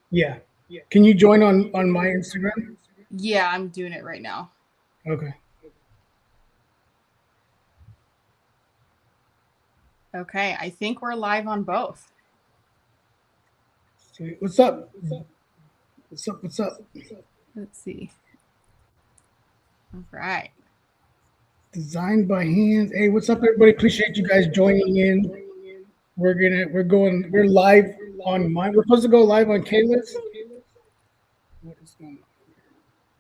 Yeah. Can you join on my Instagram? Yeah, I'm doing it right now. Okay. Okay, I think we're live on both. Sweet. What's up? What's up? What's up? Let's see. All right. Designed by hands. Hey, what's up, everybody? Appreciate you guys joining in. We're live on mine. We're supposed to go live on Kayla's. What is going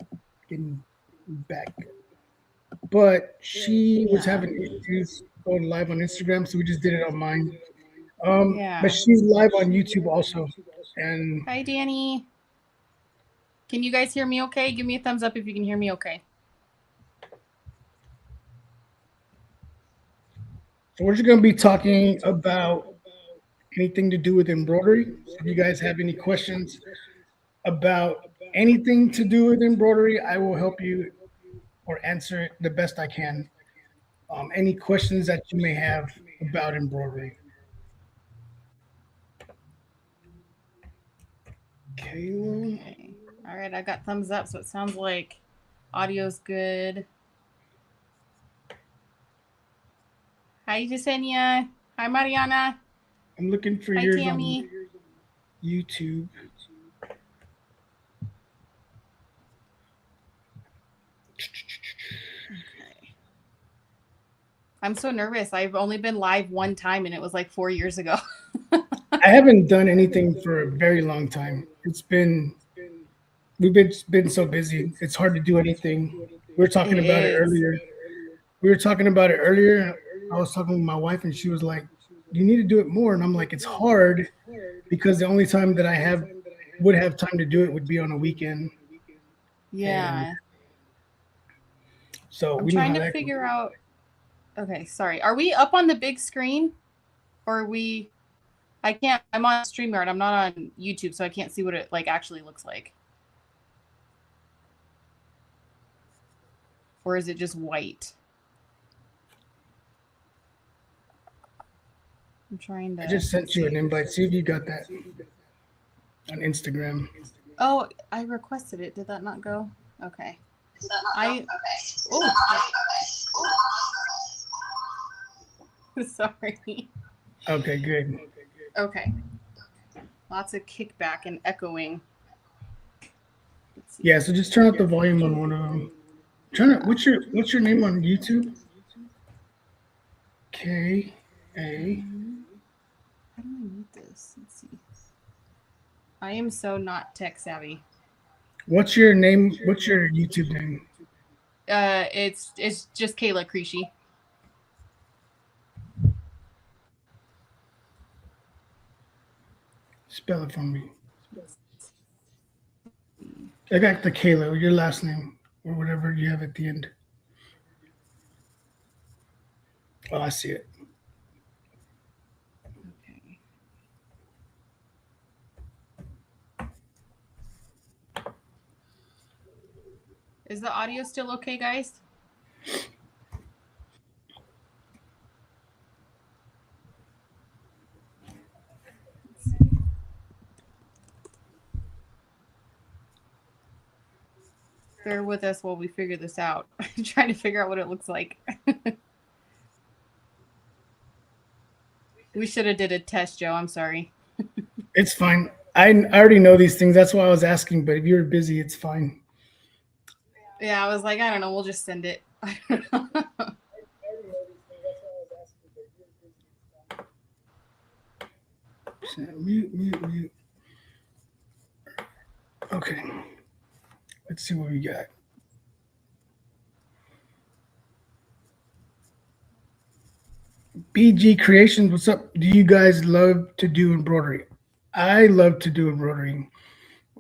on? Getting back, but she was Yeah. having issues going live on Instagram, so we just did it on mine. But Yeah. she's live on YouTube also, and Hi, Danny. Can you guys hear me okay? Give me a thumbs up if you can hear me okay. so we're just gonna be talking about anything to do with embroidery. So if you guys have any questions about anything to do with embroidery, I will help you or answer it the best I can. Any questions that you may have about embroidery. Kayla. Okay. All right, I got thumbs up, so it sounds like audio's good. Hi, Jasenia. Hi, Mariana. I'm looking for Hi, yours on Tammy. YouTube. Okay. I'm so nervous. I've only been live one time, and it was like 4 years ago. I haven't done anything for a very long time. We've been so busy. It's hard to do anything. We were It talking about it is. earlier. We were talking about it earlier. I was talking with my wife, and she was like, "You need to do it more." And I'm like, "It's hard because the only time that I have would have time to do it would be on a weekend." And Yeah. so I'm we know trying how to that goes. figure out. Okay, sorry. Are we up on the big screen? Or are we. I can't. I'm on StreamYard. I'm not on YouTube, so I can't see what it like actually looks like. Or is it just white? I'm trying I to just sent you an see. invite. See if you got that on Instagram. Oh, I requested it. Did that not go? Okay. I. Oh, sorry. Okay, good. Okay. Lots of kickback and echoing. Let's see Yeah, here. so just turn up the volume on one of them. Turn it. What's your name on YouTube? K A. How do I mute this? Let's see. I am so not tech savvy. What's your name? What's your YouTube name? It's just Kayla Creasy. Spell it for me. Let's see. I got the Kayla, your last name, or whatever you have at the end. Oh, I see it. Okay. Is the audio still okay, guys? Let's see. Bear with us while we figure this out. I'm trying to figure out what it looks like. We should have did a test, Joe. I'm sorry. It's fine. I already know these things. That's why I was asking. But if you're busy, it's fine. Yeah, I was like, I don't know. We'll just send it. I don't know. Mute, mute, mute. Okay. Let's see what we got. BG Creations, what's up? Do you guys love to do embroidery? I love to do embroidery.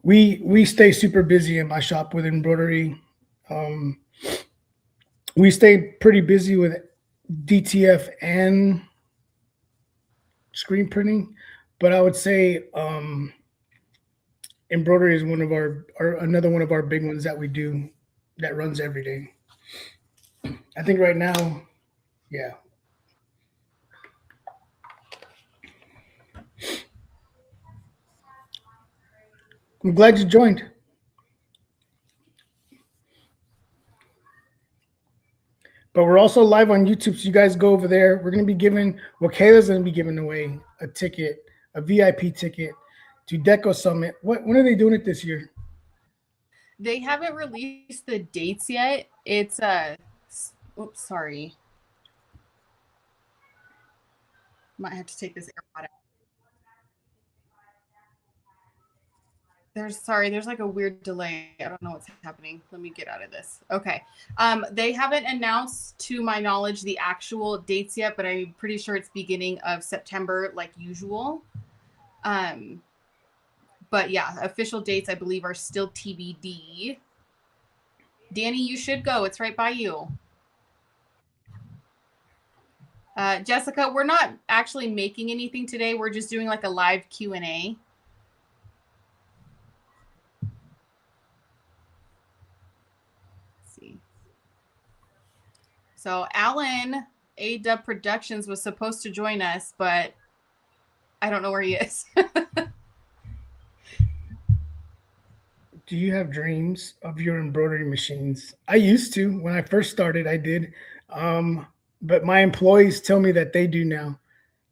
We stay super busy in my shop with embroidery. Um, we stay pretty busy with DTF and screen printing, but I would say embroidery is one of our another one of our big ones that we do that runs every day. I think right now, yeah. I'm glad you joined. But we're also live on YouTube, so you guys go over there. We're gonna be giving, well, Kayla's gonna be giving away a ticket, a VIP ticket to Deco Summit. When are they doing it this year? They haven't released the dates yet. It's oops, sorry. Might have to take this AirPod out. There's like a weird delay. I don't know what's happening. Let me get out of this. Okay. They haven't announced, to my knowledge, the actual dates yet, but I'm pretty sure it's beginning of September, like usual. But yeah, official dates I believe are still TBD. Danny, you should go. It's right by you. Jessica, we're not actually making anything today. We're just doing like a live Q&A. Let's see. So Alan, A-Dub Productions, was supposed to join us, but I don't know where he is. Do you have dreams of your embroidery machines? I used to. When I first started, I did. Um, but my employees tell me that they do now.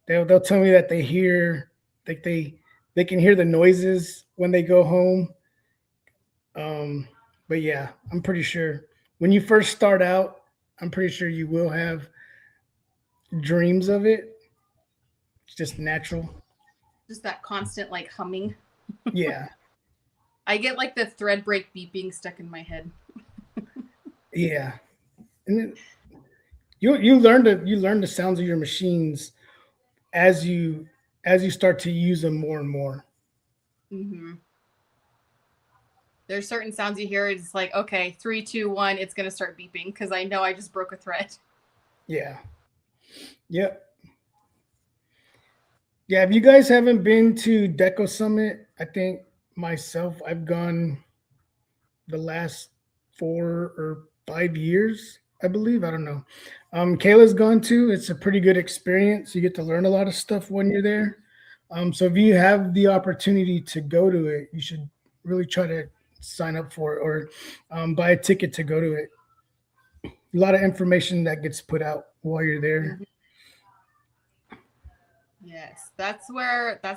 They'll tell me that they hear, like they can hear the noises when they go home. Um, but yeah, I'm pretty sure when you first start out, I'm pretty sure you will have dreams of it. It's just natural. Just that constant like humming. Yeah, I get like the thread break beeping stuck in my head. yeah. And then you learn the sounds of your machines as you start to use them more and more. Mm-hmm. There's certain sounds you hear. It's like, okay, 3, 2, 1, it's gonna start beeping because I know I just broke a thread. Yeah. Yep. Yeah. If you guys haven't been to Deco Summit, I think myself, I've gone the last 4 or 5 years, I believe. I don't know. Kayla's gone too. It's a pretty good experience. You get to learn a lot of stuff when you're there. So if you have the opportunity to go to it, you should really try to sign up for it or buy a ticket to go to it. A lot of information that gets put out while you're there. Mm-hmm. Yes, that's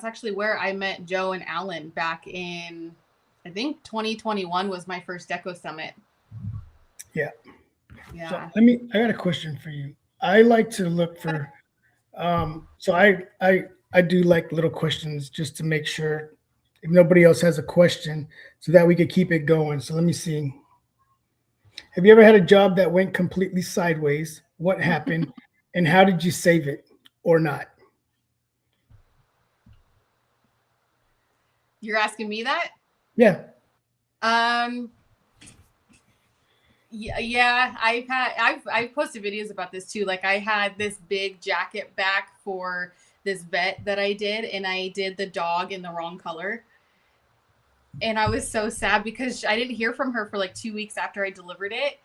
actually where I met Joe and Alan back in, I think 2021 was my first Deco Summit. Yeah. So Yeah. I got a question for you. I like to look for so I do like little questions just to make sure if nobody else has a question so that we could keep it going. So let me see. Have you ever had a job that went completely sideways? What happened and how did you save it or not? You're asking me that? Yeah. Um, yeah, I've posted videos about this too. Like I had this big jacket back for this vet that I did, and I did the dog in the wrong color. And I was so sad because I didn't hear from her for like 2 weeks after I delivered it.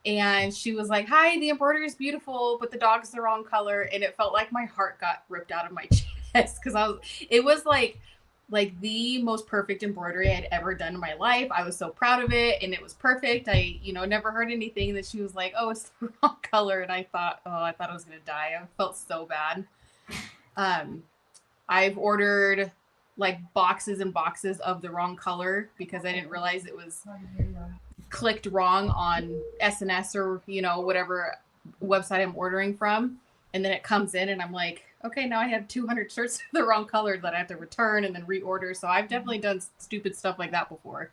And she was like, "Hi, the embroidery is beautiful, but the dog's the wrong color." And it felt like my heart got ripped out of my chest because it was like the most perfect embroidery I'd ever done in my life. I was so proud of it, and it was perfect. I, never heard anything that she was like, "Oh, it's the wrong color," and I thought I was gonna die. I felt so bad. Um, I've ordered like boxes and boxes of the wrong color because I didn't realize it was clicked wrong on SNS or whatever website I'm ordering from, and then it comes in and I'm like, okay, now I have 200 shirts the wrong color that I have to return and then reorder. So I've definitely done stupid stuff like that before.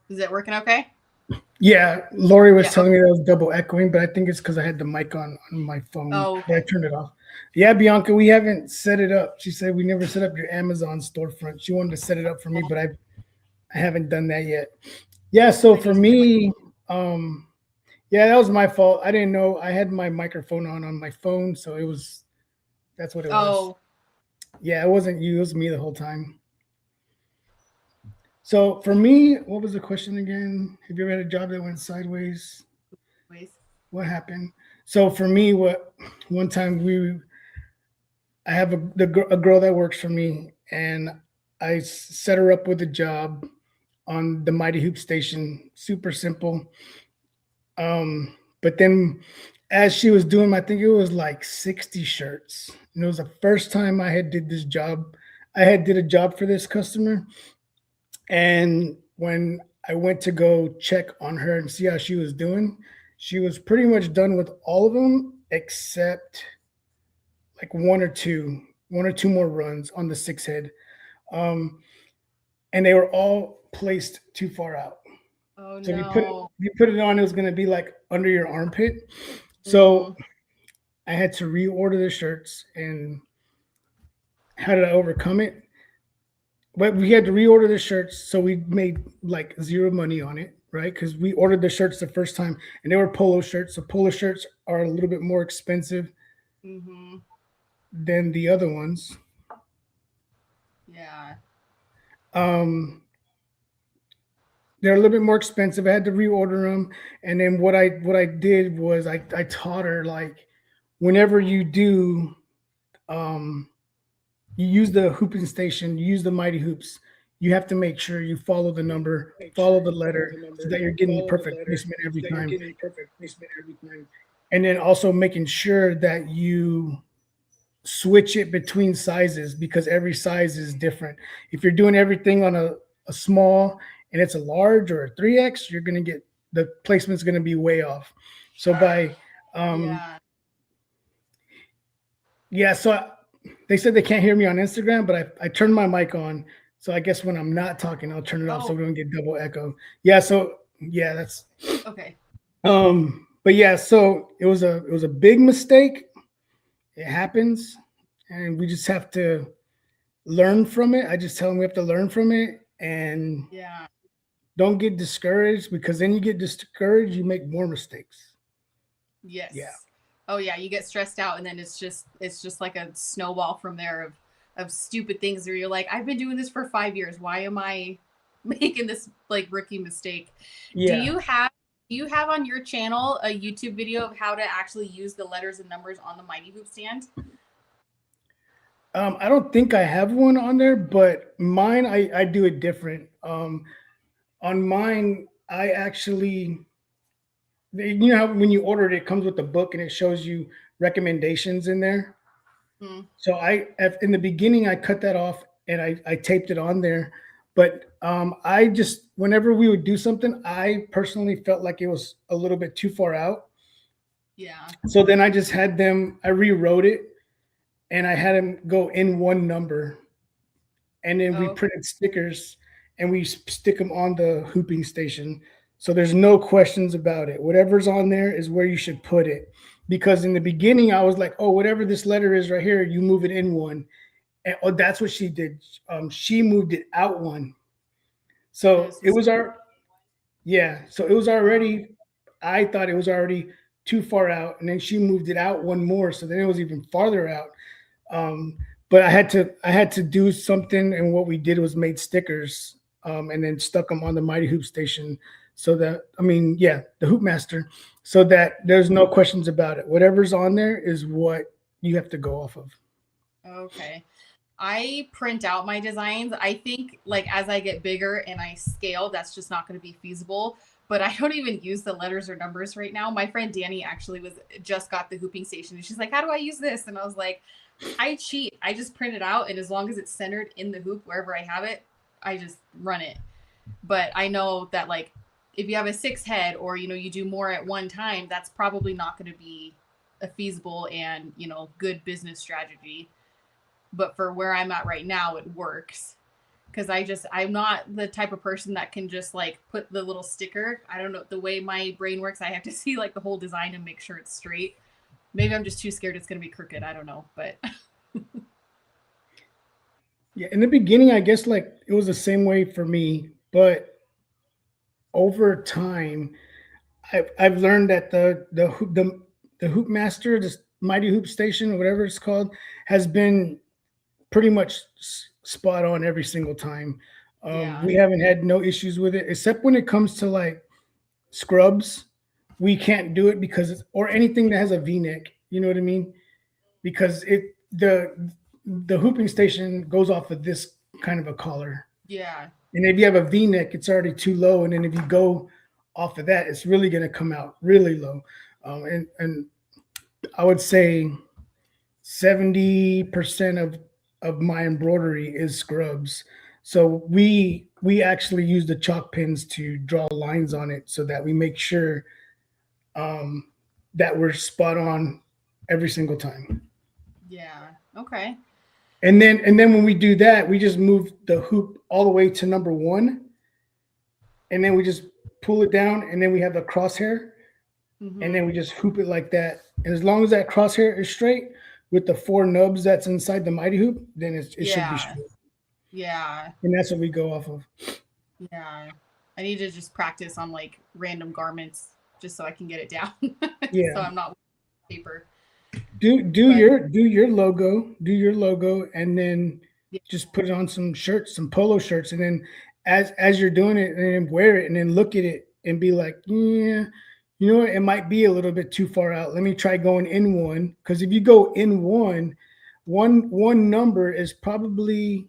Is it working okay? Yeah, Lori was Yeah. telling Okay. me that was double echoing, but I think it's because I had the mic on my phone, Oh, but I okay. turned it off. Yeah, Bianca, we haven't set it up. She said we never set up your Amazon storefront. She wanted to set it up for me, but I haven't done that yet. Yeah, so I for need to get my. me, um, yeah, that was my fault. I didn't know I had my microphone on my phone, so that's what it was. Oh, Yeah, it wasn't you, it was me the whole time. So for me, what was the question again? Have you ever had a job that went sideways? ways. What happened? So for me, what one time I have a girl that works for me, and I set her up with a job on the Mighty Hoop Station. Super simple. But then as she was doing, I think it was like 60 shirts. And it was the first time I had did this job. I had did a job for this customer. And when I went to go check on her and see how she was doing, she was pretty much done with all of them except like one or two more runs on the six head. Um, and they were all placed too far out. Oh So no. if you put it on, it was going to be like under your armpit. So Mm-hmm. I had to reorder the shirts. And how did I overcome it? But we had to reorder the shirts, so we made like zero money on it, right? Because we ordered the shirts the first time, and they were polo shirts. So polo shirts are a little bit more expensive Mm-hmm. than the other ones. Yeah. Um, they're a little bit more expensive. I had to reorder them, and then what I did was I taught her like whenever you do um, you use the hooping station, you use the mighty hoops. You have to make sure you follow the number, follow the letter, so that you're getting the perfect placement every time. And then also making sure that you switch it between sizes because every size is different. If you're doing everything on a small and it's a large or a 3X, you're going to get the placement's going to be way off. So um, Yeah. yeah, they said they can't hear me on Instagram, but I turned my mic on. So I guess when I'm not talking, I'll turn it off so Oh, we don't get double echo. Yeah, so yeah, that's okay. but yeah, so it was a big mistake. It happens, and we just have to learn from it. I just tell them we have to learn from it and Yeah. don't get discouraged because then you get discouraged, you make more mistakes. Yeah. Yes. Oh yeah, you get stressed out and then it's just like a snowball from there of stupid things where you're like, I've been doing this for 5 years. Why am I making this like rookie mistake? Do Yeah. you have do you have on your channel a YouTube video of how to actually use the letters and numbers on the Mighty Hoop stand? I don't think I have one on there, but mine I do it different. On mine, I actually you know how when you order it, it comes with a book and it shows you recommendations in there. Hmm. So in the beginning I cut that off and I taped it on there. But I just whenever we would do something, I personally felt like it was a little bit too far out. Yeah. So then I rewrote it and I had them go in one number, and then we Oh, printed stickers and we stick them on the hooping station. So there's no questions about it. Whatever's on there is where you should put it. Because in the beginning, I was like, oh, whatever this letter is right here, you move it in one. And oh, that's what she did. She moved it out one. and it So was it supposed to was be one. our, yeah. So it was Oh, already, I thought it was already too far out. And then she moved it out one more. So then it was even farther out. Um, but I had to do something, and what we did was made stickers, and then stuck them on the Mighty Hoop Station, so that yeah, the Hoop Master, so that there's no questions about it. Whatever's on there is what you have to go off of. okay. I print out my designs. I think like as I get bigger and I scale, that's just not going to be feasible. But I don't even use the letters or numbers right now. My friend Danny actually was just got the hooping station and she's like, "How do I use this?" And I was like, "I cheat. I just print it out and as long as it's centered in the hoop wherever I have it, I just run it." But I know that like if you have a six head or you do more at one time, that's probably not going to be a feasible and good business strategy, but for where I'm at right now, it works. Because I'm not the type of person that can just like put the little sticker. I don't know the way my brain works. I have to see like the whole design and make sure it's straight. Maybe I'm just too scared it's going to be crooked. I don't know. But Yeah, in the beginning, I guess like it was the same way for me, but over time, I've learned that the Hoop Master, this Mighty Hoop Station, whatever it's called, has been pretty much spot on every single time. yeah, We haven't had no issues with it, except when it comes to like scrubs. We can't do it because or anything that has a V neck. You know what I mean? Because the the hooping station goes off of this kind of a collar. Yeah. And if you have a V-neck, it's already too low. And then if you go off of that, it's really going to come out really low. And I would say 70% of my embroidery is scrubs. So we actually use the chalk pins to draw lines on it so that we make sure um, that we're spot on every single time. Yeah. Okay. And then when we do that, we just move the hoop all the way to number one, and then we just pull it down, and then we have the crosshair, and Mm-hmm. then we just hoop it like that. And as long as that crosshair is straight with the four nubs that's inside the mighty hoop, then it should be Yeah. straight. Yeah. And that's what we go off of. Yeah. I need to just practice on like random garments just so I can get it down. So Yeah. I'm not with paper. Do But your logo, and then yeah. just put it on some shirts, some polo shirts, and then as you're doing it, and then wear it, and then look at it and be like, yeah, you know what, it might be a little bit too far out. Let me try going in one, because if you go in one number is probably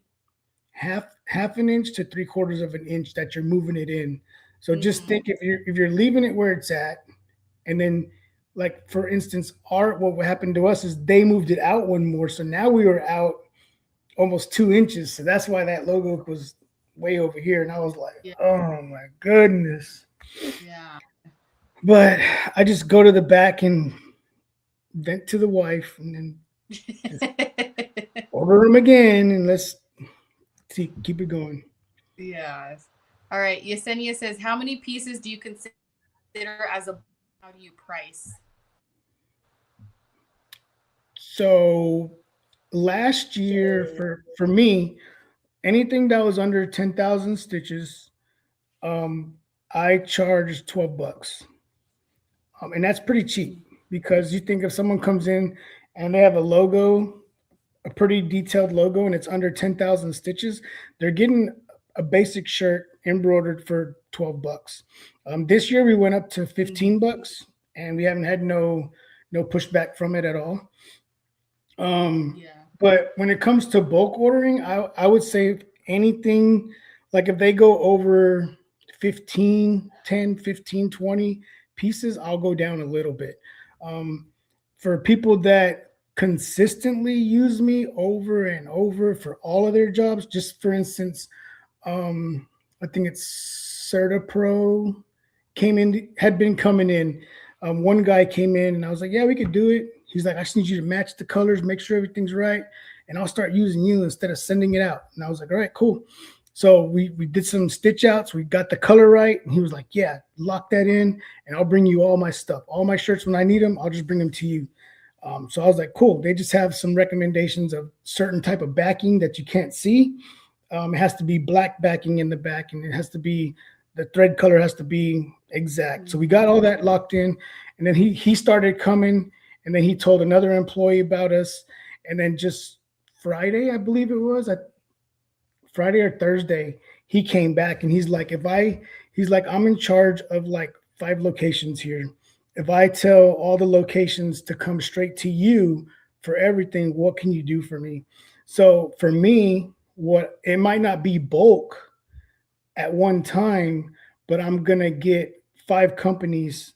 half an inch to three quarters of an inch that you're moving it in. So just Mm-hmm. think, if you're leaving it where it's at, and then, like, for instance, our what happened to us is they moved it out one more, so now we were out almost 2 inches. So that's why that logo was way over here, and I was like, Yeah. oh my goodness. Yeah. But I just go to the back and vent to the wife, and then just order them again, and let's see, keep it going. Yes. All right. Yesenia says, how many pieces do you consider as a, how do you price? So last year, for me, anything that was under 10,000 stitches, um, I charged $12, and that's pretty cheap, because you think if someone comes in and they have a logo, a pretty detailed logo, and it's under 10,000 stitches, they're getting a basic shirt embroidered for $12. This year we went up to Mm-hmm. $15, and we haven't had no pushback from it at all. Um, Yeah. but when it comes to bulk ordering, I would say anything, like if they go over 15, 10, 15, 20 pieces, I'll go down a little bit. Um, for people that consistently use me over and over for all of their jobs, just for instance, um, I think it's CertaPro came in, had been coming in. One guy came in, and I was like, "Yeah, we could do it." He's like, "I just need you to match the colors, make sure everything's right, and I'll start using you instead of sending it out." And I was like, "All right, cool." So we did some stitch outs. We got the color right, and he was like, "Yeah, lock that in, and I'll bring you all my stuff, all my shirts when I need them. I'll just bring them to you." So I was like, "Cool." They just have some recommendations of certain type of backing that you can't see. It has to be black backing in the back, and it has to be, the thread color has to be exact. So we got all that locked in, and then he started coming, and then he told another employee about us, and then just Friday, I believe it was, Friday or Thursday, he came back, and he's like, I'm in charge of like 5 locations here. If I tell all the locations to come straight to you for everything, what can you do for me? So for me, what it might not be bulk at one time, but I'm gonna get 5 companies,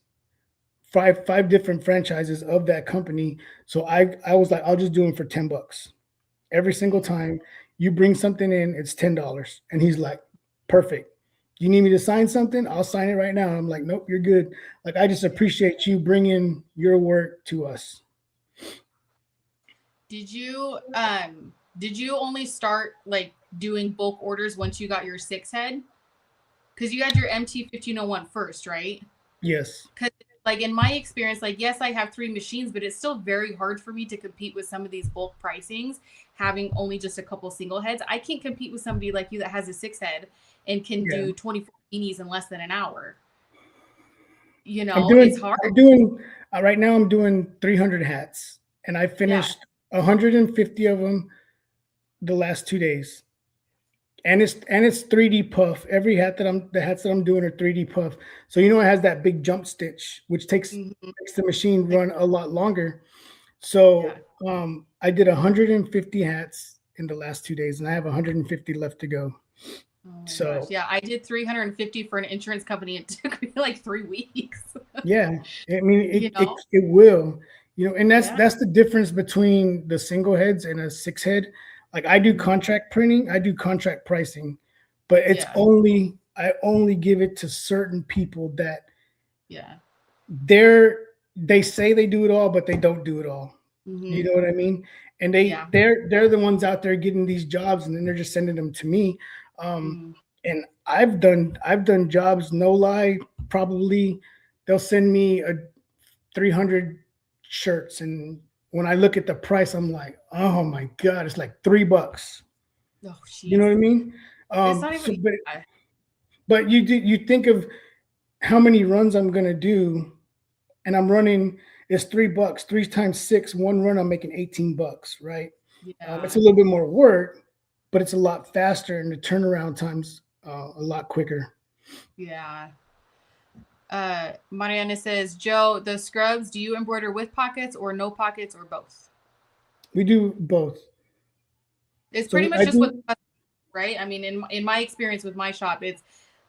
five different franchises of that company. So I was like, I'll just do them for $10 every single time. You bring something in, it's $10. And he's like, perfect. You need me to sign something? I'll sign it right now. I'm like, nope, you're good. Like, I just appreciate you bringing your work to us. Did you only start like doing bulk orders once you got your six head? Because you had your MT 1501 first, right? Yes. Because like in my experience, like yes, I have 3 machines, but it's still very hard for me to compete with some of these bulk pricings, having only just a couple single heads. I can't compete with somebody like you that has a six head and can Yeah. do 24 beanies in less than an hour. You I'm know, it's doing, hard. I'm doing, right now I'm doing 300 hats, and I Yeah. finished 150 of them the last 2 days. And it's 3D puff. Every hat the hats that I'm doing are 3D puff. So it has that big jump stitch, which Mhm. makes the machine Like, run a lot longer. Yeah. So I did 150 hats in the last 2 days, and I have 150 left to go. Oh my gosh. So Yeah, I did 350 for an insurance company. It took me like 3 weeks. yeah, I mean You know? it will, and that's Yeah. that's the difference between the single heads and a six head. Like I do Mhm. contract printing, I do contract pricing, but Yeah. I only give it to certain people that Yeah. they're they say they do it all, but they don't do it all. You Hmm. know what I mean? And Yeah. they're the ones out there getting these jobs, and then they're just sending them to me. Um, Mm. and I've done jobs, no lie, probably they'll send me a 300 shirts, and when I look at the price, I'm like, oh my god, it's like $3. Oh, You know jeez. what I mean? It's not So even. Yeah. but you think of how many runs I'm gonna do, and I'm running, it's $3, three times six, one run, I'm making $18, right? It's a Yeah. little bit more work, but it's a lot faster, and the turnaround time's a lot quicker. Yeah. Mariana says, Joe, the scrubs, do you embroider with pockets or no pockets or both? We do both. It's pretty So much I just what, do, right? I mean, in my experience with my shop, it's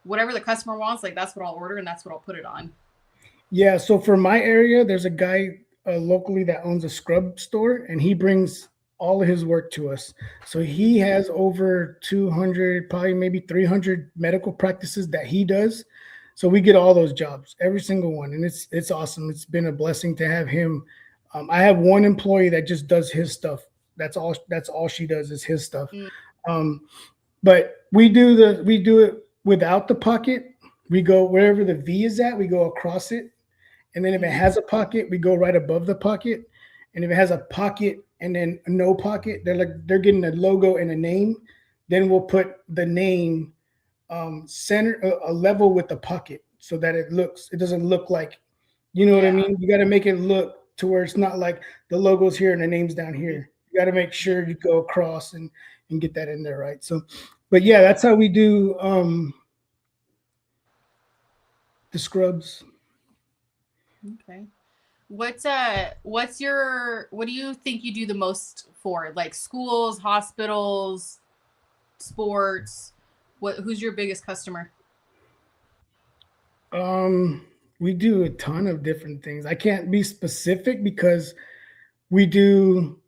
whatever the customer wants, like that's what I'll order and that's what I'll put it on. yeah. So for my area, there's a guy locally that owns a scrub store, and he brings all of his work to us. So he Mhm. has over 200, probably maybe 300 medical practices that he does. So we get all those jobs, every single one, and it's awesome. It's been a blessing to have him. I have one employee that just does his stuff. That's all she does is his stuff. Mm. Um, but we do it without the pocket. We go wherever the V is at, we go across it, and then if it Mhm. has a pocket, we go right above the pocket. And if it has a pocket and then no pocket, they're getting a logo and a name. Then we'll put the name center a level with the pocket so that it doesn't look like, you know what I Yeah. mean? You got to make it look to where it's not like the logo's here and the name's down Mhm. here. You got to make sure you go across and get that in there, right? So, but yeah, Yeah. that's how we do the scrubs. Okay. What do you think you do the most for? Like schools, hospitals, sports? Who's your biggest customer? Um, we do a ton of different things. I can't be specific because we do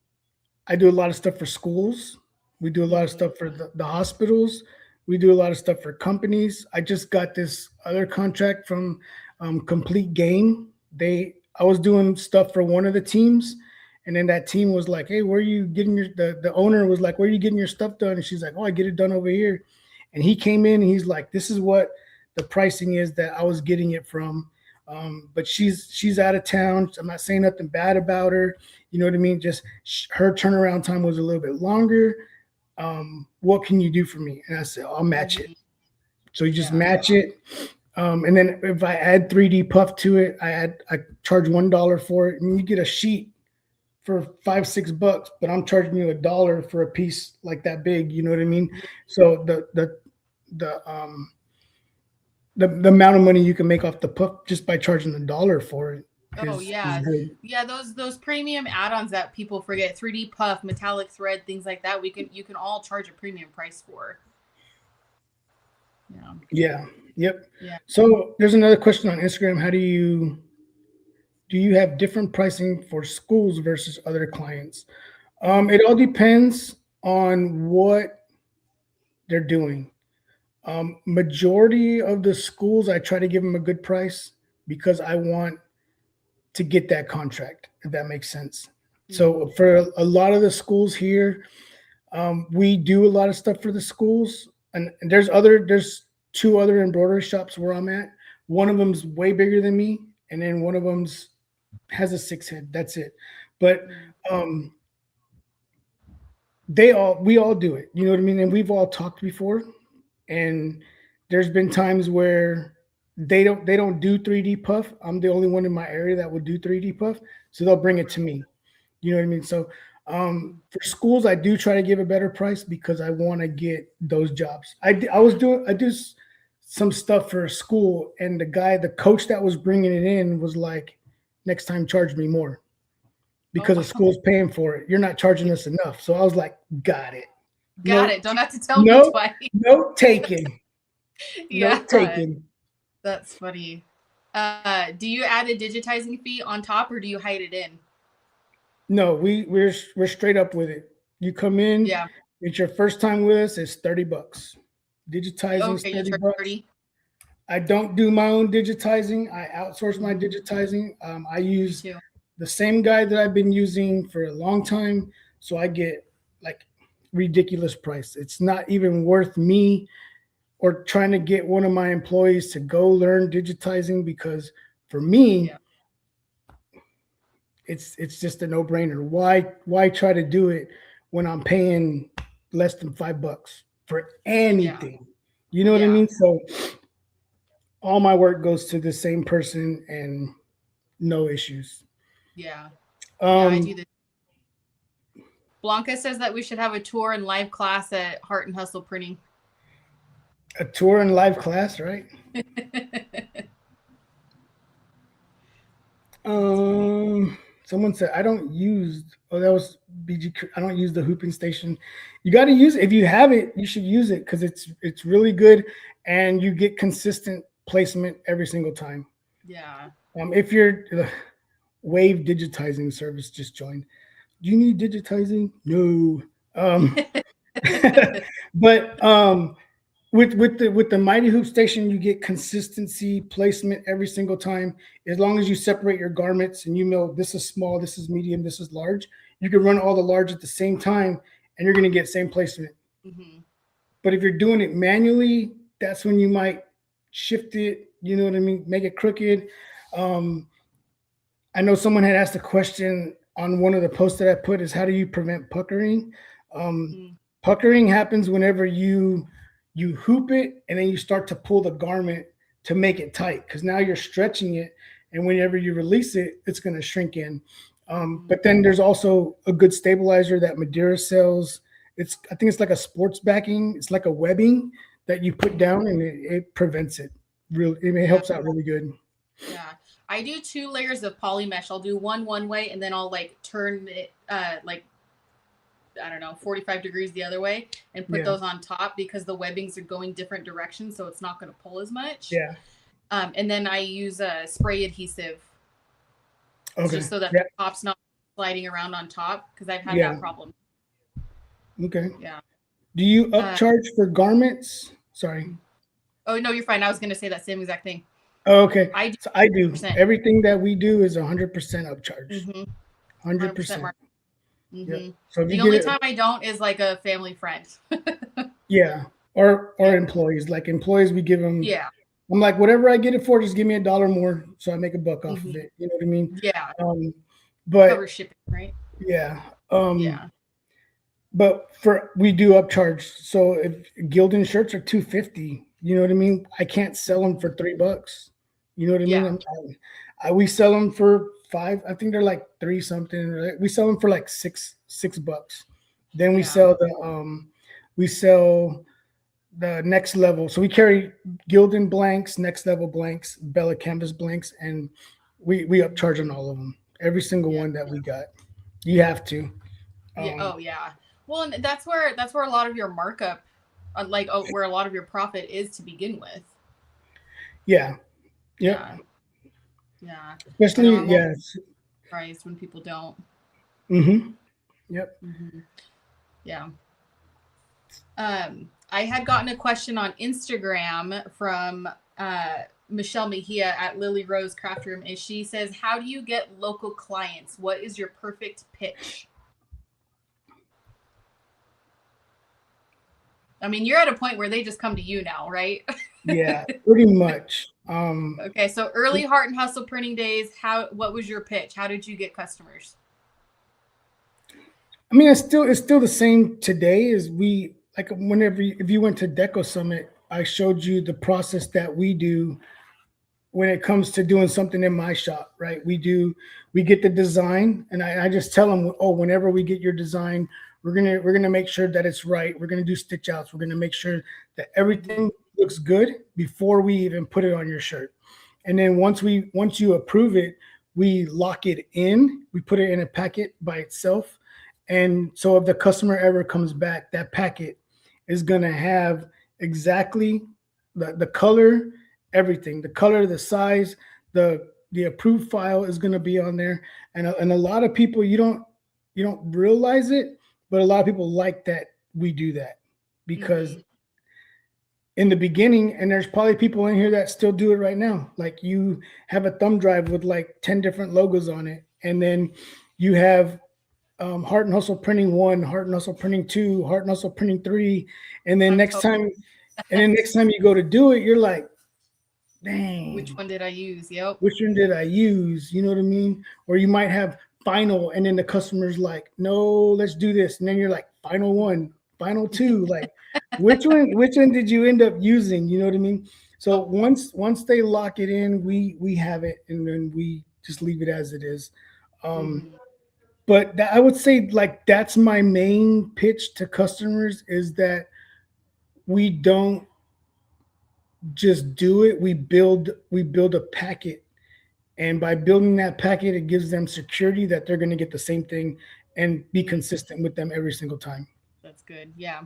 I do a lot of stuff for schools. We do a lot of Mm. stuff for the hospitals. We do a lot of stuff for companies. I just got this other contract from Complete Game. I was doing stuff for one of the teams, and then that team was like, "Hey, where are you getting the owner was like, where are you getting your stuff done?" And she's like, "Oh, I get it done over here." And he came in and he's like, "This is what the pricing is that I was getting it from." But she's out of town. I'm not saying nothing bad about her. You know what I mean? Just her turnaround time was a little bit longer. What can you do for me? And I said, I'll match it. Mhm. So you just Yeah. match it. And then if I add 3D puff to it, I charge $1 for it. And you get a sheet for $5-6, but I'm charging you $1 for a piece like that big. You know what I mean? Yeah. So the amount of money you can make off the puff just by charging $1 for it Oh is yeah. good. Yeah, those premium add-ons that people forget, 3D puff, metallic thread, things like that, you can all charge a premium price for. Yeah. Yeah. Yep. Yeah. So there's another question on Instagram. Do you have different pricing for schools versus other clients? Mm. It all depends on what they're doing. Majority of the schools, I try to give them a good price because I want to get that contract, if that makes sense. Mm-hmm. So for a lot of the schools here, we do a lot of stuff for the schools, and there's two other embroidery shops where I'm at. One of them's way bigger than me, and then one of them's has a six head. That's it. But Mm. um, we all do it. You know what I mean? And we've all talked before, and there's been times where they don't do 3D puff. I'm the only one in my area that would do 3D puff, so they'll bring it to me. You know what I mean? So for schools, I do try to give a better price because I want to get those jobs. I do some stuff for a school, and the coach that was bringing it in was like, "Next time, charge me more." Oh because the wow. school's paying for it. You're not charging us enough. So I was like, got it. Got No, it. Don't have to tell me no, twice. no taking. No Yeah. taking. That's funny. Do you add a digitizing fee on top or do you hide it in? No, we're straight up with it. You come in, Yeah. it's your first time with us, it's $30. Digitizing is Okay, you charge $30. 30. I don't do my own digitizing. I outsource my Mhm. digitizing. I Me use too. the same guy that I've been using for a long time, so I get like ridiculous price. It's not even worth me or trying to get one of my employees to go learn digitizing because for me, Yeah. it's just a no brainer. Why try to do it when I'm paying less than $5 for Yeah. anything? You know what I Yeah. mean? So all my work goes to the same person and no issues. Yeah. Yeah, I do Um, this. Blanca says that we should have a tour and live class at Heart and Hustle Printing. a tour and live class, right? That's funny. Someone said I don't use. Oh, that was BG. I don't use the hooping station. You got to use it. If you have it, you should use it because it's really good, and you get consistent placement every single time. Yeah. If you're Wave digitizing service just joined. Do you need digitizing? No. Um, but with the Mighty Hoop Station, you get consistency placement every single time. As long as you separate your garments and you know this is small, this is medium, this is large, you can run all the large at the same time, and you're going to get same placement. Hmm. But if you're doing it manually, that's when you might shift it. You know what I mean? Make it crooked. Um, I know someone had asked a question on one of the posts that I put is how do you prevent puckering? Um, Mm. Puckering happens whenever you hoop it and then you start to pull the garment to make it tight because now you're stretching it and whenever you release it, it's going to shrink in. Mm. But then there's also a good stabilizer that Madeira sells. I think it's like a sports backing. It's like a webbing that you put down and it prevents it. It Yeah. helps out really good. Yeah. I do 2 layers of poly mesh. I'll do one way and then I'll like turn it like I don't know, 45 degrees the other way and put Yeah, those on top because the webbings are going different directions so it's not going to pull as much. yeah. And then I use a spray adhesive Okay. just so that the Yeah. top's not sliding around on top because I've had Yeah. that problem. Okay. Yeah. Do you Uh, upcharge for garments? Sorry. oh no, you're fine. I was going to say that same exact thing. Oh, okay. I do So I do. 100%. Everything that we do is 100% upcharge. Mm-hmm. 100% 100%. mark. Yep. Mm-hmm. So if you The get only it, time I don't is like a family friend. yeah. Or Yeah. employees. Like employees, we give them. Yeah. I'm like, whatever I get it for, just give me $1 more, so I make a buck off of Mm-hmm. it. You know what I mean? Yeah. Um, but Cover shipping, right? yeah. Um, Yeah. but for we do upcharge. So if Gildan shirts are 250, you know what I mean? I can't sell them for $3. You know what I mean? Yeah. We sell them for five. I think they're like three something. Right? We sell them for like $6. Then Yeah. we sell the next level. So we carry Gildan blanks, next level blanks, Bella canvas blanks, and we upcharge on all of them. Every single Yeah. one that we got. You have to. Yeah. Um, Oh yeah. Well, and that's where a lot of your markup, like where a lot of your profit is to begin with. yeah. Yep. Yeah. Yeah. I know Especially I'm always yes. surprised when people don't. Mm-hmm. Yep. Hmm. Yeah. I had gotten a question on Instagram from Michelle Mejia at Lily Rose Craft Room, and she says, "How do you get local clients? What is your perfect pitch?" I mean, you're at a point where they just come to you now, right? Yeah. Pretty much. Okay, so early Heart and Hustle printing days. What was your pitch? How did you get customers? I mean, it's still the same today as we like whenever if you went to Deco Summit, I showed you the process that we do when it comes to doing something in my shop, right? We get the design and I just tell them, oh, whenever we get your design, we're gonna make sure that it's right. We're gonna do stitch outs. We're gonna make sure that Mm-hmm. everything looks good before we even put it on your shirt. And then once you approve it, we lock it in, we put it in a packet by itself. And so if the customer ever comes back, that packet is going to have exactly the color, everything, the color, the size, the approved file is going to be on there. And a lot of people, you don't realize it, but a lot of people like that we do that because Mm-hmm. in the beginning, and there's probably people in here that still do it right now. Like you have a thumb drive with like 10 different logos on it. And then you have Heart and Hustle Printing 1, Heart and Hustle Printing 2, Heart and Hustle Printing 3. And then I'm next totally time, and then next time you go to do it, you're like, which dang, one did I use? Yep. which one did I use? You know what I mean? Or you might have final, and then the customer's like, no, let's do this. And then you're like, final one, final two. Like, which one did you end up using? You know what I mean? So Oh, once they lock it in, we have it, and then we just leave it as it is. Um, mm-hmm. but I would say like that's my main pitch to customers is that we don't just do it. We build a packet, and by building that packet, it gives them security that they're going to get the same thing and be Mm, consistent with them every single time. that's good. Yeah.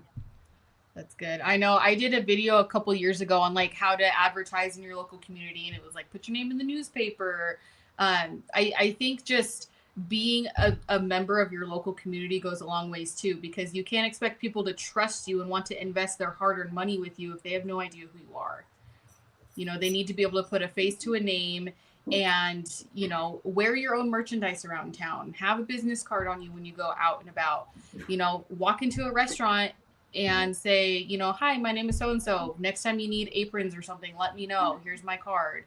That's good. I know I did a video a couple years ago on like how to advertise in your local community, and it was like put your name in the newspaper. I think just being a member of your local community goes a long ways too, because you can't expect people to trust you and want to invest their hard-earned money with you if they have no idea who you are. They need to be able to put a face to a name and, wear your own merchandise around town. Have a business card on you when you go out and about. Walk into a restaurant and say, hi, my name is so and so. Next time you need aprons or something, let me know. Here's my card.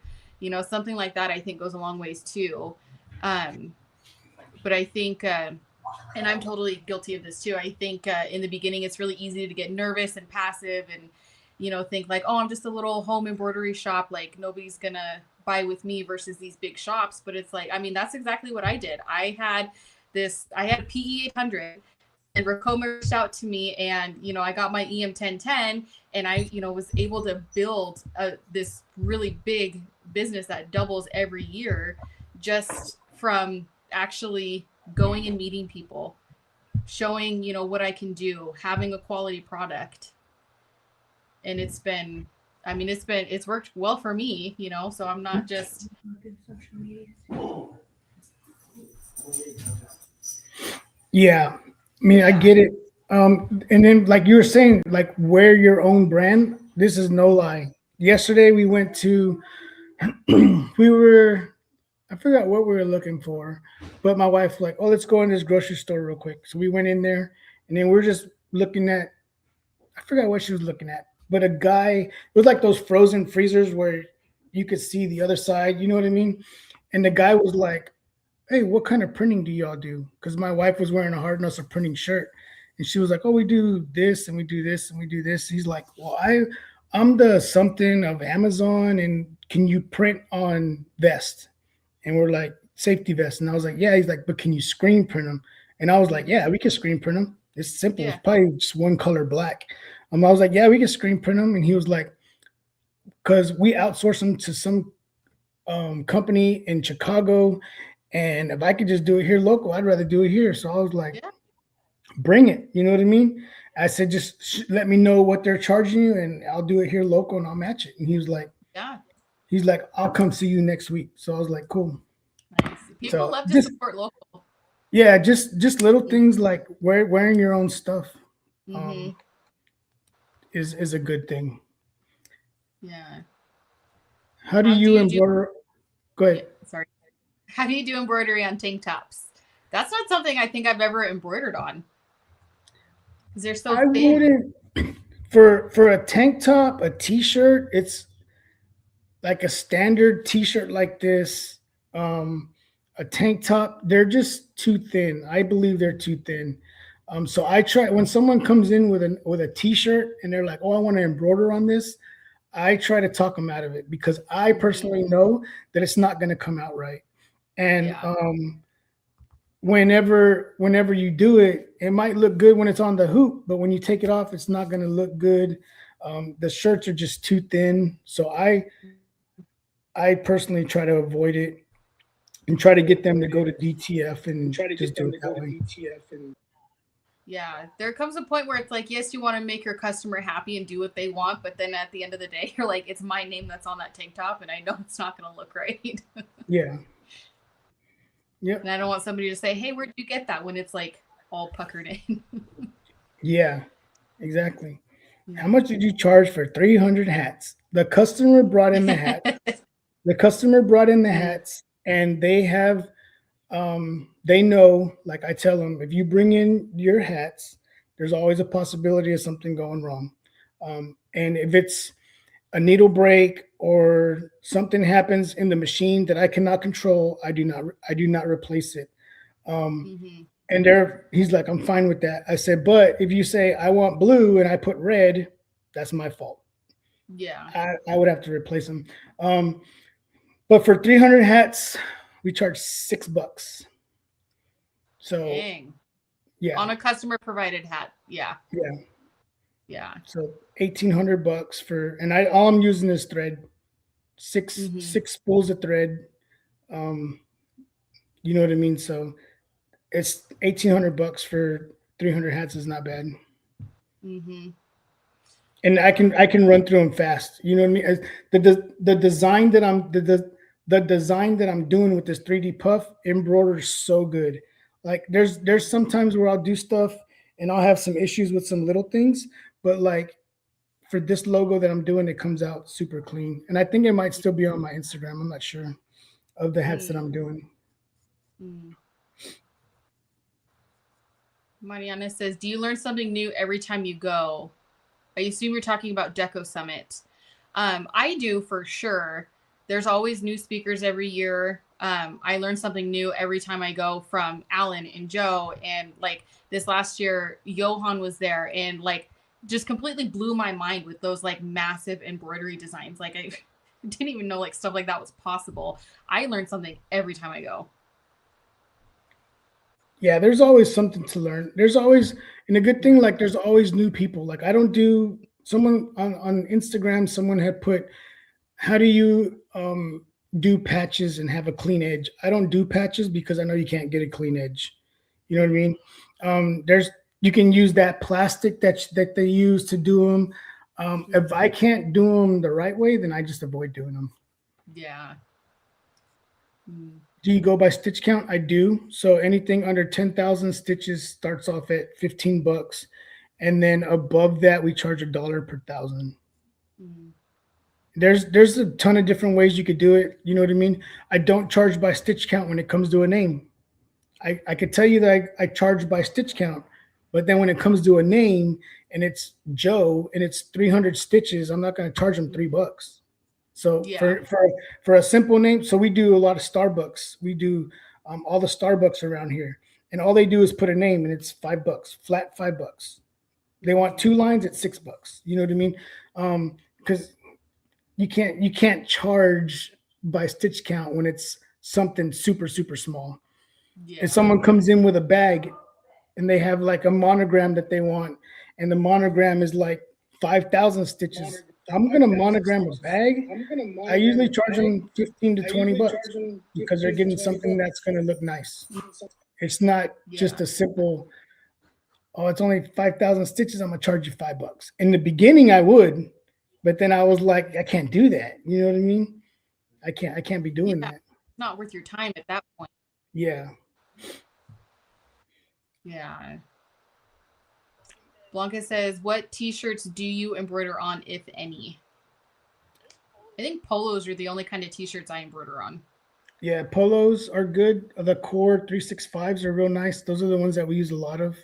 Something like that I think goes a long ways too. Um, but I think and I'm totally guilty of this too. I think in the beginning, it's really easy to get nervous and passive and, think like, oh, I'm just a little home embroidery shop. Like nobody's going to buy with me versus these big shops. But it's like, I mean, that's exactly what I did. I had a PE 800 and Racoma reached out to me and, I got my EM 1010 and I, was able to build this really big business that doubles every year just from actually going and meeting people, showing, what I can do, having a quality product. And it's worked well for me, so I'm not just. Yeah, I mean, I Yeah. get it. And then like you were saying, like wear your own brand. This is no lie. Yesterday we went to, we were, I forgot what we were looking for, but my wife like, oh, let's go in this grocery store real quick. So we went in there, and then we're just looking at, I forgot what she was looking at, but a guy, it was like those frozen freezers where you could see the other side. You know what I mean? And the guy was like, hey, what kind of printing do y'all do? Because my wife was wearing a hard nose of printing shirt, and she was like, oh, we do this and we do this and we do this. He's like, well, I'm the something of Amazon, and can you print on vest? And we're like, safety vest. And I was like, yeah. He's like, but can you screen print them? And I was like, Mm-hmm. yeah, we can screen print them. It's simple. It's Yeah. probably just one color black. I was like, yeah, we can screen print them. And he was like, because we outsource them to some company in Chicago. And if I could just do it here local, I'd rather do it here. So I was like, Yeah. bring it. You know what I mean? I said, just let me know what they're charging you, and I'll do it here local, and I'll match it. And Yeah. he's like, I'll come see you next week. So I was like, cool. Nice. People So love to just support local. yeah, just little things like wearing your own stuff Mm-hmm. um, is a good thing. Yeah. How do How do you you do? embroider? Go Yeah. ahead. Sorry. How do you do embroidery on tank tops? That's not something I think I've ever embroidered on because they're so I thin. wouldn't for a tank top, a t-shirt. It's like a standard t-shirt like this, um, a tank top. They're just too thin. I believe they're too thin. So I try when someone comes in with a t-shirt and they're like, "Oh, I want to embroider on this." I try to talk them out of it because I Mm-hmm. personally know that it's not going to come out right. And Yeah. whenever you do it, it might look good when it's on the hoop, but when you take it off, it's not going to look good. The shirts are just too thin, so I personally try to avoid it. and try to get them to go to DTF and just do it that way. Yeah, there comes a point where it's like, yes, you want to make your customer happy and do what they want, but then at the end of the day, you're like, it's my name that's on that tank top, and I know it's not going to look right. Yeah. Yep. And I don't want somebody to say, hey, where'd you get that when it's like all puckered in. Yeah. Exactly. How much did you charge for 300 hats? The customer brought in the hat. The customer brought in the hats, and they have, they know, like I tell them, if you bring in your hats, there's always a possibility of something going wrong. And if it's a needle break or something happens in the machine that I cannot control, I do not replace it. Um, Mm-hmm. and he's like, I'm fine with that. I said, but if you say I want blue and I put red, that's my fault. Yeah. I would have to replace them. Um, but for 300 hats, we charge $6. So Dang. yeah, On a customer provided hat. Yeah. yeah. Yeah. So $1,800 for, and I all I'm using is thread, Mm-hmm. six spools of thread. Um, you know what I mean? So it's $1,800 for 300 hats is not bad. Mm-hmm. And I can run through them fast. You know what I mean? The design that the design that I'm doing with this 3D puff embroiders so good. Like there's sometimes where I'll do stuff and I'll have some issues with some little things, but like for this logo that I'm doing, it comes out super clean. And I think it might still be on my Instagram. I'm not sure of the hats that I'm doing. Mm-hmm. Mariana says, do you learn something new every time you go? I assume you're talking about Deco Summit. I do for sure. There's always new speakers every year. I learn something new every time I go from Alan and Joe. And like this last year, Johan was there and like just completely blew my mind with those like massive embroidery designs. Like I didn't even know like stuff like that was possible. I learn something every time I go. Yeah, there's always something to learn. There's always, and a good thing, like there's always new people. Like I don't do someone on Instagram, someone had put, how do you do patches and have a clean edge? I don't do patches because I know you can't get a clean edge. You know what I mean? There's you can use that plastic that they use to do them. If I can't do them the right way, then I just avoid doing them. Yeah. Mm. Do you go by stitch count? I do. So anything under 10,000 stitches starts off at $15, and then above that we charge $1 per thousand. Mm. There's a ton of different ways you could do it. You know what I mean? I don't charge by stitch count when it comes to a name. I could tell you that I charge by stitch count, but then when it comes to a name and it's Joe and it's 300 stitches, I'm not going to charge them $3. So Yeah. for a simple name, so we do a lot of Starbucks. We do all the Starbucks around here, and all they do is put a name, and it's $5, flat $5. They want two lines at $6. You know what I mean? Because you can't charge by stitch count when it's something super small. Yeah. If someone comes in with a bag and they have like a monogram that they want, and the monogram is like 5,000 stitches, I'm gonna monogram a bag. I usually charge them 15 to $20 because they're getting something that's gonna look nice. It's not Yeah. just a simple, oh, it's only 5,000 stitches. I'm gonna charge you $5. In the beginning, I would, but then I was like, I can't do that. You know what I mean? I can't be doing Yeah. that. It's not worth your time at that point. Yeah. Yeah. Blanca says, what t-shirts do you embroider on, if any? I think polos are the only kind of t-shirts I embroider on. Yeah, polos are good. The core 365s are real nice. Those are the ones that we use a lot of.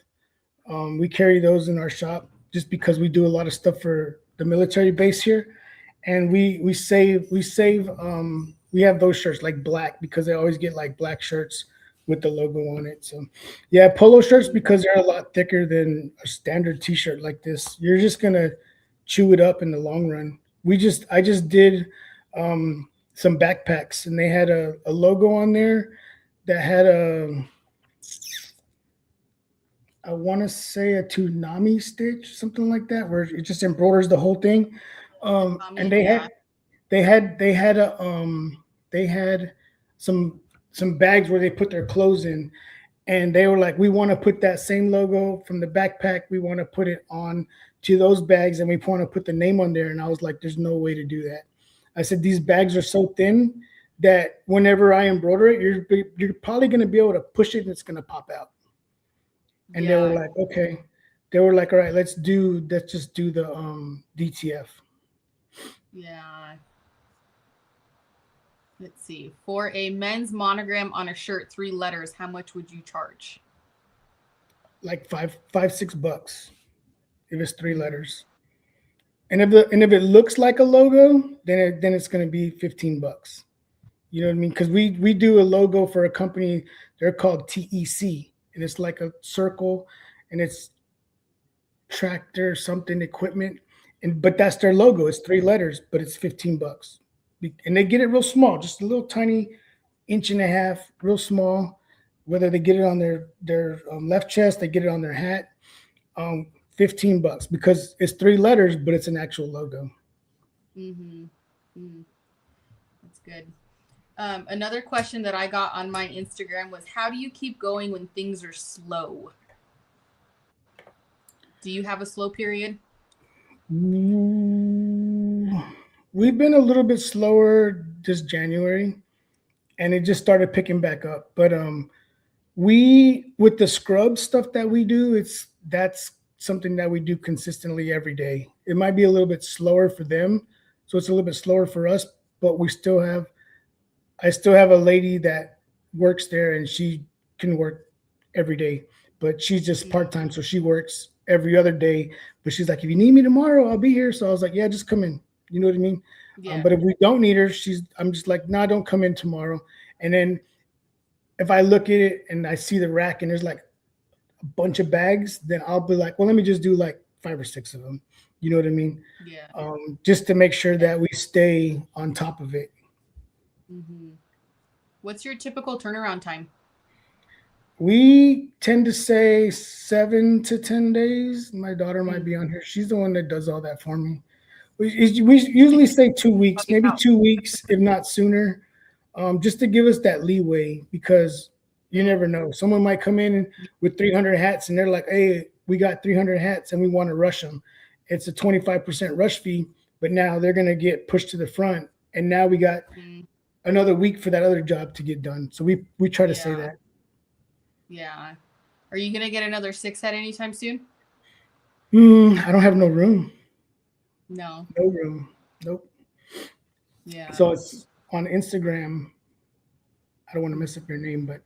We carry those in our shop just because we do a lot of stuff for the military base here, and we have those shirts like black because they always get like black shirts with the logo on it. So yeah, polo shirts because they're a lot thicker than a standard t-shirt like this. You're just gonna chew it up in the long run. I just did some backpacks and they had a logo on there that had a, I want to say a tsunami stitch, something like that, where it just embroiders the whole thing. And Yeah. they had a they had some some bags where they put their clothes in, and they were like, we want to put that same logo from the backpack, we want to put it on to those bags, and we want to put the name on there. And I was like, there's no way to do that. I said, these bags are so thin that whenever I embroider it, you're probably going to be able to push it and it's going to pop out. And they were Yeah. like, okay. They were like, all right, let's just do the DTF. Yeah. Let's see. For a men's monogram on a shirt, 3 letters, how much would you charge? Like $6 if it's three Mm, letters. And if it looks like a logo, then it's going to be $15. You know what I mean? Because we do a logo for a company. They're called TEC, and it's like a circle, and it's tractor something equipment, and but that's their logo. It's 3 letters, but it's $15, and they get it real small, just a little tiny inch and a half, real small. Whether they get it on their left chest, they get it on their hat. Um, $15 because it's 3 letters, but it's an actual logo. mm-hmm. Mm, that's good. Another question that I got on my Instagram was, how do you keep going when things are slow? Do you have a slow period? Ooh, we've been a little bit slower this January, and it just started picking back up. But we with the scrub stuff that we do, it's that's something that we do consistently every day. It might be a little bit slower for them, so it's a little bit slower for us, but we still have I still have a lady that works there, and she can work every day, but she's just Mm, part time, so she works every other day. But she's like, if you need me tomorrow, I'll be here. So I was like, yeah, just come in. You know what I mean? yeah. But if we don't need her, I'm just like, nah, don't come in tomorrow. And then if I look at it and I see the rack and there's like a bunch of bags, then I'll be like, well, let me just do like 5 or 6 of them. You know what I mean? Yeah. Just to make sure that we stay on top of it. Mm-hmm. What's your typical turnaround time? We tend to say 7 to 10 days. My daughter might Mm. be on here. She's the one that does all that for me. We usually say 2 weeks, maybe How? 2 weeks, if not sooner, just to give us that leeway because you Mm, never know. Someone might come in with 300 hats and they're like, hey, we got 300 hats and we want to rush them. It's a 25% rush fee, but now they're going to get pushed to the front. And now we got mm, another week for that other job to get done. So we try to say yeah. that. Yeah. Are you gonna get another 6 head anytime soon? I don't have no room. No. No room. Nope. Yeah. So it's on Instagram. I don't want to mess up your name, but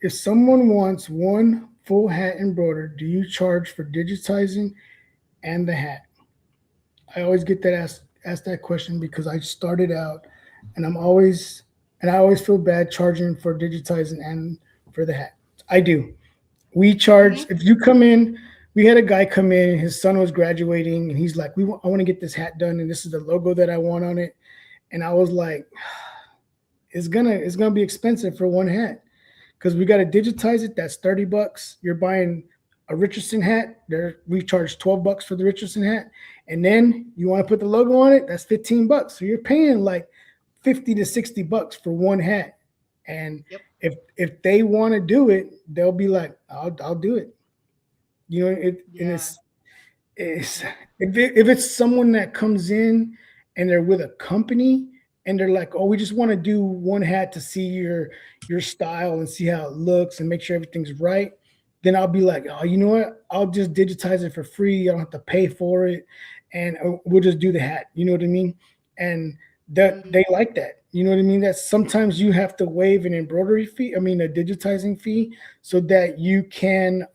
if someone wants one full hat embroidered, do you charge for digitizing and the hat? I always get that asked that question because I started out and I always feel bad charging for digitizing and for the hat. I do. We Mm-hmm. charge if you come in. We had a guy come in. His son was graduating, and he's like, I want to get this hat done, and this is the logo that I want on it." And I was like, it's gonna be expensive for one hat because we got to digitize it. That's $30. You're buying a Richardson hat. There we charge $12 for the Richardson hat, and then you want to put the logo on it. That's $15. So you're paying like 50 to 60 bucks for one hat. And Yep. if they want to do it, they'll be like, I'll do it. You know, and Yeah. it's Yep. if it's someone that comes in and they're with a company and they're like, oh, we just want to do one hat to see your style and see how it looks and make sure everything's right, then I'll be like, oh, you know what, I'll just digitize it for free, I don't have to pay for it, and we'll just do the hat. You know what I mean? And that Mm, they like that. You know what I mean? That sometimes you have to waive an embroidery fee, I mean a digitizing fee, so that you can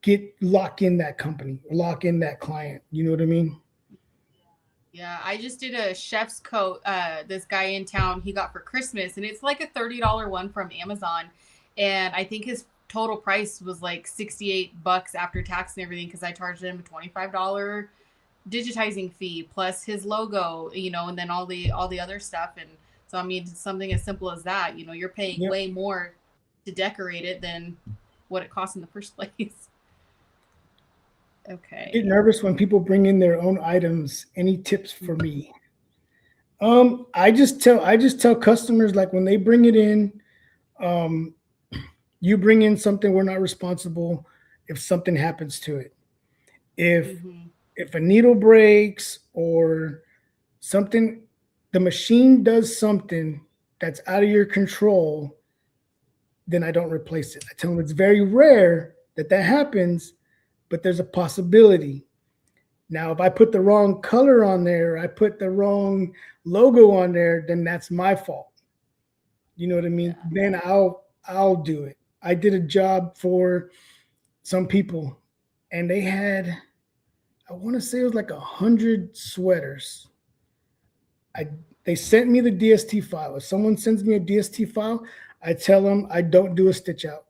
get lock in that company, lock in that client. You know what I mean? yeah. I just did a chef's coat. This guy in town he got for Christmas, and it's like a $30 one from Amazon, and I think his total price was like $68 after tax and everything because I charged him a $25 digitizing fee plus his logo, and then all the other stuff. And so I mean, something as simple as that, you're paying Yep. way more to decorate it than what it costs in the first place. I get Okay. nervous when people bring in their own items. Any tips for me? I just tell customers like when they bring it in, um, you bring in something, we're not responsible if something happens to it. If Mm-hmm. if a needle breaks or something, the machine does something that's out of your control, then I don't replace it. I tell them it's very rare that that happens, but there's a possibility. Now, if I put the wrong color on there, I put the wrong logo on there, then that's my fault. You know what I mean? Yeah. Then I'll do it. I did a job for some people, and they had, I want to say it was like 100 sweaters. I They sent me the DST file. If someone sends me a DST file, I tell them I don't do a stitch out.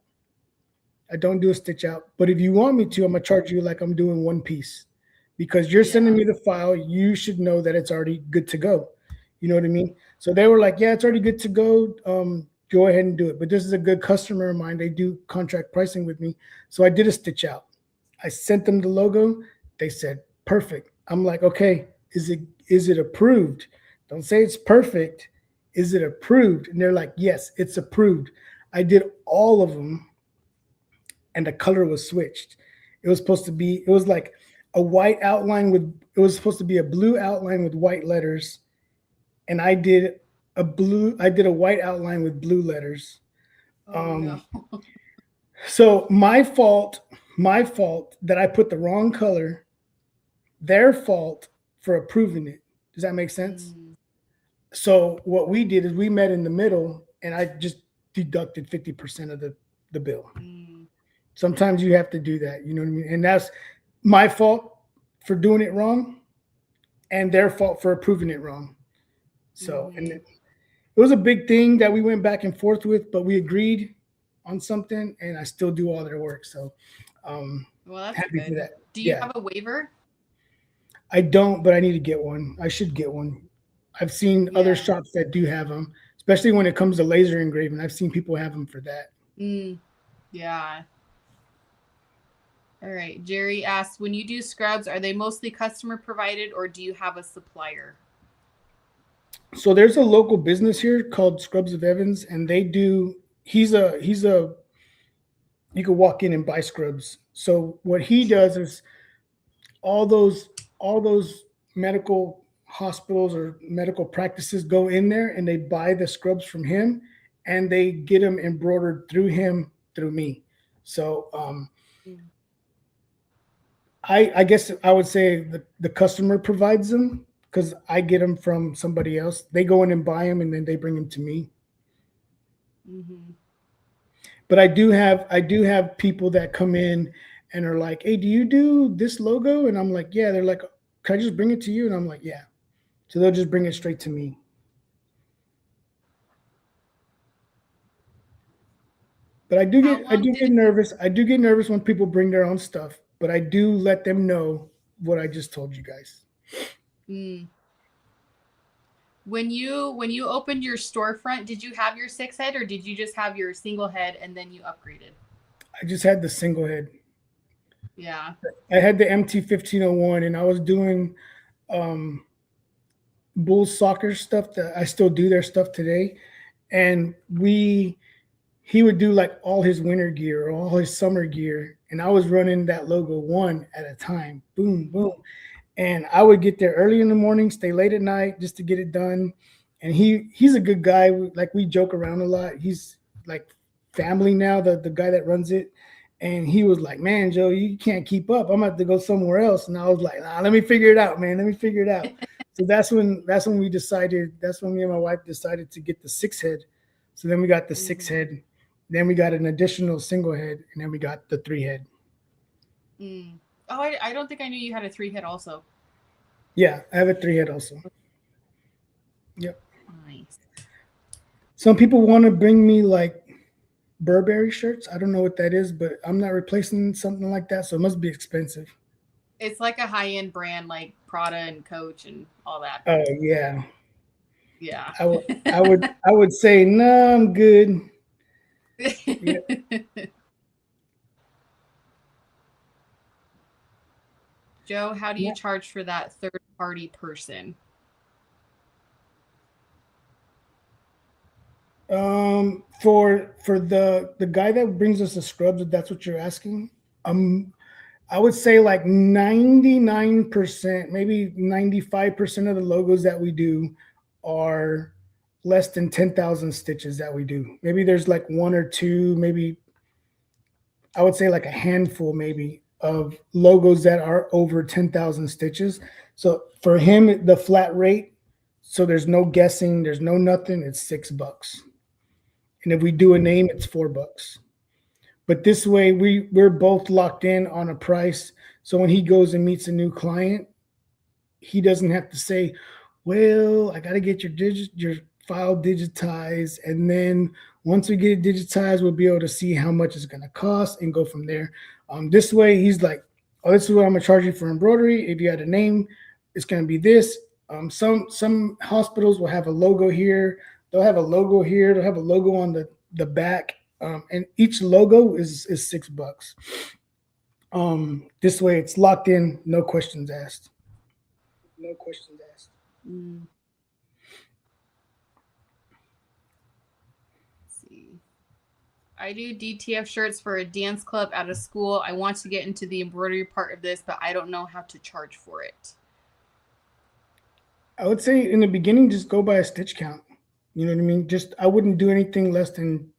I don't do a stitch out. But if you want me to, I'm gonna charge you like I'm doing one piece. Because you're sending Yeah. me the file, you should know that it's already good to go. You know what I mean? So they were like, "Yeah, it's already good to go. Go ahead and do it." But this is a good customer of mine. They do contract pricing with me, so I did a stitch out. I sent them the logo. They said perfect. I'm like, okay, is it approved? Don't say it's perfect. Is it approved? And they're like, yes, it's approved. I did all of them, and the color was switched. It was supposed to be. It was like a white outline with. It was supposed to be a blue outline with white letters, and I did a blue. I did a white outline with blue letters. Oh no. Um, so my fault. My fault that I put the wrong color, their fault for approving it. Does that make sense? Mm, So what we did is we met in the middle, and I just deducted 50% of the bill. mm, Sometimes you have to do that, you know what I mean? And that's my fault for doing it wrong, and their fault for approving it wrong. So, and mm-hmm. it was a big thing that we went back and forth with, but we agreed on something, and I still do all their work. So, um, Well, that's happy for good. that. Do you Yeah, have a waiver? I don't, but I need to get one. I should get one. I've seen other Yeah. shops that do have them, especially when it comes to laser engraving. I've seen people have them for that. Mm, yeah. All right. Jerry asks, when you do scrubs, are they mostly customer provided or do you have a supplier? So there's a local business here called Scrubs of Evans, and they do. He's a. You could walk in and buy scrubs. So what he does is all those all those medical hospitals or medical practices go in there and they buy the scrubs from him, and they get them embroidered through him through me. So Mm, I guess I would say the customer provides them because I get them from somebody else. They go in and buy them and then they bring them to me. mm-hmm. But I do have people that come in and are like, "Hey, do you do this logo?" And I'm like, "Yeah." They're like, "Can I just bring it to you?" And I'm like, "Yeah." So they'll just bring it straight to me. But How I long do did get it? nervous. I do get nervous when people bring their own stuff, but I do let them know what I just told you guys. Mm, when you opened your storefront, did you have your six head or did you just have your single head and then you upgraded? I just had the single head. Yeah. I had the MT 1501, and I was doing um, Bulls soccer stuff. That I still do their stuff today, and we he would do like all his winter gear or all his summer gear, and I was running that logo one at a time. Boom, boom. Mm-hmm. And I would get there early in the morning, stay late at night just to get it done. And he's a good guy. Like we joke around a lot. He's like family now, the guy that runs it. And he was like, "Man, Joe, you can't keep up. I'm gonna have to go somewhere else." And I was like, "Nah, let me figure it out, man. Let me figure it out." So that's when we decided. That's when me and my wife decided to get the six head. So then we got the six Mm-hmm. head. Then we got an additional single head, and then we got the three head. Mm. Oh, I don't think I knew you had a three head also. Yeah, I have a three head also. Yep. Nice. Some people want to bring me like Burberry shirts. I don't know what that is, but I'm not replacing something like that, so it must be expensive. It's like a high end brand like Prada and Coach and all that. Oh yeah, Yeah. I would say no, I'm good. Yeah. Joe, how do you Yeah. charge for that third party person? For the guy that brings us the scrubs, if that's what you're asking, um, I would say like 99%, maybe 95% of the logos that we do are less than 10,000 stitches that we do. Maybe there's like one or two, maybe I would say like a handful maybe of logos that are over 10,000 stitches. So for him, the flat rate, so there's no guessing, there's no nothing, it's $6. And if we do a name, it's $4. But this way we're both locked in on a price. So when he goes and meets a new client, he doesn't have to say, well, I got to get your file digitized, and then once we get it digitized, we'll be able to see how much it's going to cost and go from there. This way, he's like, oh, this is what I'm going to charge you for embroidery. If you had a name, it's going to be this. Some hospitals will have a logo here. They'll have a logo here. They'll have a logo on the back, and each logo is $6. This way, it's locked in, no questions asked. No questions asked. Mm. Let's see. I do DTF shirts for a dance club at a school. I want to get into the embroidery part of this, but I don't know how to charge for it. I would say in the beginning, just go by a stitch count. You know what I mean? Just I wouldn't do anything less than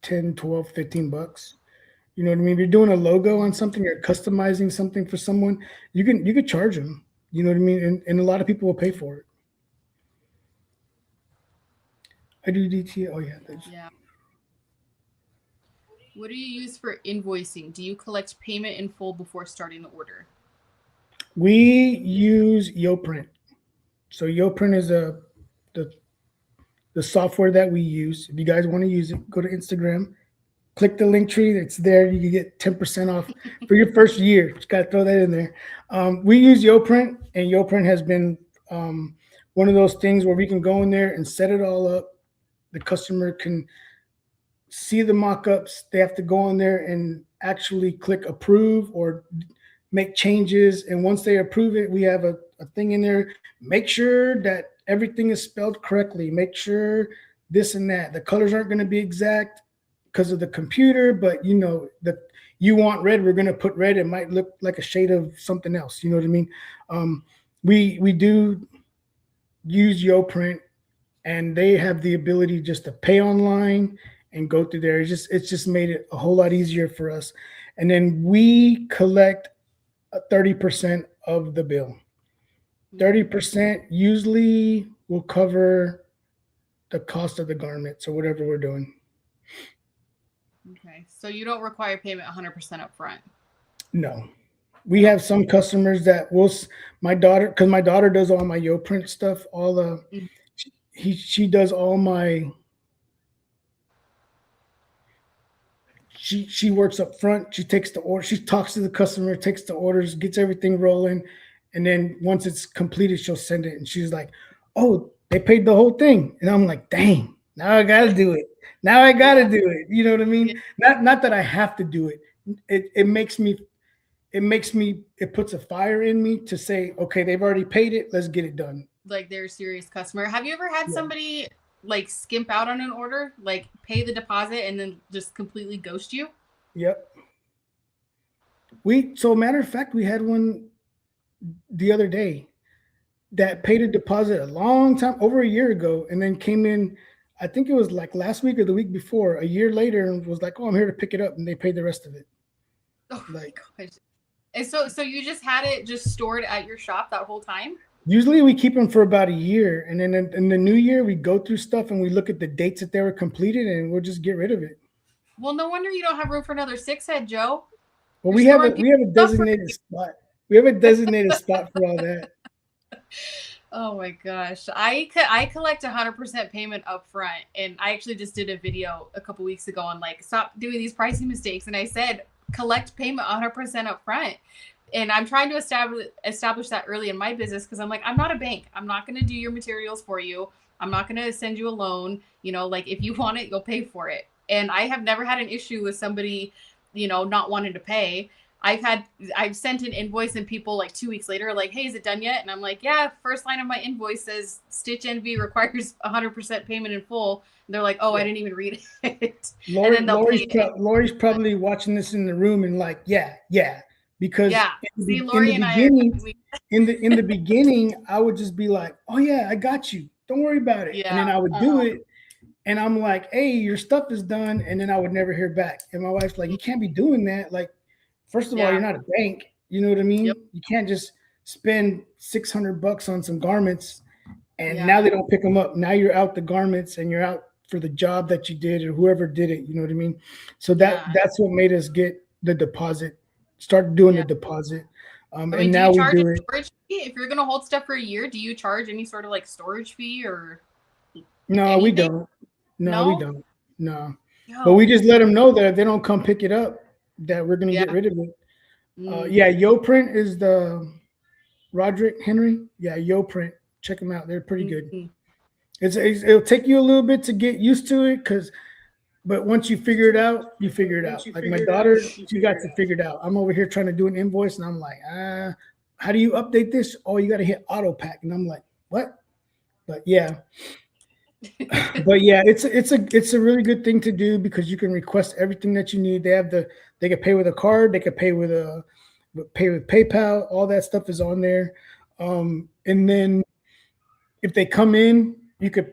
10, 12, $15. You know what I mean? If you're doing a logo on something or customizing something for someone, you could charge them. You know what I mean? And a lot of people will pay for it. I do DT. Oh yeah. Yeah. What do you use for invoicing? Do you collect payment in full before starting the order? We use YoPrint. So YoPrint is the the software that we use. If you guys want to use it, go to Instagram, click the link tree. It's there. You can get 10% off for your first year. Just got to throw that in there. We use YoPrint, and YoPrint has been one of those things where we can go in there and set it all up. The customer can see the mock-ups. They have to go in there and actually click approve or make changes. And once they approve it, we have a thing in there. Make sure that everything is spelled correctly. Make sure this and that. The colors aren't going to be exact because of the computer, but you know that you want red, we're going to put red. It might look like a shade of something else. You know what I mean? We do use YoPrint, and they have the ability just to pay online and go through there. It's just made it a whole lot easier for us. And then we collect 30% of the bill. 30% usually will cover the cost of the garments or whatever we're doing. Okay. So you don't require payment 100% up front? No. We have some customers that will, my daughter, because my daughter does all my YoPrint stuff, all the, she does all my, she works up front. She takes the order. She talks to the customer, takes the orders, gets everything rolling, and then once it's completed, she'll send it. And she's like, "Oh, they paid the whole thing," and I'm like, "Dang, now I gotta do it. Now I gotta do it." You know what I mean? Not that I have to do it. It makes me. It puts a fire in me to say, "Okay, they've already paid it. Let's get it done." Like they're a serious customer. Have you ever had somebody like skimp out on an order, like pay the deposit and then just completely ghost you? Yep. So matter of fact, we had one the other day that paid a deposit a long time, over a year ago, and then came in, I think it was like last week or the week before, a year later, and was like, "Oh, I'm here to pick it up," and they paid the rest of it. Oh like, gosh. And so you just had it just stored at your shop that whole time? Usually we keep them for about a year, and then in the new year we go through stuff and we look at the dates that they were completed, and we'll just get rid of it. Well, no wonder you don't have room for another six head, Joe. Well, we have a designated spot. We have a designated spot for all that. Oh my gosh. I collect 100% payment up front, and I actually just did a video a couple weeks ago on like stop doing these pricing mistakes, and I said collect payment 100% up front. And I'm trying to establish that early in my business, because I'm like, I'm not a bank. I'm not going to do your materials for you. I'm not going to send you a loan. You know, like if you want it, you'll pay for it. And I have never had an issue with somebody, you know, not wanting to pay. I've had I've sent an invoice and people like 2 weeks later are like, hey, is it done yet? And I'm like, yeah. First line of my invoice says Stitch Envy requires 100% payment in full. And they're like, oh, I Yeah. didn't even read it. And then they'll Lori's pay it. Lori's probably watching this in the room and like, yeah, yeah, because Yeah. See, in the Lori and I are beginning, we, in the beginning, I would just be like, oh yeah, I got you. Don't worry about it. And yeah. then I would do it, and I'm like, hey, your stuff is done, and then I would never hear back. And my wife's like, you can't be doing that. Like, first of all, you're Yeah. not a bank. You know what I Yep. mean? You can't just spend $600 on some garments and now Yeah. they don't pick them up. Now you're out the garments and you're out for the job that you did or whoever did it. You know what I mean? So Yeah. that's what made us get the deposit, start doing the Yeah. deposit, I and mean, do you now we charge a do it. storage fee if you're gonna hold stuff for a year? Do you charge any sort of like storage fee or like No, we anything? don't. No, we No. don't. No, but we Yo. just let them know that if they don't come pick it up, that we're gonna get Yeah. rid of it. Mm, Yeah, Yo Print is the Roderick Henry. Yeah, Yo Print. Check them out. They're pretty good. mm, It'll take you a little bit to get used to it because but once you figure it out, you figure it out. Like my daughter, she got it figured out. I'm over here trying to do an invoice, and I'm like, how do you update this? Oh, you got to hit auto pack, and I'm like, what? But yeah, but yeah, it's a really good thing to do because you can request everything that you need. They can pay with a card, they can pay with PayPal. All that stuff is on there, and then if they come in, you could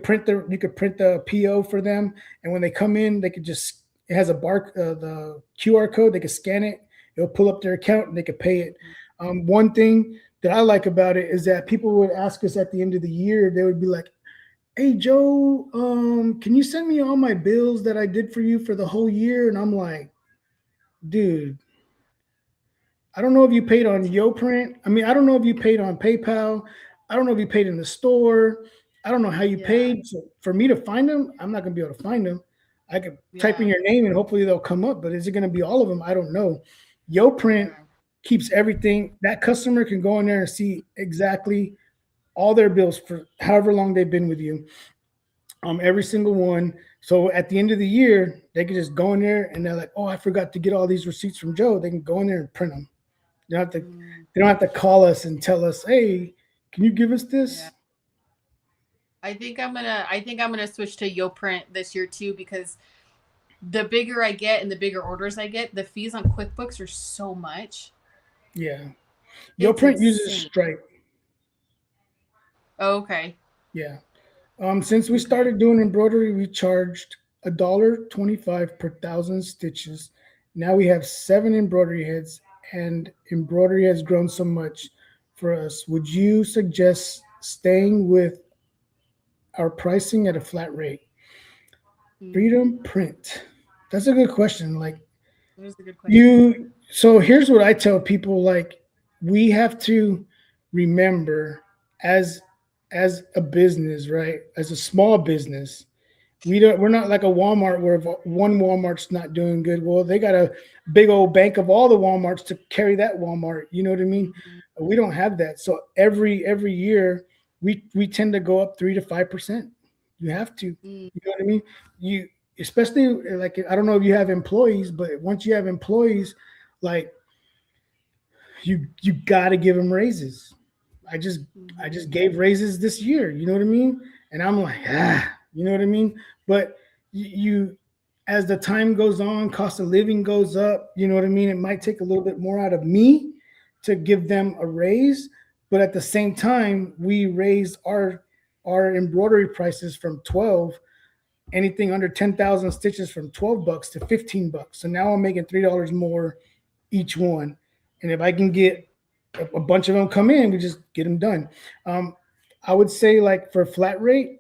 print the PO for them, and when they come in, they could just it has a the QR code. They could scan it. It'll pull up their account and they could pay it. One thing that I like about it is that people would ask us at the end of the year. They would be like, "Hey Joe, can you send me all my bills that I did for you for the whole year?" And I'm like, "Dude, I don't know if you paid on YoPrint. I mean, I don't know if you paid on PayPal. I don't know if you paid in the store. I don't know how you yeah. paid. So for me to find them, I'm not going to be able to find them. I could type in Yeah. your name and hopefully they'll come up, but is it going to be all of them? I don't know. YoPrint Yeah. keeps everything. That customer can go in there and see exactly all their bills for however long they've been with you. Every single one. So at the end of the year, they can just go in there and they're like, "Oh, I forgot to get all these receipts from Joe." They can go in there and print them. They don't have to. Mm, They don't have to call us and tell us, "Hey, can you give us yeah. this?" I think I'm gonna switch to YoPrint this year too because the bigger I get and the bigger orders I get, the fees on QuickBooks are so much. Yeah, It's YoPrint uses insane. Stripe. Oh, okay. Yeah. Since we Okay. started doing embroidery, we charged $1.25 per thousand stitches. Now we have 7 embroidery heads, and embroidery has grown so much for us. Would you suggest staying with our pricing at a flat rate? Mm, Freedom print. That's a good question. Like that is a good question. so here's what I tell people like we have to remember as a business, right? As a small business, we're not like a Walmart where if one Walmart's not doing good, well, they got a big old bank of all the Walmarts to carry that Walmart. You know what I mean? Mhm. We don't have that. So every year we tend to go up 3 to 5%. You have to. Mm, You know what I mean? You especially like I don't know if you have employees, but once you have employees, like you got to give them raises. I just I mhm, just gave raises this year. You know what I mean? And I'm like, you know what I mean? But you, as the time goes on, cost of living goes up. You know what I mean? It might take a little bit more out of me to give them a raise, but at the same time, we raised our embroidery prices from 12 anything under 10,000 stitches from $12 to $15. So now I'm making $3 more each one. And if I can get a bunch of them come in, we just get them done. Um, I would say like for flat rate,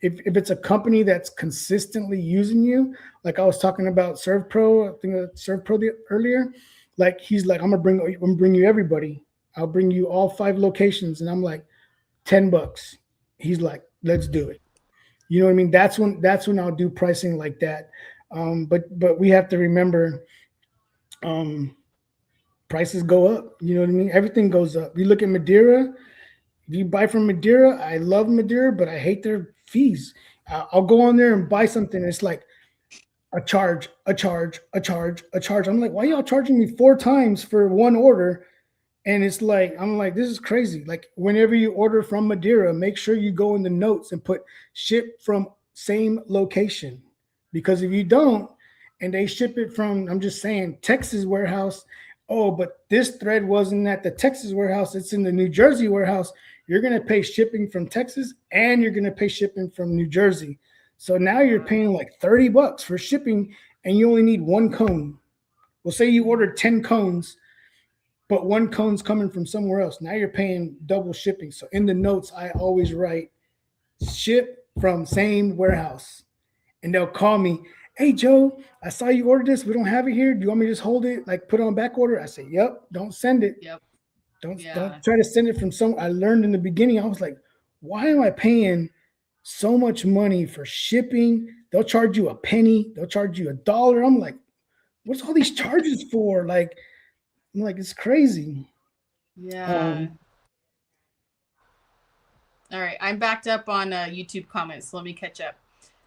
if it's a company that's consistently using you, like I was talking about Serve Pro, I think Serve Pro earlier, like he's like, I'm gonna bring you everybody. I'll bring you all 5 locations, and I'm like, $10. He's like, let's do it. You know what I mean? That's when I'll do pricing like that. But we have to remember um, prices go up. You know what I mean? Everything goes up. You look at Madeira. If you buy from Madeira, I love Madeira, but I hate their fees. I'll go on there and buy something. It's like a charge, a charge, a charge, a charge. I'm like, why y'all charging me 4 times for one order? And it's like, I'm like, this is crazy. Like, whenever you order from Madeira, make sure you go in the notes and put ship from same location. Because if you don't, and they ship it from, I'm just saying, Texas warehouse, oh, but this thread wasn't at the Texas warehouse, it's in the New Jersey warehouse. You're going to pay shipping from Texas and you're going to pay shipping from New Jersey. So now you're Yeah. paying like $30 for shipping and you only need one cone. Well, say you ordered 10 cones, but one cone's coming from somewhere else. Now you're paying double shipping. So in the notes, I always write ship from same warehouse. And they'll call me, hey, Joe, I saw you ordered this. We don't have it here. Do you want me to just hold it, like put it on back order? I say, yep, don't send it. Yep. Don't Yeah. try to send it from some. I learned in the beginning, I was like, why am I paying so much money for shipping? They'll charge you a penny, they'll charge you $1. I'm like, what's all these charges for? Like, I'm like, it's crazy. Yeah. Um, All right. I'm backed up on YouTube comments. So let me catch up.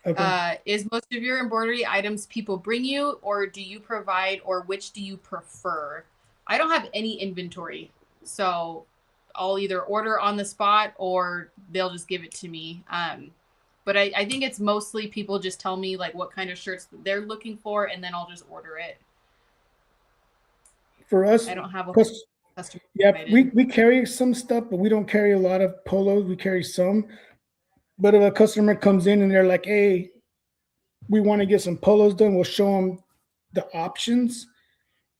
okay. Is most of your embroidery items people bring you, or do you provide, or which do you prefer? I don't have any inventory, so I'll either order on the spot or they'll just give it to me. But I think it's mostly people just tell me like what kind of shirts that they're looking for, and then I'll just order it. For us, I don't have a whole because customer yeah, provided. we carry some stuff, but we don't carry a lot of polos. We carry some. But if a customer comes in and they're like, hey, we want to get some polos done, we'll show them the options.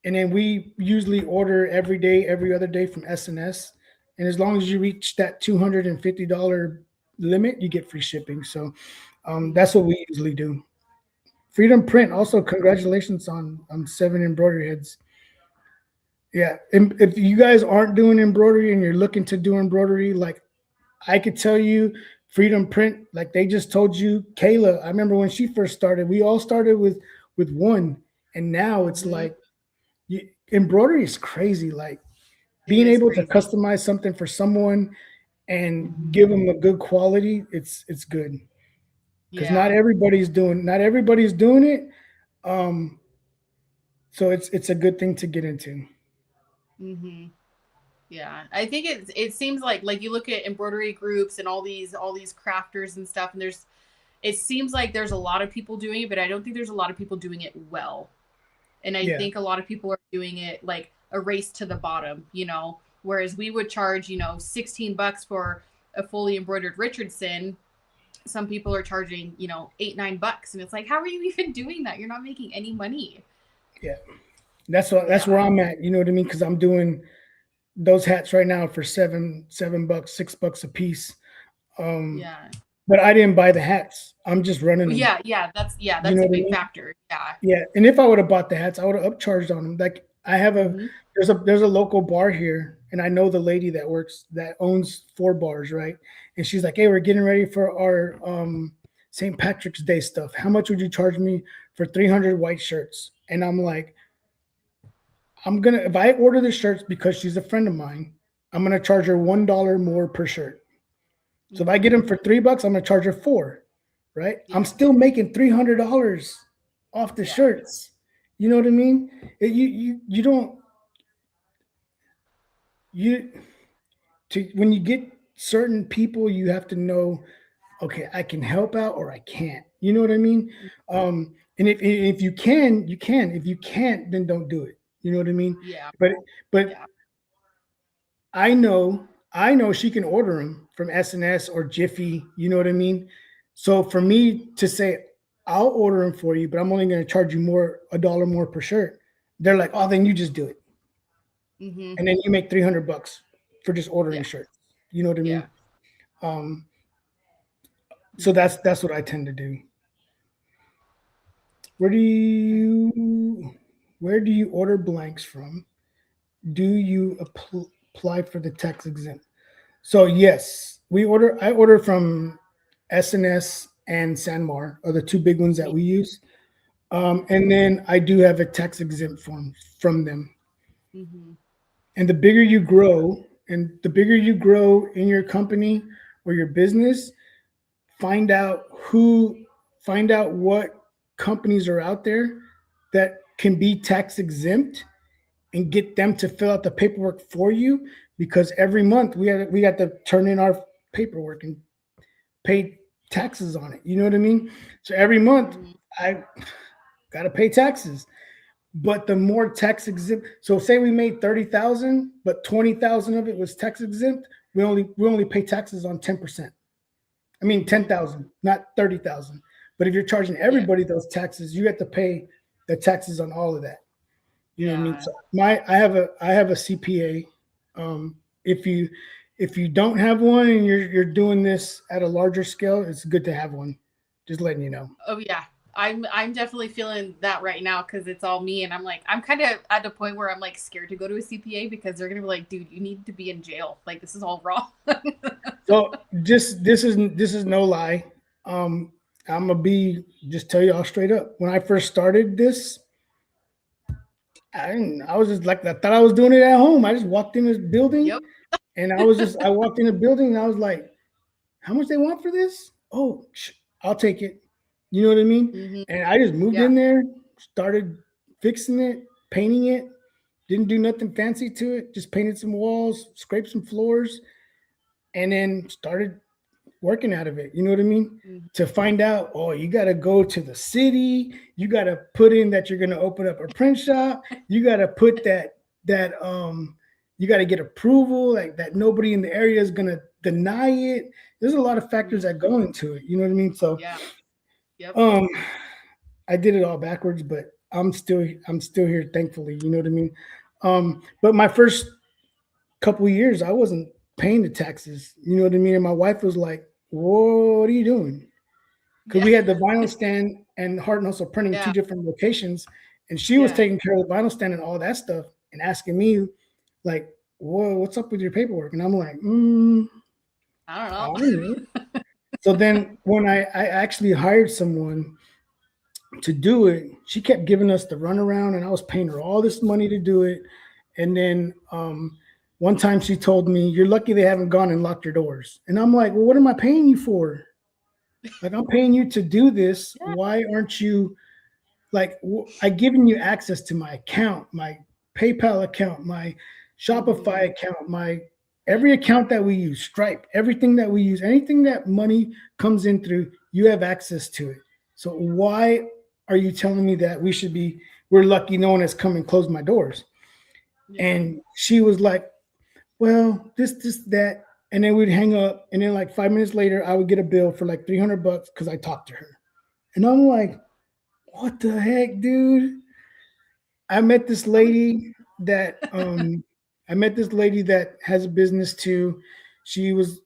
And then we usually order every day, every other day from SNS. And as long as you reach that $250 limit, you get free shipping. So that's what we usually do. Freedom Print, also congratulations on 7 embroidery heads. Yeah, if you guys aren't doing embroidery and you're looking to do embroidery, like I could tell you, Freedom Print, like they just told you, Kayla. I remember when she first started, we all started with one, and now it's Mm-hmm. like embroidery is crazy. Like It being is able to crazy. customize something for someone and Mm-hmm. give them a good quality, it's good because Yeah. not everybody's doing it. Um, so it's a good thing to get into. Mm-hmm. Yeah, I think it seems like you look at embroidery groups and all these crafters and stuff, and it seems like there's a lot of people doing it, but I don't think there's a lot of people doing it well. And I Yeah, think a lot of people are doing it like a race to the bottom, whereas we would charge, $16 for a fully embroidered Richardson. Some people are charging, 8, $9. And it's like, how are you even doing that? You're not making any money. yeah. That's where Yeah. I'm at. You know what I mean? Because I'm doing those hats right now for $7, $6 a piece. Um, Yeah. but I didn't buy the hats. I'm just running them. Yeah, You that's know a what I big mean? factor. Yeah. Yeah. And if I would have bought the hats, I would have upcharged on them. Like I have a Mm-hmm. there's a local bar here, and I know the lady that owns 4 bars, right? And she's like, "Hey, we're getting ready for our St. Patrick's Day stuff. How much would you charge me for 300 white shirts?" And I'm like, I'm gonna if I order the shirts because she's a friend of mine, I'm gonna charge her $1 more per shirt. So if I Mm-hmm. get them for $3, I'm gonna charge her four, right? I'm Yeah. still making $300 off the Yeah. shirts. You know what I mean? You don't you to when you get certain people, you have to know, okay, I can help out or I can't. You know what I mean? And if you can, you can. If you can't, then don't do it. You know what I mean? Yeah. But but Yeah. I know she can order them from SNS or Jiffy. You know what I mean? So for me to say I'll order them for you, but I'm only going to charge you $1 more per shirt, they're like, oh, then you just do it, Mm-hmm. and then you make $300 for just ordering Yeah. shirts. You know what I Yeah. mean? Um, so Mm-hmm. that's what I tend to do. Where do you where do you order blanks from? Do you apply for the tax exempt? So yes, I order from SNS and Sanmar are the two big ones that Me. we use. Mm-hmm. And then I do have a tax exempt form from them. Mm-hmm. And the bigger you grow in your company or your business, find out who, find out what. companies are out there that can be tax exempt and get them to fill out the paperwork for you, because every month we got to turn in our paperwork and pay taxes on it. You know what I mean? So every month Hmm. I got to pay taxes. But the more tax exempt, so say we made 30,000, but 20,000 of it was tax exempt, we only pay taxes on 10%. I mean Hmm. 10,000, not 30,000. But if you're charging Yeah. everybody those taxes, you have to pay the taxes on all of that. You know what I mean? Yeah. So I have a CPA. Um, if you don't have one and you're doing this at a larger scale, it's good to have one. Just letting you know. Oh yeah. I'm definitely feeling that right now because it's all me, and I'm kind of at the point where I'm like scared to go to a CPA because they're gonna be like, dude, you need to be in jail. Like this is all wrong. So just this is no lie. Um, I'm gonna be just tell y'all straight up. When I first started this, I was just like I thought I was doing it at home. I just walked in this building Yep. and I walked in the building and I was like, how much they want for this? Oh, I'll take it. You know what I mean? Hmm. And I just moved Yeah. in there, started fixing it, painting it. Didn't do nothing fancy to it. Just painted some walls, scraped some floors, and then started working out of it. You know what I mean? Hmm. To find out, oh, you got to go to the city. You got to put in that you're going to open up a print shop. You got to put that you got to get approval, like that nobody in the area is going to deny it. There's a lot of factors Hmm. that go into it. You know what I mean? So, Yeah. Yep. um, I did it all backwards, but I'm still here, thankfully. You know what I mean? But my first couple of years, I wasn't paying the taxes. You know what I mean? And my wife was like, "Whoa, what are you doing?" Because Yeah. we had the vinyl stand and Heart and Hustle printing two Yeah. different locations, and she was Yeah. taking care of the vinyl stand and all that stuff, and asking me like, "Whoa, what's up with your paperwork?" And I'm like, I don't I know. don't know. So then when I actually hired someone to do it, she kept giving us the runaround, and I was paying her all this money to do it. And then one time she told me, "You're lucky they haven't gone and locked your doors." And I'm like, "Well, what am I paying you for? Like, I'm paying you to do this. Yeah. Why aren't you like I given you access to my account, my PayPal account, my Hmm. Shopify account, my every account that we use, Stripe, everything that we use, anything that money comes in through, you have access to it. So why are you telling me that we're lucky no one has come and closed my doors?" Yeah. And she was like, "Well, this, that." And then we'd hang up. And then like 5 minutes later, I would get a bill for like $300 because I talked to her. And I'm like, what the heck, dude? I met this I was. lady that I met this lady that has a business too.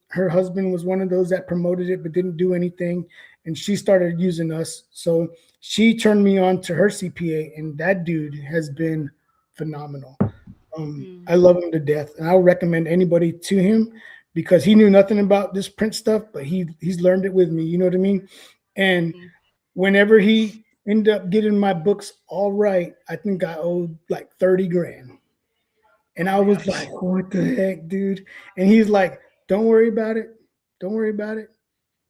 Her husband was one of those that promoted it but didn't do anything, and she started using us. So she turned me on to her CPA, and that dude has been phenomenal. I Hmm. love him to death, and I'll recommend anybody to him because he knew nothing about this print stuff, but he's learned it with me. You know what I mean? And Hmm. whenever he ended up getting my books all right, I think I owed like 30 grand. And Oh I my was gosh. like, what the heck, dude? And he's like, don't worry about it. Don't worry about it.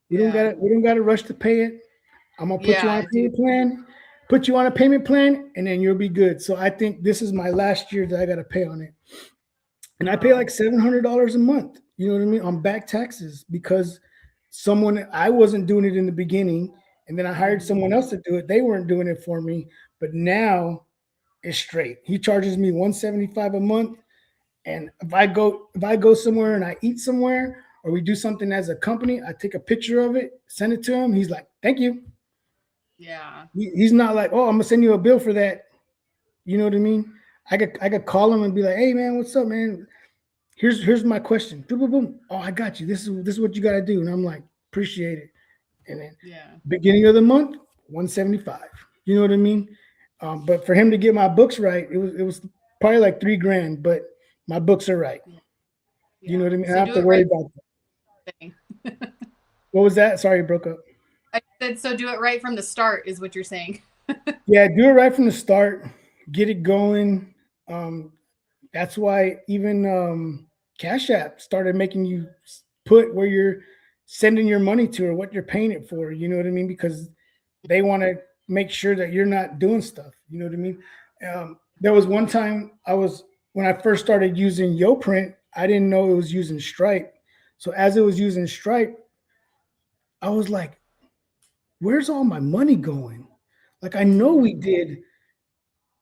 Yeah. We don't gotta rush to pay it. I'm gonna put you on a Yeah, dude. payment plan, and then you'll be good. So I think this is my last year that I gotta pay on it. And I pay Wow. like $700 a month. You know what I mean? On back taxes because someone I wasn't doing it in the beginning, and then I hired Hmm. someone else to do it. They weren't doing it for me, but now it's straight. He charges me 175 a month, and if I go somewhere and I eat somewhere or we do something as a company, I take a picture of it, send it to him. He's like, "Thank you." Yeah. He's not like, "Oh, I'm gonna send you a bill for that." You know what I mean? I could call him and be like, "Hey man, what's up, man? Here's my question. Boom, boom, boom. Oh, I got you. This is what you got to do." And I'm like, appreciate it. And then Yeah. beginning of the month, 175. You know what I mean? But for him to get my books right, it was probably like 3 grand. But my books are right. Yeah. You know Yeah. what I mean? I So don't have do to it worry right about that. thing. What was that? Sorry, it broke up. I said so do it right from the start is what you're saying. Yeah, do it right from the start. Get it going. Um, that's why even Cash App started making you put where you're sending your money to or what you're paying it for. You know what I mean? Because they want to make sure that you're not doing stuff. You know what I mean? There was one time when I first started using YoPrint, I didn't know it was using Stripe. So as it was using Stripe, I was like, where's all my money going? Like I know we did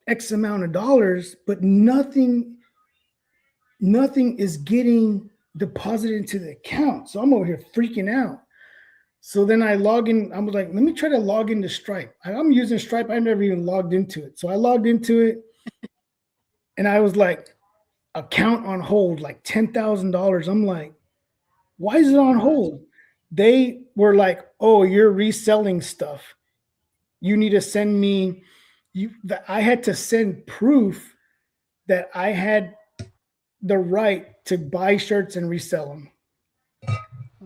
X amount of dollars, but nothing is getting deposited into the account. So I'm over here freaking out. So then I log in. I was like, let me try to log into Stripe. I'm using Stripe. I never even logged into it. So I logged into it and I was like, account on hold, like $10,000. I'm like, why is it on hold? They were like, oh, you're reselling stuff. You need to send me I had to send proof that I had the right to buy shirts and resell them.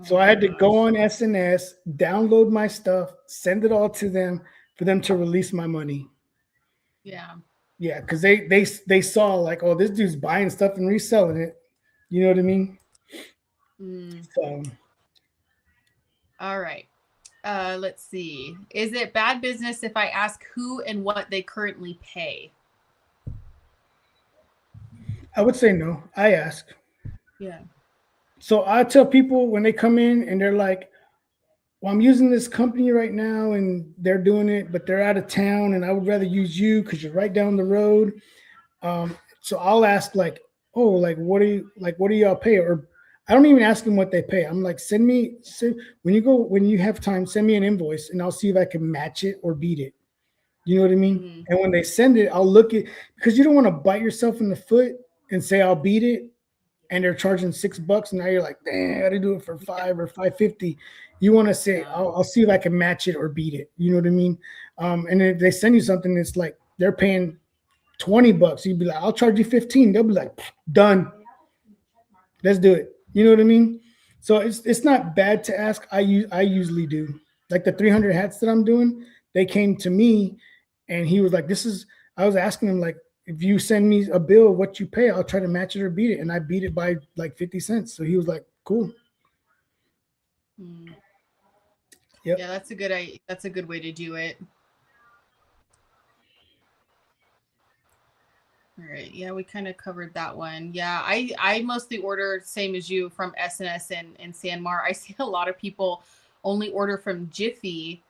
So Oh I my had to go gosh. on SNS, download my stuff, send it all to them for them to release my money. Yeah. Yeah, because they saw like, oh, this dude's buying stuff and reselling it. You know what I mean? Mm. So All right. Let's see. Is it bad business if I ask who and what they currently pay? I would say no. I ask. Yeah. So I tell people when they come in and they're like, well, I'm using this company right now and they're doing it, but they're out of town and I would rather use you because you're right down the road. So I'll ask like, oh, like what do y'all pay? Or I don't even ask them what they pay. I'm like, when you have time, send me an invoice and I'll see if I can match it or beat it. You know what I mean? Mm-hmm. And when they send it, I'll look at because you don't want to bite yourself in the foot and say I'll beat it and they're charging $6 and now you're like, damn, I gotta do it for Yeah. 5 or 550. You want to say, Yeah. I'll see if I can match it or beat it. You know what I mean? And if they send you something that's like they're paying $20, you'd be like, I'll charge you 15. They'll be like, done. Let's do it. You know what I mean? So it's not bad to ask. I usually do. Like the 300 hats that I'm doing, they came to me and he was like, this is I was asking him like, if you send me a bill of what you pay, I'll try to match it or beat it. And I beat it by like 50 cents. So he was like, cool. Mm. Yep. Yeah, that's a good way to do it. All right. Yeah, we kind of covered that one. Yeah, I mostly order same as you from SNS and Sanmar. I see a lot of people only order from Jiffy,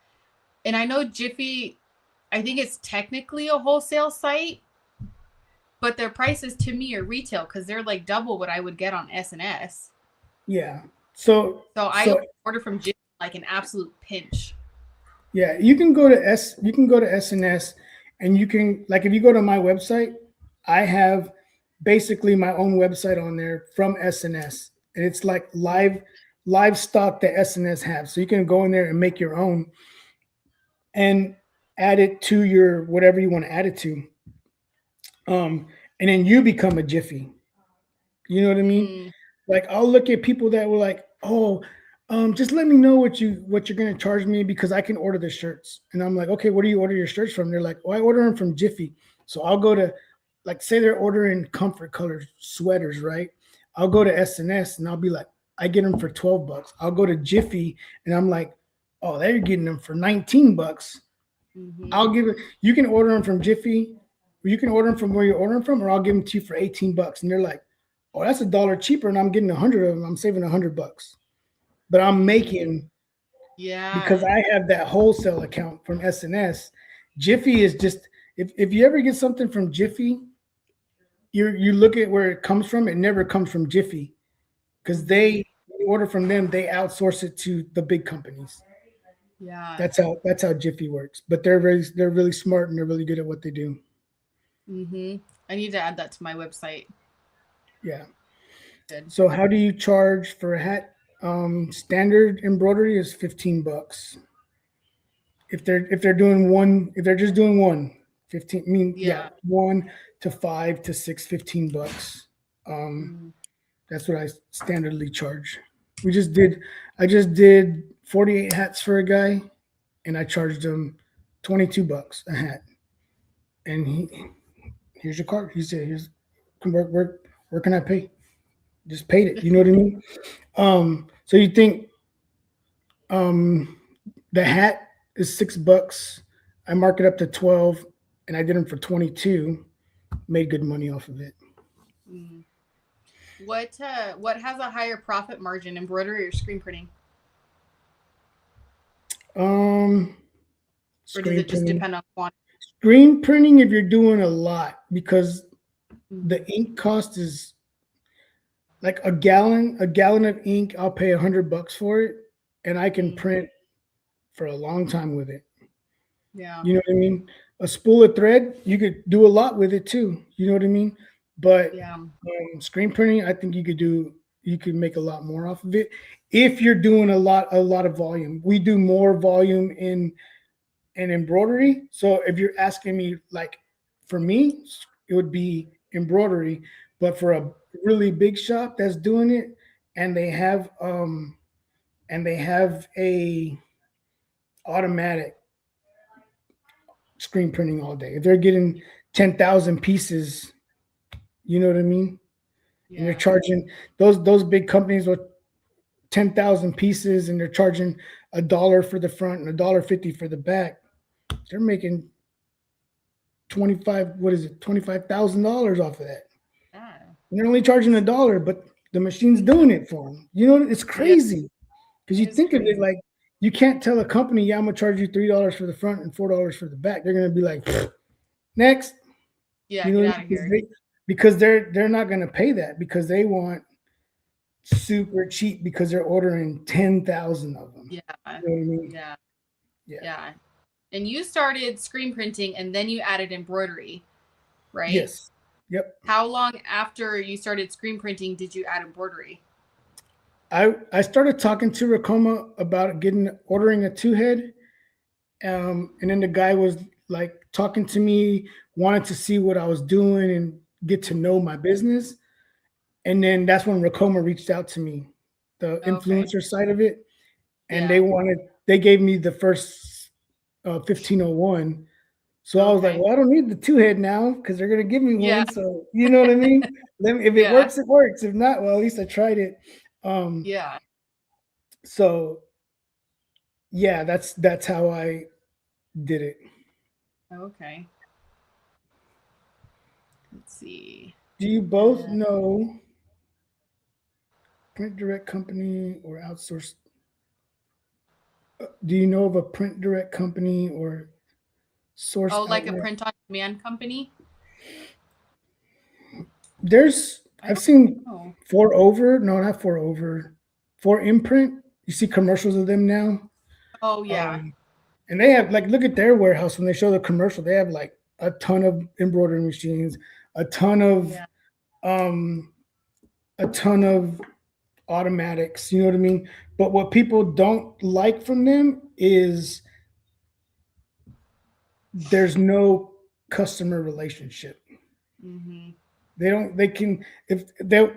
and I know Jiffy. I think it's technically a wholesale site, but their prices to me are retail because they're like double what I would get on SNS. Yeah. So So I so order from Jiffy like an absolute pinch. yeah, you can go to SNS and you can like if you go to my website, I have basically my own website on there from SNS. And it's like live stock that SNS have. So you can go in there and make your own and add it to your whatever you want to add it to. And then you become a Jiffy. You know what I mean? Mm, Like I'll look at people that were like, "Oh, just let me know what you're gonna charge me because I can order the shirts." And I'm like, "Okay, where do you order your shirts from?" They're like, "Oh, I order them from Jiffy." So I'll go to, like, say they're ordering comfort color sweaters, right? I'll go to SNS and I'll be like, I get them for $12. I'll go to Jiffy and I'm like, "Oh, they're getting them for $19." mm-hmm. I'll give it. You can order them from Jiffy. Or you can order them from where you're ordering from, or I'll give them to you for $18. And they're like, "Oh, that's $1 cheaper, and I'm getting 100 of them. I'm saving $100." But I'm Mm, making yeah. because I have that wholesale account from SNS. Jiffy is just if you ever get something from Jiffy, you look at where it comes from. It never comes from Jiffy because Mm-hmm. when you order from them, they outsource it to the big companies. Yeah. That's how Jiffy works. But they're really smart and they're really good at what they do. Mm-hmm. I need to add that to my website. Yeah. Good. So how do you charge for a hat? Standard embroidery is $15. If they're just doing one, 15. I mean, yeah, Yeah. 1 to 5 to 6, $15. Um, Mm, that's what I standardly charge. We just did. I just did 48 hats for a guy, and I charged him $22 a hat. And here's your card. He said, "Here's where can I pay?" Just paid it. You know what I mean? So you think um, the hat is $6 I mark it up to 12, and I did them for 22. Made good money off of it. Mm. What has a higher profit margin, embroidery or screen printing? Um, Or does Screen it just printing. depend on quantity? Screen printing if you're doing a lot because Mm. the ink cost is like a gallon of ink. I'll pay $100 for it, and I can Mm. print for a long time with it. Yeah. You know what I mean? A spool of thread, you could do a lot with it too. You know what I mean? But Yeah. screen printing, I think you could make a lot more off of it if you're doing a lot of volume. We do more volume in embroidery. So if you're asking me, like, for me, it would be embroidery. But for a really big shop that's doing it, and they have a automatic screen printing all day. If they're getting 10,000 pieces, you know what I mean? And they're Yeah. charging those big companies with 10,000 pieces, and they're charging $1 for the front and $1.50 for the back. They're making 25, what is it, $25,000 off of that. Yeah. And they're only charging $1, but the machine's doing it for them. You know, it's Yeah. crazy because It you is think of it crazy. like you can't tell a company, yeah, I'm gonna charge you $3 for the front and $4 for the back. They're gonna be like, next. Yeah. You know Get what out I of mean? here. Because they're not gonna pay that because they want super cheap because they're ordering 10,000 of them. Yeah. You know what I mean? Yeah. Yeah. Yeah. And you started screen printing and then you added embroidery, right? Yes. Yep. How long after you started screen printing did you add embroidery? I started talking to Racoma about getting ordering a two head, and then the guy was like talking to me, wanted to see what I was doing and get to know Mhm. my business. And then that's when Racoma reached out to me, the Okay. influencer side of it, and Yeah. they gave me the first 1501. So I was like, Okay. well, I don't need the two head now because they're gonna give me Yeah. one. So you know what I mean? If it Yeah. works, it works. If not, well, at least I tried it. Um, Yeah. so yeah, that's how I did it. Okay. Let's see. Do you both Uh, know print direct company or outsource? Do you know of a print direct company or source oh, like a outlet? print on demand company? There's I I've don't seen know. four over, no, not four over, four imprint. You see commercials of them now. Oh yeah. Um, and they have, like, look at their warehouse when they show the commercial. They have like a ton of embroidery machines, a ton of Yeah. um, a ton of automatics. You know what I mean? But what people don't like from them is there's no customer relationship. Mhm. They don't. They can if they.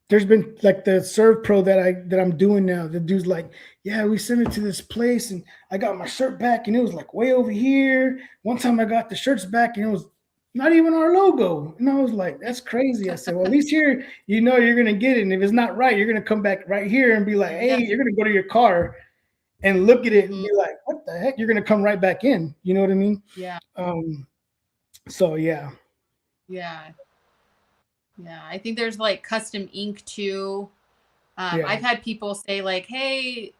There's been like the Serve Pro that I'm doing now. The dude's like, yeah, we sent it to this place, and I got my shirt back, and it was like way over here. One time I got the shirts back, and it was not even our logo, and I was like, that's crazy. I said, well, at least here, you know, you're gonna get it, and if it's not right, you're gonna come back right here and be like, hey, Yeah. you're gonna go to your car and look at it and Mhm. be like, what the heck? You're gonna come right back in. You know what I mean? Yeah. Um, so yeah, Yeah. Yeah. I think there's like custom ink too. yeah. I've had people say like, "Hey,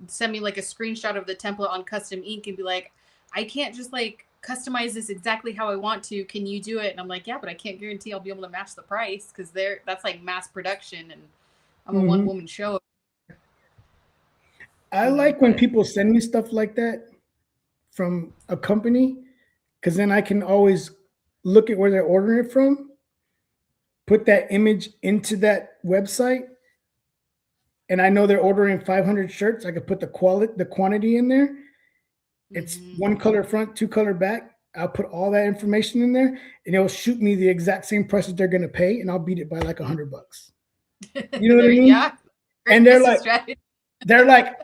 send me like a screenshot of the template on custom ink and be like, I can't just like customize this exactly how I want to. Can you do it?" And I'm like, "Yeah, but I can't guarantee I'll be able to match the price because that's like mass production, and I'm a one Hmm. woman show, I like when But people send me stuff like that from a company because then I can always look at where they're ordering it from, put that image into that website, and I know they're ordering 500 shirts. I could put the quantity in there. It's hmm one color front, two color back. I'll put all that information in there, and it'll shoot me the exact same price that they're gonna pay, and I'll beat it by like $100. You know what I there, mean? yeah, great And business strategy. they're like,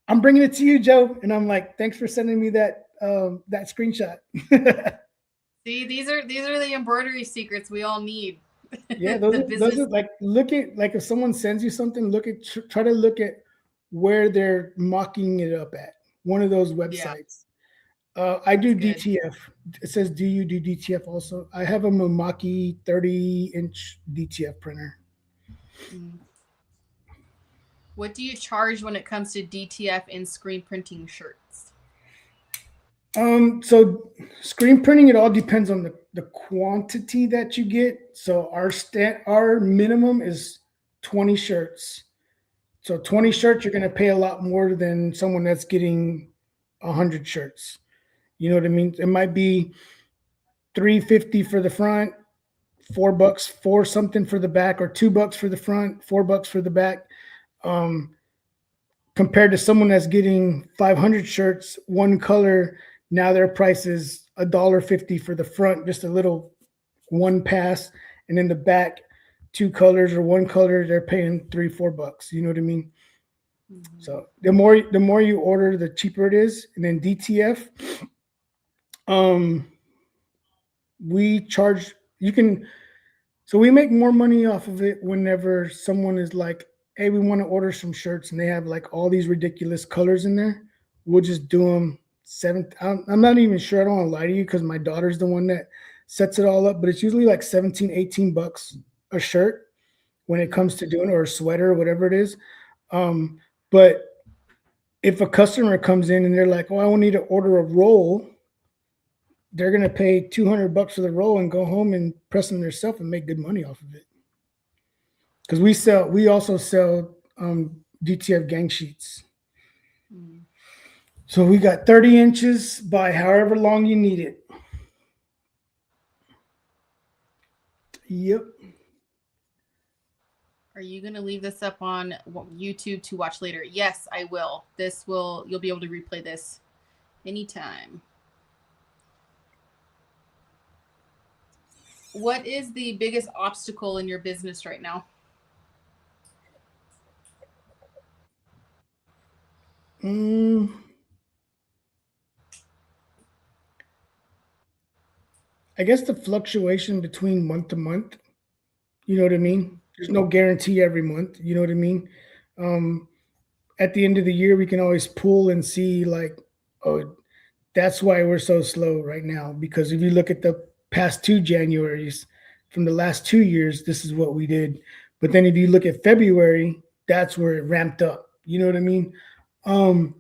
I'm bringing it to you, Joe, and I'm like, thanks for sending me that screenshot. See, these are the embroidery secrets we all need. Yeah, The those business. are like, look at, like, if someone sends you something, try to look at where they're mocking it up at one of those Yeah, websites. I That's do good. DTF. It says, do you do DTF also? I have a Momaki 30-inch DTF printer. Mm. What do you charge when it comes to DTF and screen printing shirts? So screen printing, it all depends on the quantity that you get. So our minimum is 20 shirts. So 20 Mm. shirts, you're gonna pay a lot more than someone that's getting 100 shirts. You know what I mean? It might be 350 for the front, $4 for something for the back, or $2 for the front, $4 for the back. Um, Compared to someone that's getting 500 shirts, one color, now their price is $1.50 for the front, just a little one pass, and in the back, two colors or one color, they're paying $3, $4. You know what I mean? Mhm. So the more you order, the cheaper it is. And then DTF, um, we charge. You can So we make more money off of it whenever someone is like, "Hey, we want to order some shirts," and they have like all these ridiculous colors in there. We'll just do them seven. I'm not even sure. I don't want to lie to you because my daughter's the one that sets it all up, but it's usually like 17, $18 a shirt when it Mm. comes to doing, or a sweater or whatever it is. But if a customer comes in and they're like, "Oh, I want need to order a roll," they're gonna pay $200 for the roll and go home and press them themselves and make good money off of it. Because we also sell DTF gang sheets. Mm. So we got 30 inches by however long you need it. Yep. Are you going to leave this up on YouTube to watch later? Yes, I will. You'll be able to replay this anytime. What is the biggest obstacle in your business right now? Mm, I guess the fluctuation between month to month. You know what I Mm. mean? There's no guarantee every month. You know what I mean? Um, at the end of the year, we can always pull and see like, oh, that's why we're so slow right now. Because if you look at the past two Januaries from the last 2 years, this is what we did. But then if you look at February, that's where it ramped up. You know what I mean? Um,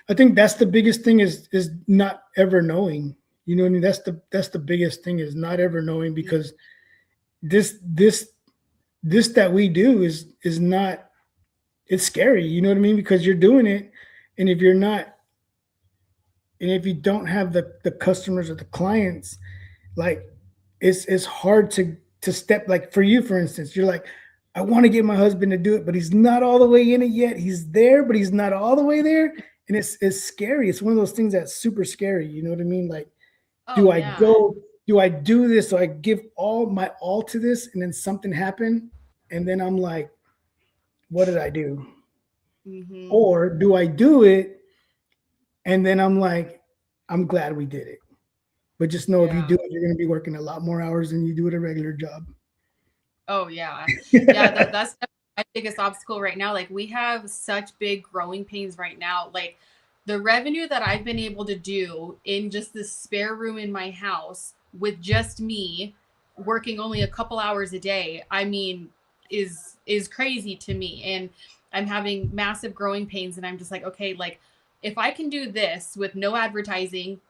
I think that's the biggest thing is not ever knowing. You know what I mean? That's the biggest thing is not ever knowing, because this that we do is not, it's scary. You know what I mean? Because you're doing it, and if you're not, and if you don't have the customers or the clients, like it's hard to step, like for you, for instance, you're like, I want to get my husband to do it, but he's not all the way in it yet. He's there, but he's not all the way there. And it's scary. It's one of those things that's super scary. You know what I mean? Like, Oh, do I yeah. go, do I do this? So I give all to this, and then something happened, and then I'm like, what did I do? Mm-hmm. Or do I do it, and then I'm like, I'm glad we did it. But just know if you Yeah. do it, you're going to be working a lot more hours than you do at a regular job. Oh, yeah. Yeah, that's definitely my biggest obstacle right now. Like, we have such big growing pains right now. Like, the revenue that I've been able to do in just this spare room in my house with just me working only a couple hours a day, I mean, is crazy to me. And I'm having massive growing pains, and I'm just like, okay, like, if I can do this with no advertising,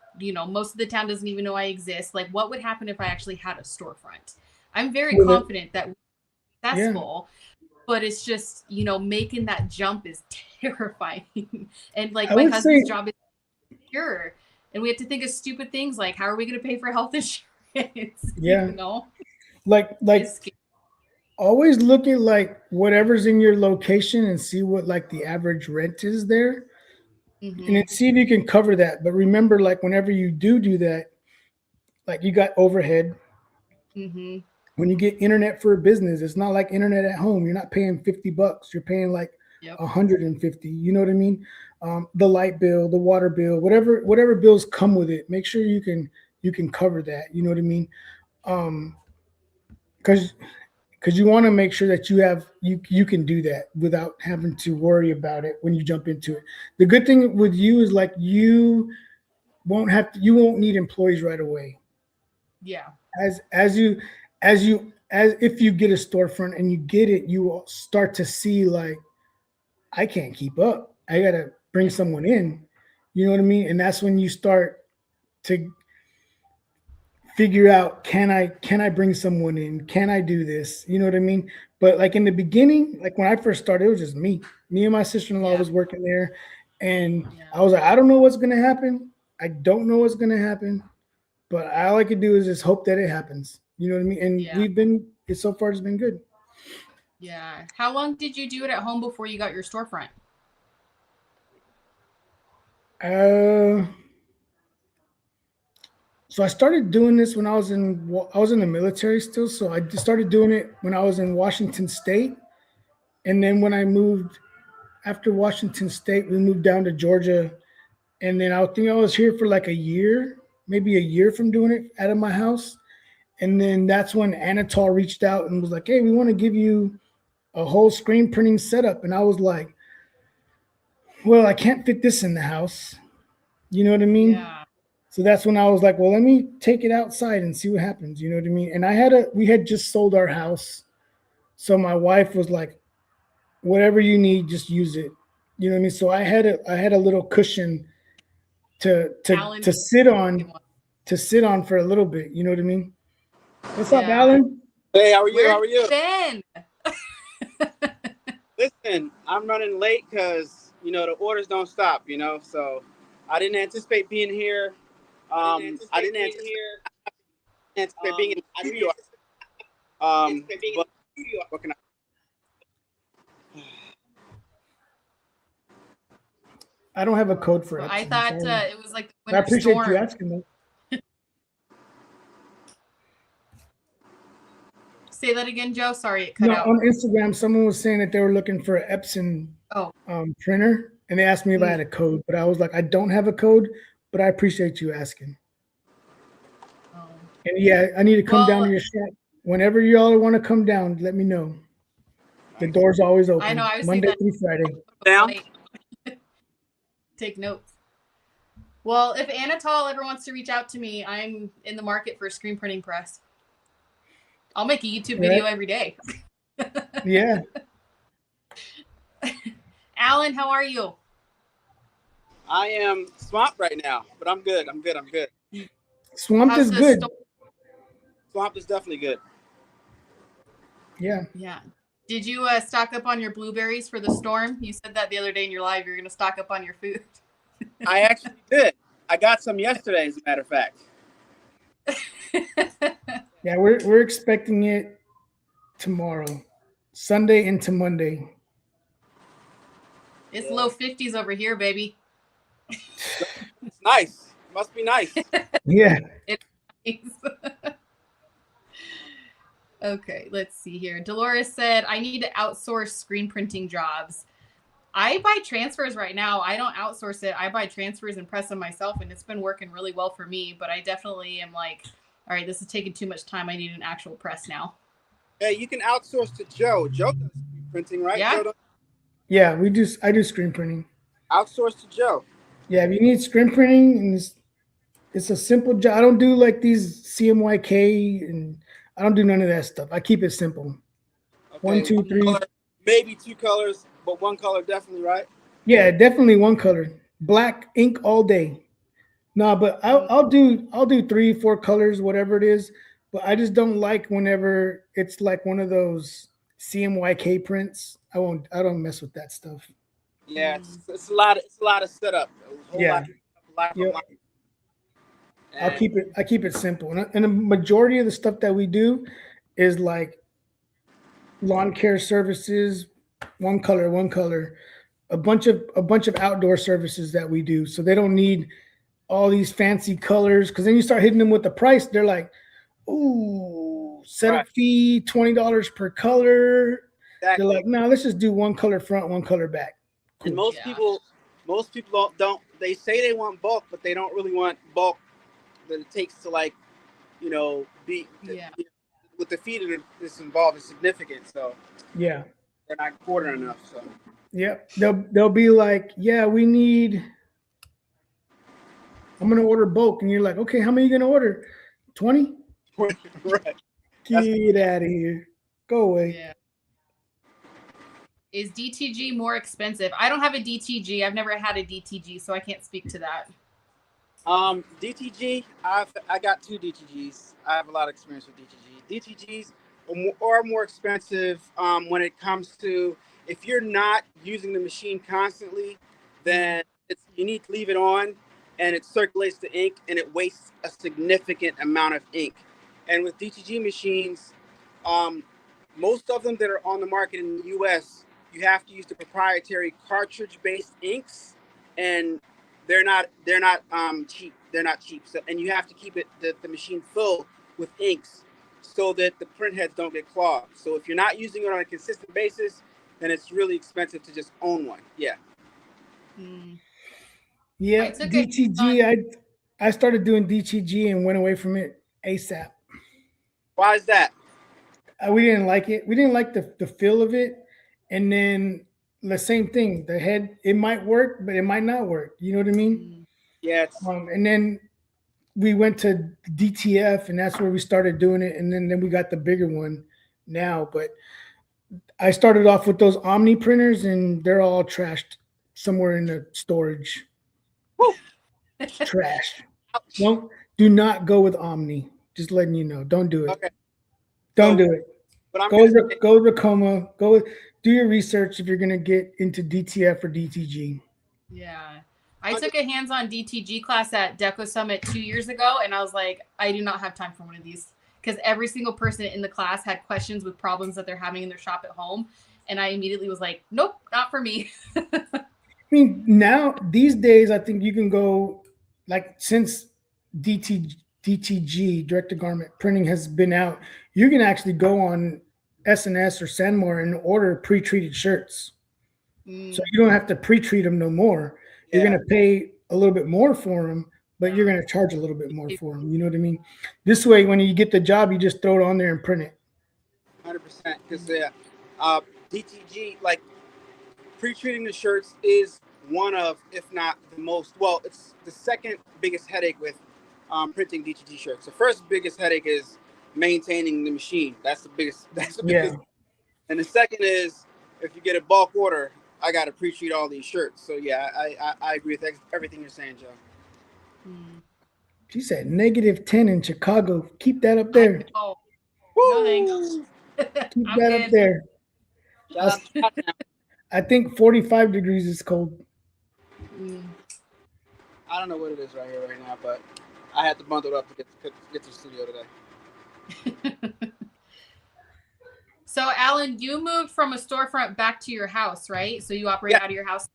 most of the town doesn't even know I exist. Like, what would happen if I actually had a storefront? I'm very With it, confident that we're yeah. successful, but it's just, making that jump is terrifying. And like I my would husband's say, job is secure. And we have to think of stupid things like, how are we going to pay for health insurance? yeah, like It's scary. always look at like whatever's in your location and see what like the average rent is there, and then Mm-hmm. see if you can cover that. But remember, like whenever you do that, like you got overhead. Mm-hmm. When you get internet for a business, it's not like internet at home. You're not paying $50. You're paying like Yep. 150. You know what I mean? The light bill, the water bill, whatever bills come with it. Make sure you can cover that. You know what I mean? Um, because you want to make sure that you can do that without having to worry about it when you jump into it. The good thing with you is like you won't need employees right away. Yeah. As if you get a storefront and you get it, you will start to see like, I can't keep up. I gotta bring someone in. You know what I mean? And that's when you start to figure out, can I bring someone in? Can I do this? You know what I mean? But like in the beginning, like when I first started, it was just me. Me and my sister-in-law Yeah. was working there, and Yeah. I was like, I don't know what's gonna happen. I don't know what's gonna happen, but all I could do is just hope that it happens. You know what I mean? And Yeah. it's so far it's been good. Yeah. How long did you do it at home before you got your storefront? Uh, so I started doing this when I was in the military still. So I just started doing it when I was in Washington State, and then when I moved after Washington State, we moved down to Georgia, and then I think I was here for like a year, maybe a year from doing it out of my house, and then that's when Anatol reached out and was like, "Hey, we want to give you a whole screen printing setup," and I was like, "Well, I can't fit this in the house." You know what I mean? Yeah. So that's when I was like, well, let me take it outside and see what happens. You know what I mean? And we had just sold our house. So my wife was like, whatever you need, just use it. You know what I mean? So I had a little cushion Alan to was sit the on, one. for a little bit. You know what I mean? What's up, Yeah. Alan? Hey, how are you? Where How have are you? you been? Listen, I'm running late because the orders don't stop. So I didn't anticipate being here. I didn't anticipate being in the studio. But what can I don't have a code for I Epson. thought Sorry. it was like the But I winter appreciate you storm. asking though. Say that again, Joe. Sorry, it cut No, out. on Instagram, someone was saying that they were looking for an Epson Oh. printer, and they asked me if I had a code, but I was like, I don't have a code, but I appreciate you asking. Oh. And yeah, I need to come down to Well, your shop whenever y'all want to come down. Let me know. The door's always I know open, I was saying Monday that through Friday. down? Take notes. Well, if Anatol ever wants to reach out to me, I'm in the market for a screen printing press. I'll make a YouTube video every day. Yeah. Alan, how are you? I am swamped right now, but I'm good. I'm good. Swamped How's is the good. Swamped is definitely good. Yeah. Yeah. Did you stock up on your blueberries for the storm? You said that the other day in your live. You're going to stock up on your food. I actually did. I got some yesterday, as a matter of fact. Yeah, we're expecting it tomorrow, Sunday into Monday. It's low 50s over here, baby. It's nice. Must be nice. Yeah. It's nice. Okay, let's see here. Dolores said, I need to outsource screen printing jobs. I buy transfers right now. I don't outsource it. I buy transfers and press them myself, and it's been working really well for me. But I definitely am like, all right, this is taking too much time. I need an actual press now. Hey, you can outsource to Joe. Joe does screen printing, right? Yeah. Yeah, I do screen printing. Outsource to Joe. Yeah, if you need screen printing, and it's a simple job. I don't do like these CMYK, and I don't do none of that stuff. I keep it simple. Okay, 1, 2, 3. color, maybe 2 colors, but 1 color definitely, right? Yeah, definitely 1 color. Black ink all day. No, but I'll do 3, 4 colors, whatever it is. But I just don't like whenever it's like one of those CMYK prints. I don't mess with that stuff. Yeah, it's a lot of setup. A whole Yeah. lot Yep. of I keep it simple. And the majority of the stuff that we do is like lawn care services, 1 color, 1 color. A bunch of outdoor services that we do. So they don't need all these fancy colors, because then you start hitting them with the price. They're like, ooh, setup fee $20 per color. Exactly. They're like, no, let's just do 1 color front, 1 color back. Cool. And most people don't. They say they want bulk, but they don't really want bulk that it takes to be with the fee that's involved is significant. So yeah, they're not quartering enough. So yeah, they'll be like, yeah, we need I'm gonna order bulk, and you're like, okay, how many are you gonna order? 20? Right. Get out of here. Go away. Yeah. Is DTG more expensive? I don't have a DTG. I've never had a DTG, so I can't speak to that. DTG, I got 2 DTGs. I have a lot of experience with DTG. DTGs are more expensive when it comes to, if you're not using the machine constantly, then you need to leave it on, and it circulates the ink, and it wastes a significant amount of ink. And with DTG machines, most of them that are on the market in the US, you have to use the proprietary cartridge-based inks, and they're not cheap. They're not cheap. So, and you have to keep the machine filled with inks so that the print heads don't get clogged. So if you're not using it on a consistent basis, then it's really expensive to just own one. Yeah. Yeah, DTG. I started doing DTG and went away from it ASAP. Why is that? We didn't like it. We didn't like the feel of it, and then the same thing. The head, it might work, but it might not work. You know what I mean? Yeah. And then we went to DTF, and that's where we started doing it. And then we got the bigger one now. But I started off with those Omni printers, and they're all trashed somewhere in the storage. Trash. Do not go with Omni. Just letting you know. Don't do it. Okay. Don't do it. But go to Coma. Do your research if you're gonna get into DTF or DTG. Yeah. I took a hands-on DTG class at Deco Summit 2 years ago, and I was like, I do not have time for one of these, because every single person in the class had questions with problems that they're having in their shop at home, and I immediately was like, nope, not for me. I mean, now these days, I think you can go, like, since DTG, direct to garment printing, has been out, you can actually go on SNS or Sanmore and order pre-treated shirts. So you don't have to pre-treat them no more. You're going to pay a little bit more for them, but you're going to charge a little bit more for them. You know what I mean? This way, when you get the job, you just throw it on there and print it. 100%. Because DTG, like, pre-treating the shirts is one of, if not the most, well, it's the second biggest headache with printing DTG shirts. The first biggest headache is maintaining the machine. That's the biggest. And the second is, if you get a bulk order, I got to pre-treat all these shirts. So yeah, I agree with everything you're saying, Joe. She said -10 in Chicago. Keep that up there. Oh, no thanks. Keep that up there. I think 45 degrees is cold. I don't know what it is right here right now, but I had to bundle it up to get to the studio today. So, Alan, you moved from a storefront back to your house, right? So you operate out of your house?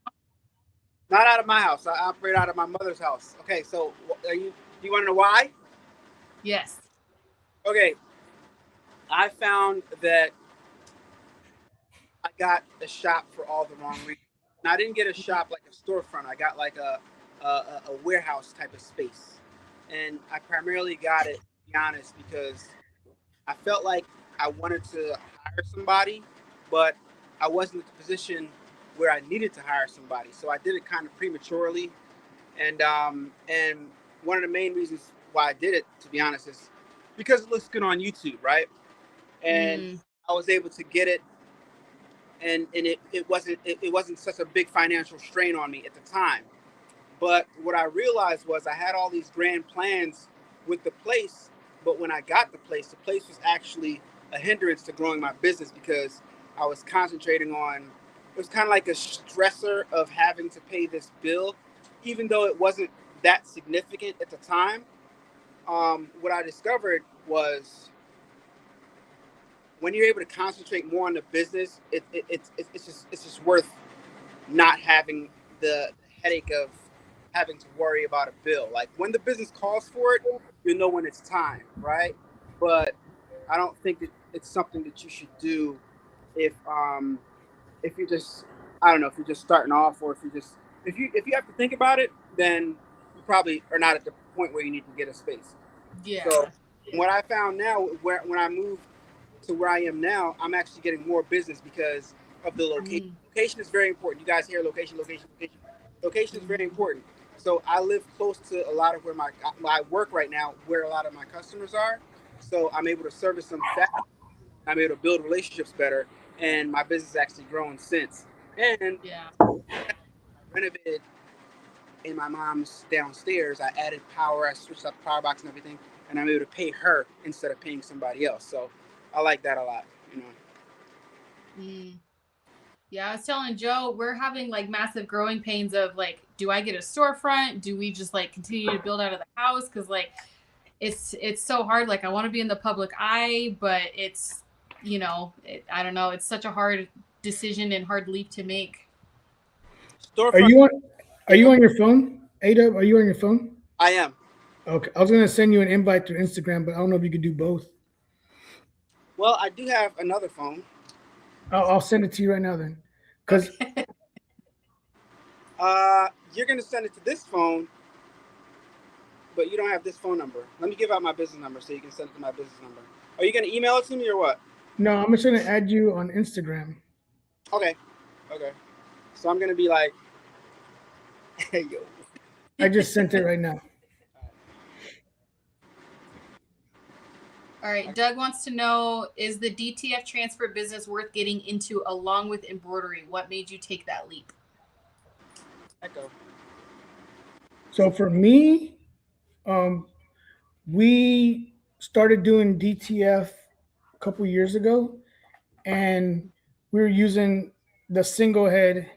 Not out of my house. I operate out of my mother's house. Okay, so do you want to know why? Yes. Okay. I found that I got a shop for all the wrong reasons. And I didn't get a shop like a storefront. I got like a warehouse type of space. And I primarily got it, to be honest, because I felt like I wanted to hire somebody, but I wasn't in the position where I needed to hire somebody. So I did it kind of prematurely. And one of the main reasons why I did it, to be honest, is because it looks good on YouTube, right? And I was able to get it, and it wasn't such a big financial strain on me at the time. But what I realized was I had all these grand plans with the place, but when I got the place was actually a hindrance to growing my business, because I was concentrating on, it was kind of like a stressor of having to pay this bill, even though it wasn't that significant at the time. What I discovered was, when you're able to concentrate more on the business, it's just worth not having the headache of having to worry about a bill. Like, when the business calls for it, you know when it's time, right? But I don't think that it's something that you should do if you're just, I don't know, if you're just starting off, or if you have to think about it, then you probably are not at the point where you need to get a space. Yeah. So what I found now, when I moved to where I am now, I'm actually getting more business because of the location. Location is very important. You guys hear location. Location is very important. So I live close to a lot of where my work right now, where a lot of my customers are. So I'm able to service them fast. I'm able to build relationships better, and my business has actually grown since. And Yeah. I renovated in my mom's downstairs. I added power. I switched out the power box and everything, and I'm able to pay her instead of paying somebody else. So I like that a lot. You know. Mm. Yeah, I was telling Joe, we're having like massive growing pains of like, do I get a storefront? Do we just like continue to build out of the house? Because like, it's so hard. Like, I want to be in the public eye, but it's, I don't know. It's such a hard decision and hard leap to make. Are Storefront. you on? Are you on your phone, Ada? Are you on your phone? I am. Okay, I was gonna send you an invite through Instagram, but I don't know if you could do both. Well, I do have another phone. I'll send it to you right now then, because Okay. You're gonna send it to this phone, but you don't have this phone number. Let me give out my business number so you can send it to my business number. Are you gonna email it to me or what? no, I'm just gonna add you on Instagram. Okay. Okay. So I'm gonna be like, hey yo. I just sent it right now. All right. Doug wants to know, is the DTF transfer business worth getting into along with embroidery? What made you take that leap? Echo. So for me, um, we started doing DTF a couple years ago, and we were using the single head.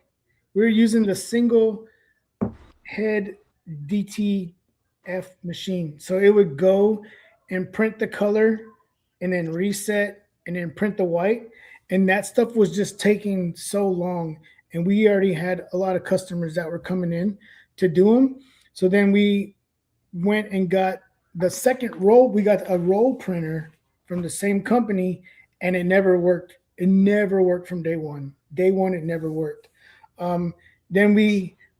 We were using the single head DTF machine. So it would go and print the color and then reset and then print the white. And that stuff was just taking so long. And we already had a lot of customers that were coming in to do them. So then we went and got the second roll. We got a roll printer from the same company, and it never worked. It never worked from day one. Day one, it never worked. Um, then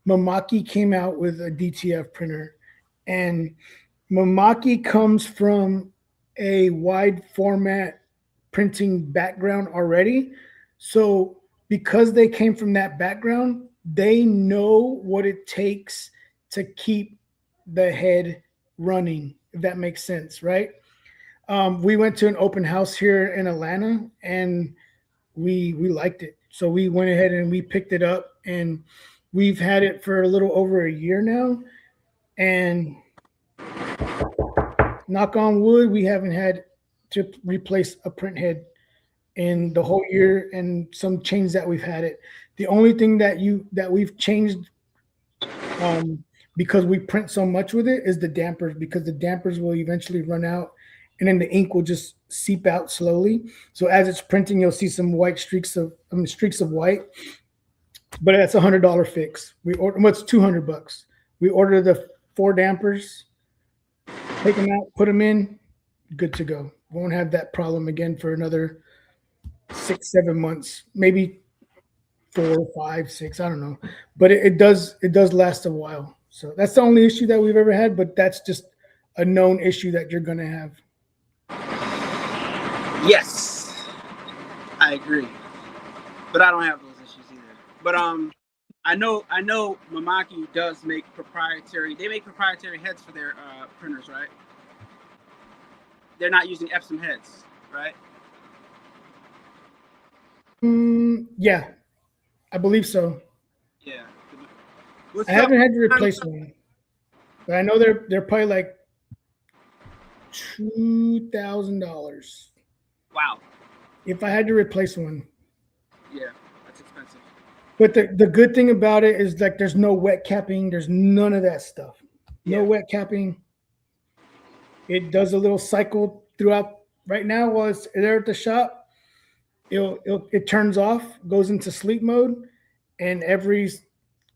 Mamaki came out with a DTF printer, and Mamaki comes from a wide format printing background already. So because they came from that background, they know what it takes to keep the head running, if that makes sense, right? We went to an open house here in Atlanta, and we liked it. So we went ahead and we picked it up, and we've had it for a little over a year now. And knock on wood, we haven't had to replace a print head in the whole year and some change that we've had it. The only thing that we've changed, um, because we print so much with it, is the dampers, because the dampers will eventually run out, and then the ink will just seep out slowly. So as it's printing, you'll see some white streaks of white. But that's $100 fix. We order what's $200. We order the 4 dampers, take them out, put them in, good to go. Won't have that problem again for another 6, 7 months, maybe 4, 5, 6. I don't know, but it does last a while. So that's the only issue that we've ever had, but that's just a known issue that you're gonna have. Yes, I agree. But I don't have those issues either. But I know Mamaki does make proprietary. They make proprietary heads for their printers, right? They're not using Epsom heads, right? Yeah, I believe so. Yeah. What's I up? haven't had to replace one, but I know they're probably like $2,000 Wow. if I had to replace one. Yeah, that's expensive. But the good thing about it is like there's no wet capping. There's none of that stuff. No Yeah. wet capping. It does a little cycle throughout. Right now, while it's there at the shop, it turns off, goes into sleep mode, and every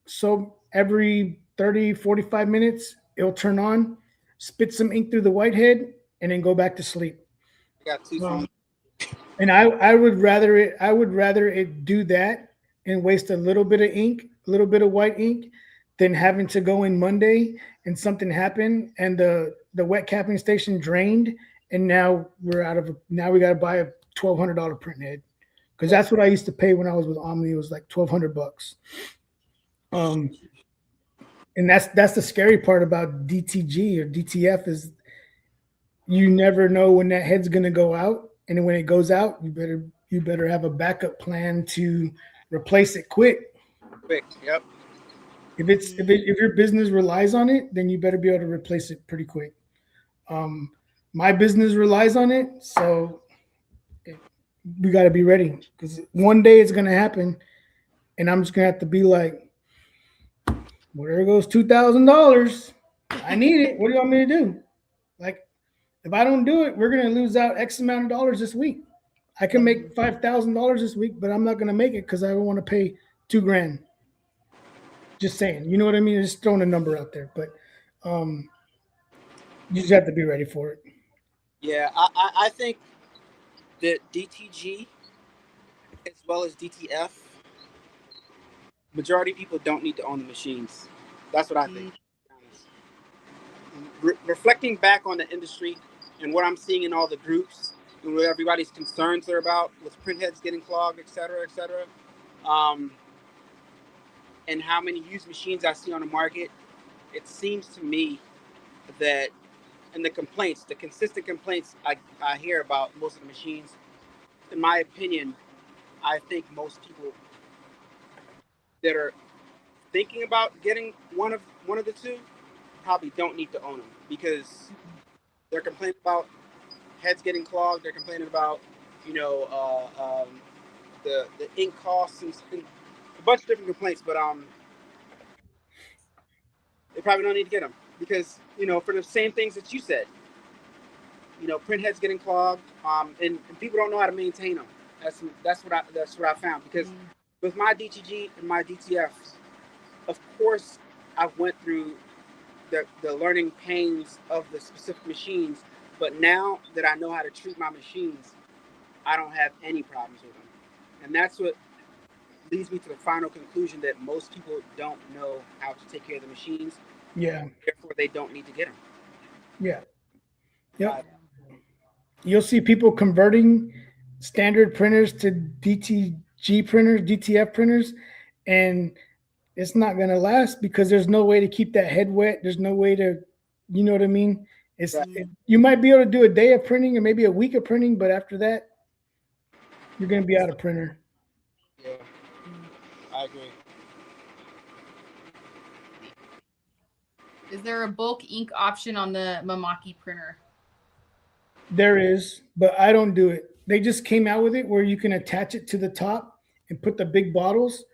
30, 45 minutes, it'll turn on, spit some ink through the whitehead, and then go back to sleep. I got two Um, phones. and I would rather it do that and waste a little bit of ink, a little bit of white ink, than having to go in Monday and something happened and the wet capping station drained, and now we got to buy a $1,200 print head, because that's what I used to pay when I was with Omni. It was like $1,200. And that's the scary part about DTG or DTF is you never know when that head's going to go out, and then when it goes out, you better have a backup plan to replace it quick. Quick. Yep. If your business relies on it, then you better be able to replace it pretty quick. Um, my business relies on it, so we got to be ready because one day it's going to happen, and I'm just going to have to be like, well, there goes $2,000. I need it. What do you want me to do? Like, if I don't do it, we're going to lose out X amount of dollars this week. I can make $5,000 this week, but I'm not going to make it because I don't want to pay $2,000. Just saying, you know what I mean? Just throwing a number out there, but um, you just have to be ready for it. Yeah, I think that DTG as well as DTF, majority of people don't need to own the machines. That's what I think. Reflecting back on the industry and what I'm seeing in all the groups and what everybody's concerns are about with print heads getting clogged, et cetera, um, and how many used machines I see on the market, it seems to me that, and the complaints, the consistent complaints I hear about most of the machines, in my opinion, I think most people that are thinking about getting one of the two probably don't need to own them because they're complaining about heads getting clogged. They're complaining about, you know, the ink costs and a bunch of different complaints. But they probably don't need to get them because, you know, for the same things that you said. You know, print heads getting clogged, and people don't know how to maintain them. That's what I found because with my DTG and my DTFs, of course, I went through the learning pains of the specific machines. But now that I know how to treat my machines, I don't have any problems with them. And that's what leads me to the final conclusion that most people don't know how to take care of the machines. Yeah. Therefore, they don't need to get them. Yeah. Yep. You'll see people converting standard printers to DTG printers, DTF printers, and it's not going to last because there's no way to keep that head wet. There's no way to, you know what I mean? You might be able to do a day of printing or maybe a week of printing, but after that, you're going to be out of printer. Yeah, I agree. Is there a bulk ink option on the Mamaki printer? There is, but I don't do it. They just came out with it where you can attach it to the top and put the big bottles.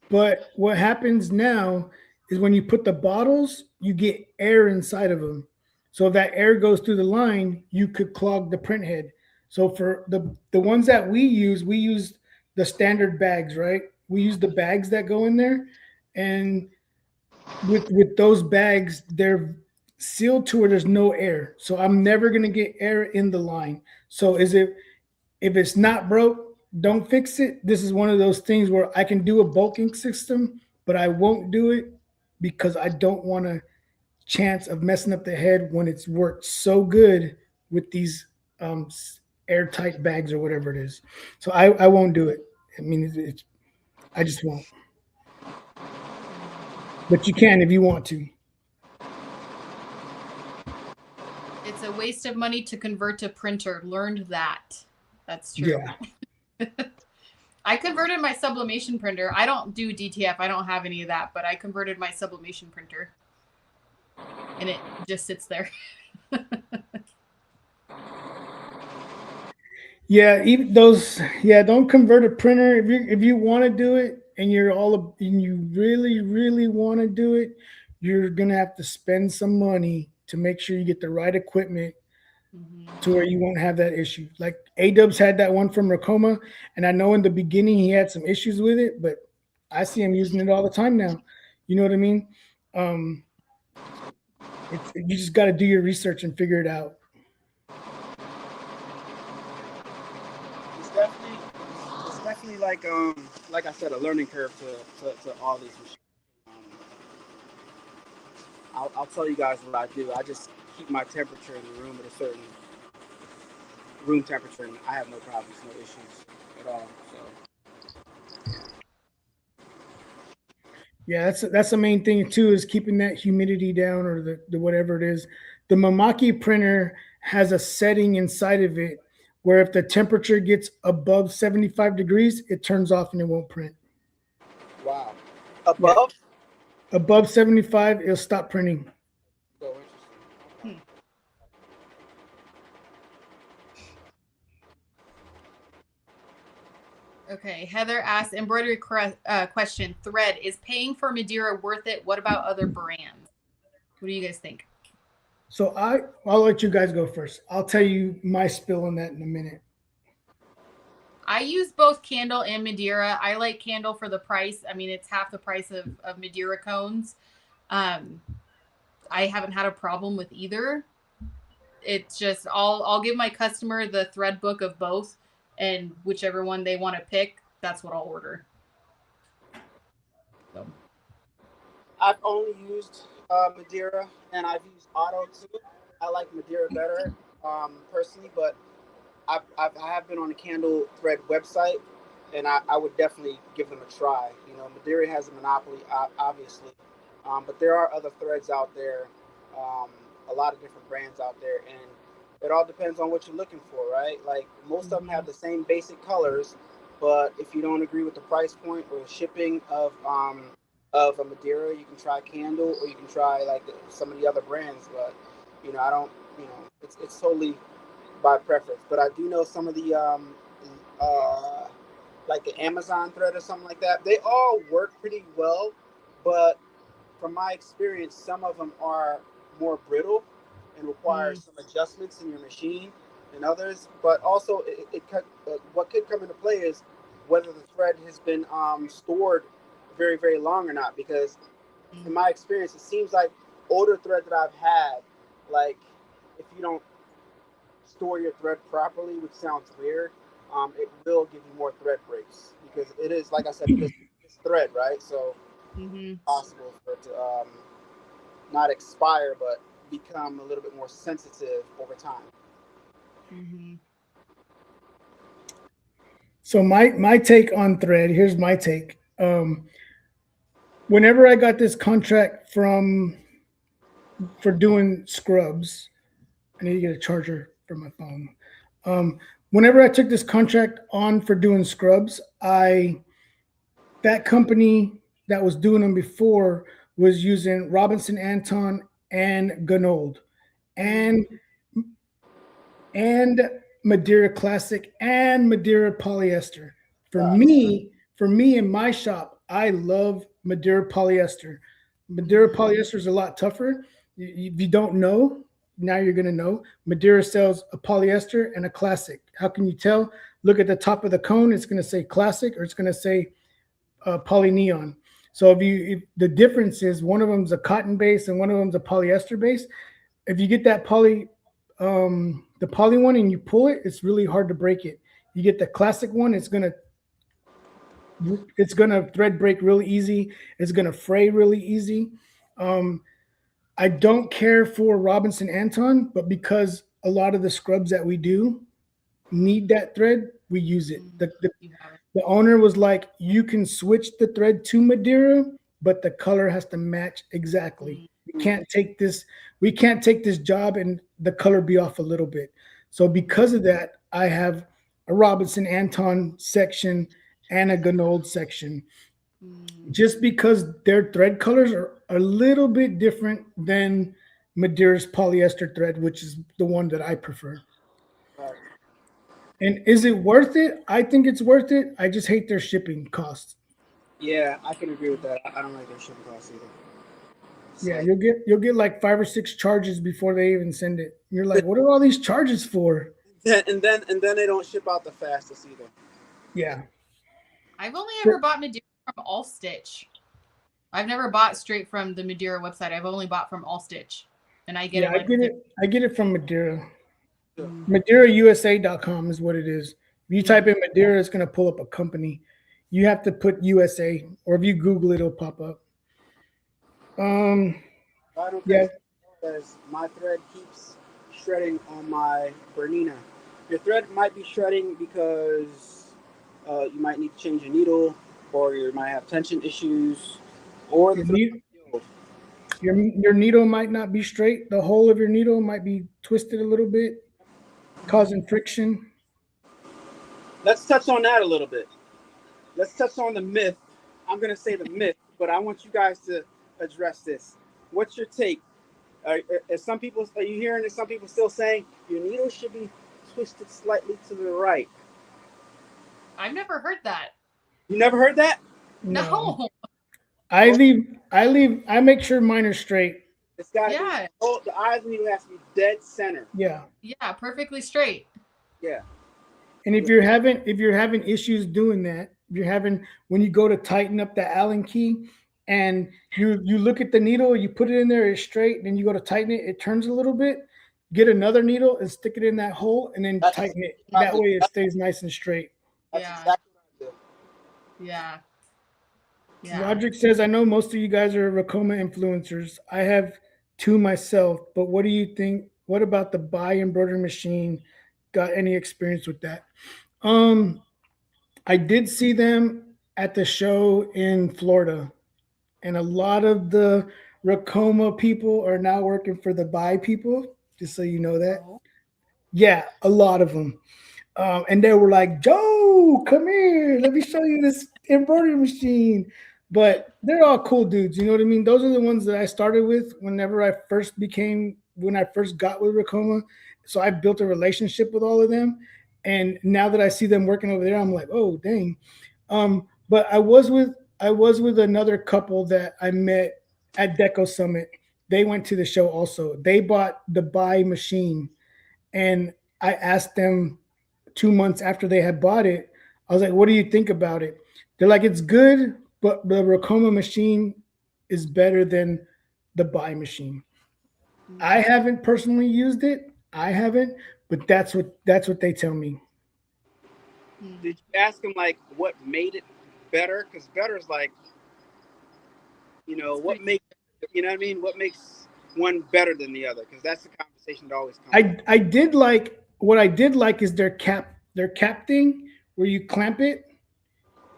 But what happens now is when you put the bottles, you get air inside of them. So if that air goes through the line, you could clog the print head. So for the ones that we use the standard bags, right? We use the bags that go in there, and with those bags, they're sealed to where there's no air. So I'm never gonna get air in the line. So if it's not broke, don't fix it. This is one of those things where I can do a bulking system, but I won't do it because I don't want a chance of messing up the head when it's worked so good with these um, airtight bags or whatever it is. So I won't do it. I mean, I just won't. But you can if you want to. It's a waste of money to convert to printer. Learned that. That's true. Yeah. I converted my sublimation printer. I don't do DTF. I don't have any of that, but I converted my sublimation printer. And it just sits there. Yeah, even those. Yeah, don't convert a printer if you want to do it and you really want to do it. You're gonna have to spend some money to make sure you get the right equipment to where you won't have that issue. Like A-Dubs had that one from Racoma, and I know in the beginning he had some issues with it, but I see him using it all the time now. You know what I mean? You just got to do your research and figure it out. It's definitely like I said, a learning curve to all these machines. I'll tell you guys what I do. I just keep my temperature in the room at a certain room temperature, and I have no problems, no issues at all. So Yeah, that's the main thing too, is keeping that humidity down, or the whatever it is. The Mamaki printer has a setting inside of it where if the temperature gets above 75 degrees, it turns off and it won't print. Wow. Yeah, Above? above 75, it'll stop printing. So interesting. Okay. Hmm. Okay, Heather asked embroidery question. Thread, is paying for Madeira worth it? What about other brands? What do you guys think? So I'll let you guys go first. I'll tell you my spill on that in a minute. I use both Candle and Madeira. I like Candle for the price. I mean, it's half the price of Madeira cones. Um, I haven't had a problem with either. It's just I'll give my customer the thread book of both, and whichever one they want to pick, that's what I'll order. So. I've only used Madeira, and I've used Auto too. I like Madeira better, personally, but I have been on the Candle Thread website, and I would definitely give them a try. You know, Madeira has a monopoly, obviously, but there are other threads out there, um, a lot of different brands out there, and it all depends on what you're looking for, right? Like most of them have the same basic colors, but if you don't agree with the price point or shipping of a Madeira, you can try Candle, or you can try like some of the other brands. But you know, I don't. You know, it's totally by preference. But I do know some of the uh, like the Amazon thread or something like that. They all work pretty well, but from my experience, some of them are more brittle and require Mm, some adjustments in your machine than others. But also, what could come into play is whether the thread has been stored very, very long or not. Because in mm, my experience, it seems like older thread that I've had, like if you don't store your thread properly, which sounds weird, it will give you more thread breaks because it is, like I said, it's thread, right? So mm-hmm, possible for it to not expire, but become a little bit more sensitive over time. mm-hmm. So my take on thread, here's my take. Whenever I got this contract from for doing scrubs, I need to get a charger for my phone. Um, Whenever I took this contract on for doing scrubs, I that company that was doing them before was using Robinson Anton and Ganold Mm, and and Madeira Classic and Madeira Polyester. For Facts. me, for me in my shop, I love Madeira Polyester. Madeira mm-hmm, Polyester is a lot tougher. If you don't know, now you're going to know. Madeira sells a polyester and a classic. How can you tell? Look at the top of the cone. It's going to say classic, or it's going to say poly neon. So if the difference is one of them's a cotton base and one of them's a polyester base, if you get that the poly one and you pull it, it's really hard to break it. You get the classic one, it's gonna thread break really easy. It's gonna fray really easy. Um, I don't care for Robinson Anton, but because a lot of the scrubs that we do need that thread, we use it. mm-hmm. You have it. The owner was like, you can switch the thread to Madeira, but the color has to match exactly. Mm, We can't take this job and the color be off a little bit. So because of that, I have a Robinson Anton section and a Ganold section. mm, Just because their thread colors are a little bit different than Madeira's polyester thread, which is the one that I prefer. Right. And is it worth it? I think it's worth it. I just hate their shipping costs. Yeah, I can agree with that. I don't like their shipping costs either. It's Yeah, like, you'll get like 5 or 6 charges before they even send it. You're like, what are all these charges for? and then they don't ship out the fastest either. Yeah. I've only ever bought Madeira from All Stitch. I've never bought straight from the Madeira website. I've only bought from All Stitch, and I get Yeah, it like within. I get it from Madeira. Yeah. Mm, MadeiraUSA.com is what it is. If you type mm, in Madeira, it's gonna pull up a company. You have to put USA, or if you Google it, it'll pop up. Um, I don't yeah, think because my thread keeps shredding on my Bernina. Your thread might be shredding because you might need to change your needle, or you might have tension issues. or the Your, Philadelphia ne- Oval. your needle might not be straight. The hole of your needle might be twisted a little bit, causing friction. Let's touch on that a little bit. Let's touch on the myth. I'm going to say the myth, but I want you guys to address this. What's your take? Some people, are you hearing this? Some people still saying your needle should be twisted slightly to the right. I've never heard that. You never heard that? No, No. I Well, leave. I make sure mine are straight. it's got to be. Yeah. Oh, the eyes needle has to be dead center. Yeah. Yeah. Perfectly straight. Yeah. And if you're having issues doing that, if you're having when you go to tighten up the Allen key, and you look at the needle, you put it in there, it's straight, and then you go to tighten it, it turns a little bit. Get another needle and stick it in that hole, and then That's tighten it. exactly what I That do. way, it stays nice and straight. That's Yeah. exactly what I do. Yeah. Yeah. Logic says, I know most of you guys are Racoma influencers. I have two myself, but what do you think? What about the buy embroidery machine? Got any experience with that? Um, I did see them at the show in Florida, and a lot of the Racoma people are now working for the buy people, just so you know that. Oh. Yeah, a lot of them. And they were like, Joe, come here. Let me show you this embroidery machine. But they're all cool dudes. You know what I mean? Those are the ones that I started with when I first got with Racoma. So I built a relationship with all of them. And now that I see them working over there, I'm like, oh, dang. But I was with another couple that I met at Deco Summit. They went to the show also. They bought the buy machine, and I asked them 2 months after they had bought it, I was like, what do you think about it? They're like, it's good, but the Racoma machine is better than the buy machine. I haven't personally used it. I haven't, but that's what they tell me. Did you ask him like what made it better? Because better is like, It's what pretty. makes, you know what I mean? What makes one better than the other? Because that's the conversation that always comes up. I did like is their cap thing where you clamp it.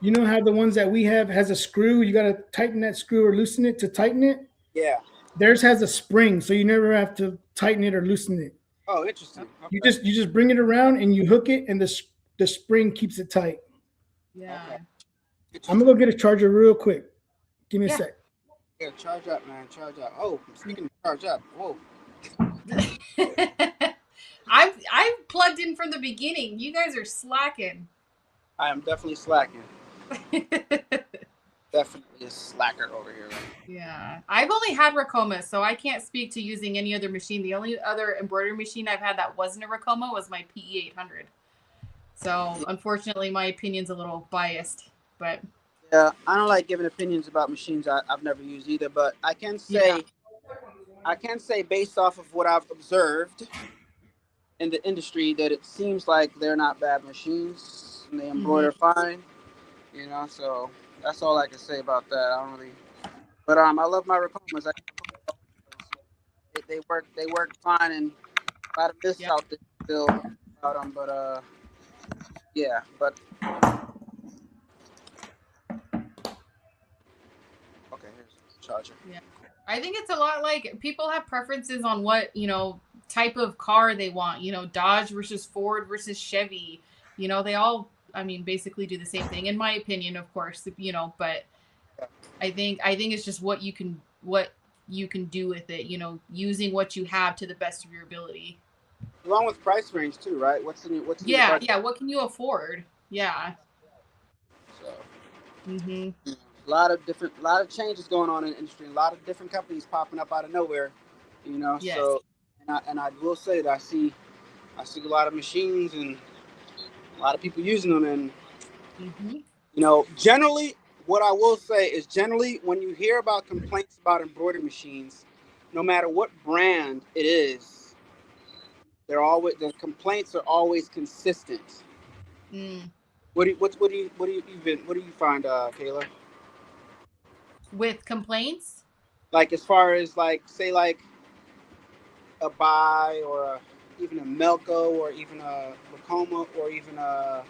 You know how the ones that we have has a screw. You got to tighten that screw or loosen it to tighten it. Yeah. Theirs has a spring, so you never have to tighten it or loosen it. Oh, interesting. You Okay. just you just bring it around and you hook it, and the spring keeps it tight. Yeah. Okay. I'm Interesting. gonna go get a charger real quick. Give me a Yeah. sec. Yeah, charge up, man. Charge up. Oh, speaking of charge up. Whoa. I've plugged in from the beginning. You guys are slacking. I am definitely slacking. Definitely a slacker over here. Right? Yeah. I've only had Racoma, so I can't speak to using any other machine. The only other embroidery machine I've had that wasn't a Racoma was my PE 800. So unfortunately, my opinion's a little biased, but Yeah, I don't like giving opinions about machines I've never used either, but yeah. I can say based off of what I've observed in the industry that it seems like they're not bad machines and they embroider fine. So that's all I can say about that. I don't really, but I love my Racomas. They work fine, and a lot of myths Yeah. out there still about them, but yeah, but okay, here's the charger. Yeah. I think it's a lot like people have preferences on what, type of car they want, Dodge versus Ford versus Chevy. They all, I mean, basically do the same thing, in my opinion, of course, but I think it's just what you can do with it, using what you have to the best of your ability. Along with price range too, right? What's in your Yeah, budget? yeah. What can you afford? Yeah. So Mm-hmm. a lot of changes going on in the industry, a lot of different companies popping up out of nowhere, Yes. So and I will say that I see a lot of machines and a lot of people using them, and Mm-hmm. generally what I will say is generally when you hear about complaints about embroidery machines, no matter what brand it is, the complaints are always consistent. Mm. What do you find, Kayla? With complaints? Like as far as like say like a buy or even a Melco or even a Lacoma or even a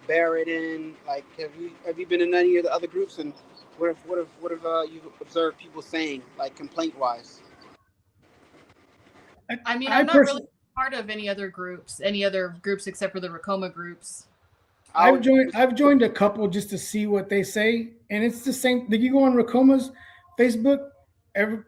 Barrett in, like have you been in any of the other groups and What have you observed people saying, like complaint wise? I mean, I I'm not really personally, part of any other groups except for the Racoma groups. I would I've joined a couple just to see what they say, and it's the same. Like you go on Rakoma's Facebook,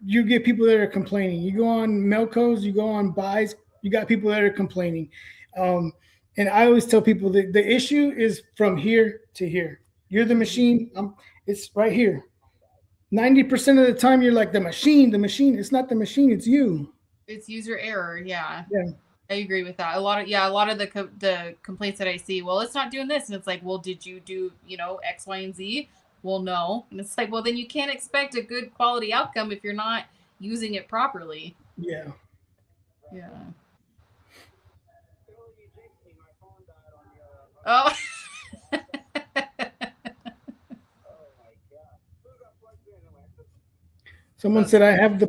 you get people that are complaining. You go on Melco's, you go on Buys, you got people that are complaining. Um, and I always tell people that the issue is from here to here. You're the machine. It's right here. 90% of the time, you're like the machine. The machine. It's not the machine. It's you. It's user error. Yeah. Yeah. I agree with that. A lot of the complaints that I see, well, it's not doing this, and it's like, well, did you do X, Y, and Z? Well, no, and it's like, well, then you can't expect a good quality outcome if you're not using it properly. Yeah. Yeah. Oh. Someone said I have the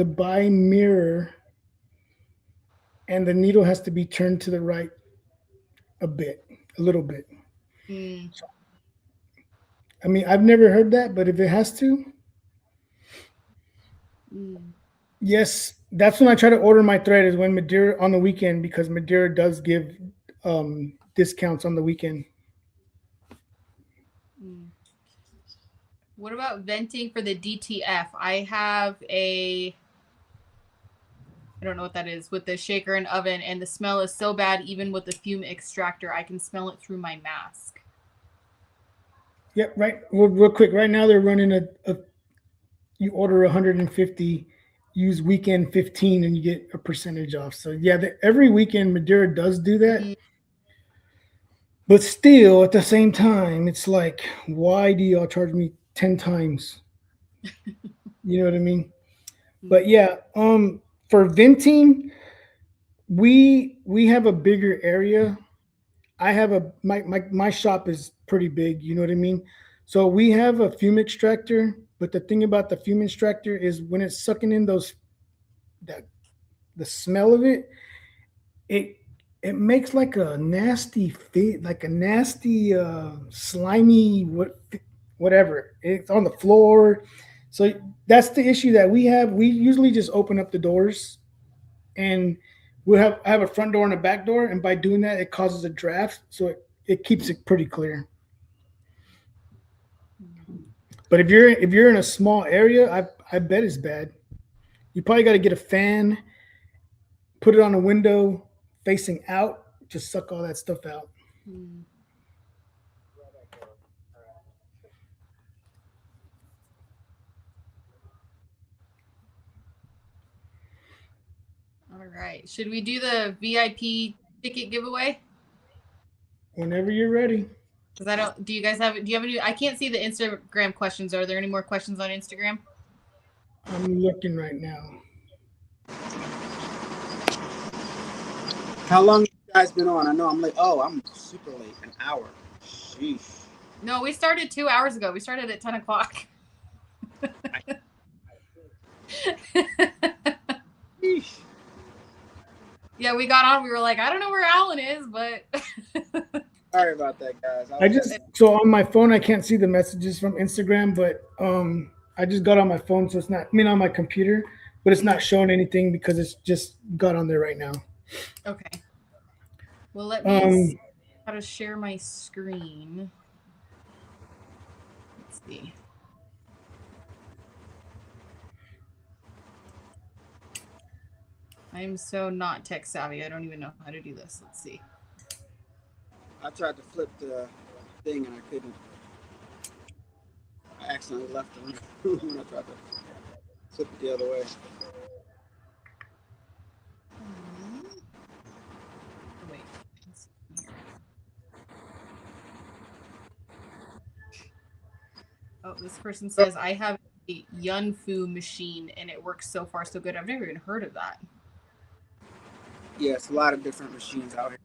buy mirror, and the needle has to be turned to the right a little bit. Mm, I mean, I've never heard that, but if it has to, mm, yes, that's when I try to order my thread is when Madeira on the weekend because Madeira does give discounts on the weekend. mm. What about venting for the DTF? I don't know what that is, with the shaker and oven, and the smell is so bad, even with the fume extractor, I can smell it through my mask. Yep, right. Well, real quick, right now they're running a you order 150, use weekend 15, and you get a percentage off. So yeah, every weekend Madeira does do that. Mm, But still, at the same time, it's like, why do y'all charge me 10 times? You know what I mean? But yeah, for venting, we have a bigger area. I have my shop is pretty big, you know what I mean? So we have a fume extractor, but the thing about the fume extractor is when it's sucking in that the smell of it, it it makes like a nasty fit, like a nasty slimy whatever. It's on the floor. So that's the issue that we have. We usually just open up the doors and I have a front door and a back door, and by doing that, it causes a draft, so it keeps it pretty clear. But if you're in a small area, I bet it's bad. You probably got to get a fan, put it on a window facing out, to suck all that stuff out. mm. All right. Should we do the VIP ticket giveaway? Whenever you're ready. Because I don't. Do you guys have? Do you have any? I can't see the Instagram questions. Are there any more questions on Instagram? I'm looking right now. How long have you guys been on? I know I'm late. Oh, I'm super late. An hour. Sheesh. No, we started 2 hours ago. We started at 10 o'clock. Sheesh. Yeah, we got on. We were like, I don't know where Alan is, but Sorry about that, guys. I just so on my phone I can't see the messages from Instagram, but I just got on my phone, so it's not. I mean on my computer, but it's not showing anything because it's just got on there right now. okay. Well, let me see how to share my screen. Let's see. I'm so not tech savvy. I don't even know how to do this. Let's see. I tried to flip the thing and I couldn't. I accidentally left the room when I tried to flip it the other way. Wait. Oh, this person says I have a Yunfu machine and it works so far so good. I've never even heard of that. Yes, a lot of different machines out here.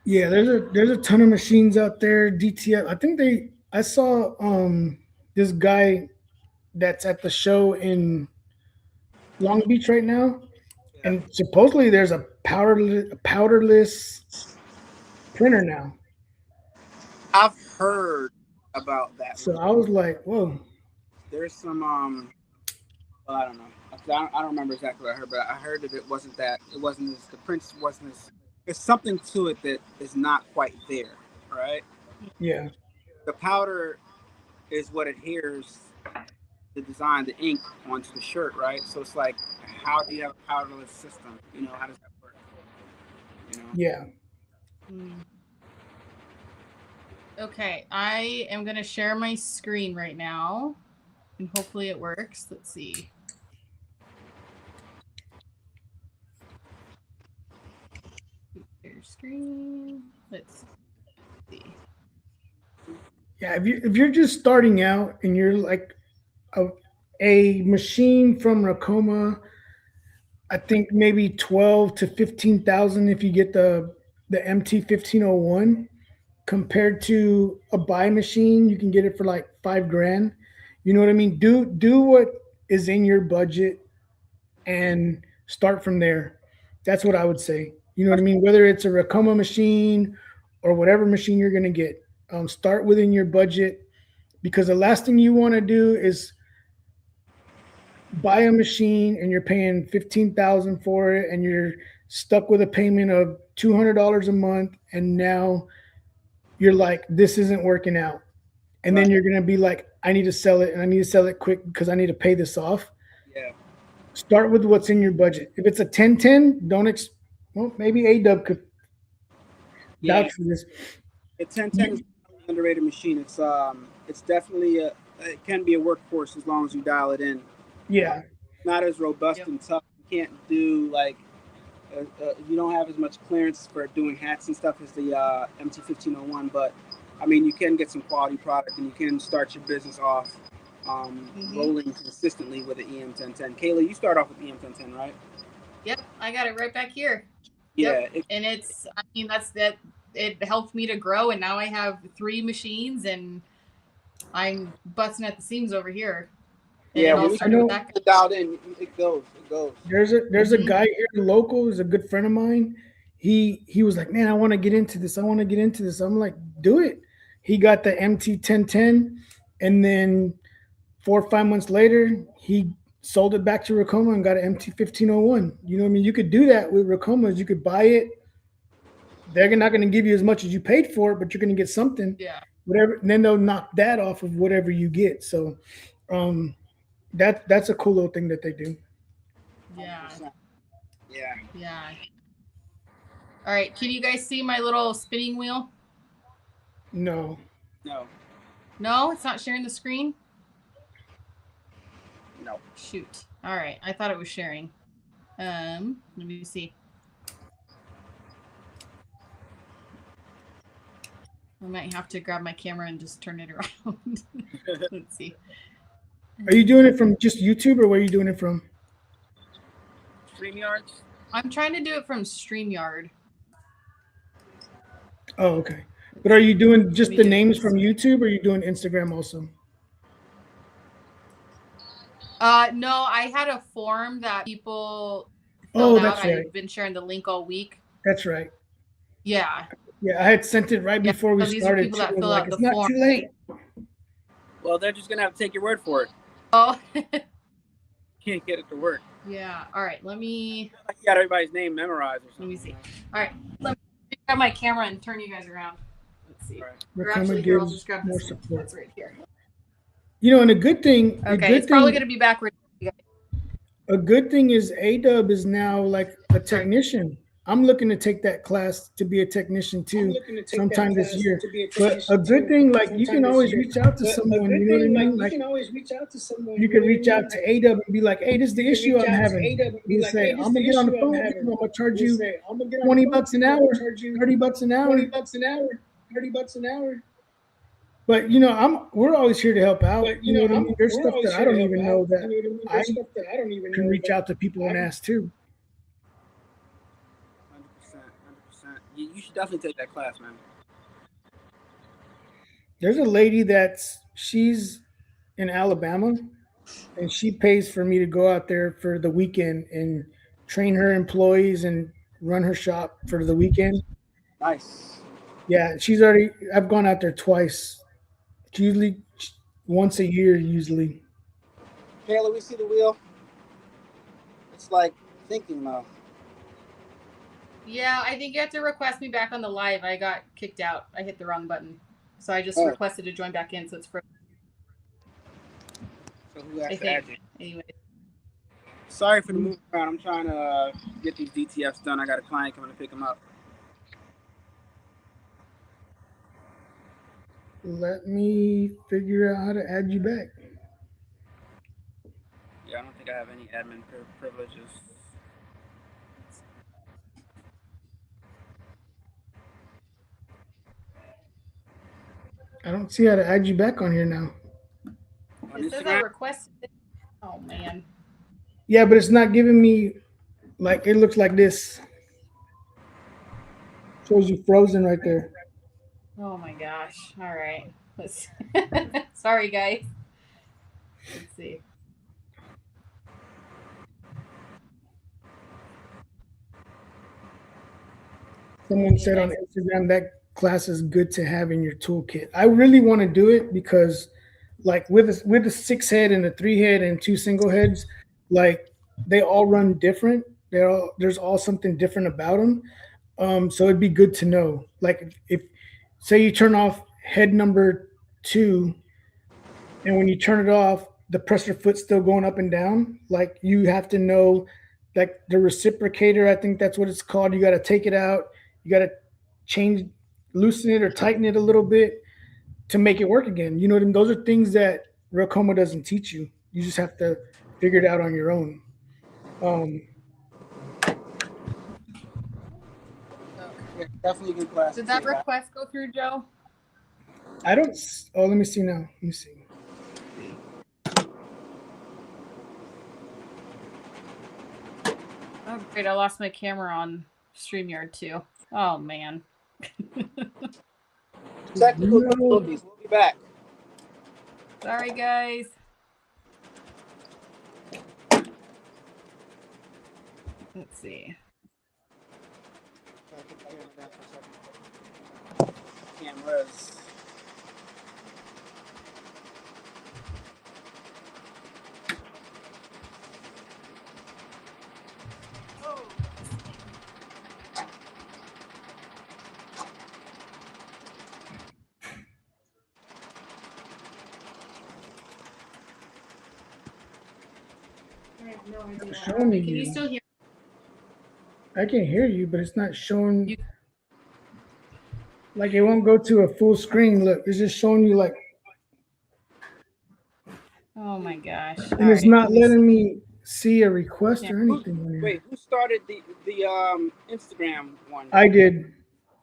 Yeah, there's a ton of machines out there. DTF. I think I saw this guy that's at the show in Long Beach right now, Yeah. and supposedly there's a powderless printer now. I've heard about that. So I was like, whoa. There's some well, I don't know. I don't remember exactly what I heard, but I heard that it wasn't that. It wasn't as the prints wasn't as. There's something to it that is not quite there, right? Yeah. The powder is what adheres the design, the ink onto the shirt, right? So it's like, how do you have a powderless system? You know, how does that work? You know? Yeah. Okay, I am gonna share my screen right now, and hopefully it works. Let's see. Share screen. Let's see. Yeah. If you're just starting out and you're like a machine from Racoma, I think maybe 12 to 15,000 if you get the MT 1501, compared to a buy machine, you can get it for like $5,000. You know what I mean? Do what is in your budget and start from there. That's what I would say. You know what I mean? Whether it's a Racoma machine or whatever machine you're gonna get, start within your budget, because the last thing you want to do is buy a machine and you're paying 15,000 for it and you're stuck with a payment of $200 a month, and now you're like, this isn't working out. And then you're going to be like, I need to sell it and I need to sell it quick because I need to pay this off. Yeah. Start with what's in your budget. If it's a 1010, well, maybe A-Dub could vouch for this. The 1010 is an underrated machine. It's definitely it can be a workhorse as long as you dial it in. Yeah. Not as robust and tough. You can't do like you don't have as much clearance for doing hats and stuff as the MT 1501, but I mean you can get some quality product and you can start your business off rolling consistently with an EM 1010. Kayla, you start off with EM 1010, right? Yep, I got it right back here. Yeah, yep. And I mean that's that. It helped me to grow, and now I have 3 machines, and I'm busting at the seams over here. And yeah, when I know dialed in, it goes. There's a guy here local who's a good friend of mine. He was like, man, I want to get into this. I'm like, do it. He got the MT 1010, and then 4 or 5 months later, he sold it back to Racoma and got an MT 1501. You know what I mean? You could do that with Racomas. You could buy it. They're not going to give you as much as you paid for it, but you're going to get something. Yeah. Whatever. And then they'll knock that off of whatever you get. So, that's a cool little thing that they do. Yeah. 100%. Yeah. Yeah. All right. Can you guys see my little spinning wheel? No. No, it's not sharing the screen. No. Shoot. All right. I thought it was sharing. Let me see. I might have to grab my camera and just turn it around. Let's see. Are you doing it from just YouTube, or where are you doing it from? StreamYard? I'm trying to do it from StreamYard. Oh, okay. But are you doing just the names from YouTube, or are you doing Instagram also? No, I had a form that people filled out. Right. I've been sharing the link all week. That's right. Yeah. Yeah, I had sent it right before we these started. Are people that fill out it's the not form. too late. Well, they're just gonna have to take your word for it. Oh. Can't get it to work. Yeah. All right. Let me. You got everybody's name memorized or something. Let me see. All right. Let me grab my camera and turn you guys around. Let's see. Right. Or actually, here, I'll just grab more support. That's right here. You know, and a good thing. Okay, it's probably going to be backwards. A good thing is A-Dub is now like a technician. I'm looking to take that class to be a technician too sometime this year. But a good thing, like you can always reach out to someone. You know what I mean? Like you can reach out to A-Dub and be like, "Hey, this is the issue I'm having." You say, "I'm gonna get on the phone. I'm gonna charge you $20 an hour, $30 an hour, $30 an hour." But you know, we're always here to help out. You know what I mean? There's stuff that I don't even know that I can reach out to people and ask too. 100%. You should definitely take that class, man. There's a lady she's in Alabama, and she pays for me to go out there for the weekend and train her employees and run her shop for the weekend. Nice. Yeah, she's already. I've gone out there twice. It's usually once a year. Usually, Kayla, we see the wheel. It's like thinking though. Yeah, I think you have to request me back on the live. I got kicked out. I hit the wrong button. So I just Oh. requested to join back in, so it's for. So who has I to add think. you? Anyway. Sorry for the move around. I'm trying to get these DTFs done. I got a client coming to pick them up. let me figure out how to add you back. Yeah, I don't think I have any admin privileges. I don't see how to add you back on here now. On It says I Instagram? requested it. Oh man. Yeah, but it's not giving me like it looks like this. Shows you frozen right there. Oh my gosh. All right. Let's. Sorry, guys. Let's see. Someone said on Instagram that class is good to have in your toolkit. I really want to do it because, like with the 6 head and the 3 head and 2 single heads, like they all run different. There's all something different about them. So it'd be good to know. Like if say you turn off head number 2, and when you turn it off, the pressure foot's still going up and down. Like you have to know, like the reciprocator. I think that's what it's called. You got to take it out. You got to change, loosen it or tighten it a little bit to make it work again. You know what I mean? Those are things that Rokoma doesn't teach you. You just have to figure it out on your own. Yeah, definitely a good class. Did that request go through, Joe? I don't. Oh, let me see now. Let me see. Oh, great. I lost my camera on StreamYard too. Oh, man. Technical difficulties. We'll be back. Sorry, guys. Let's see. Cameras. I have no idea. Showing me Can you you. still hear? I can hear you, but it's not showing. Like it won't go to a full screen. Look, it's just showing you like. Oh my gosh! And it's not letting me see a request or anything on here. Wait, who started the Instagram one? I did.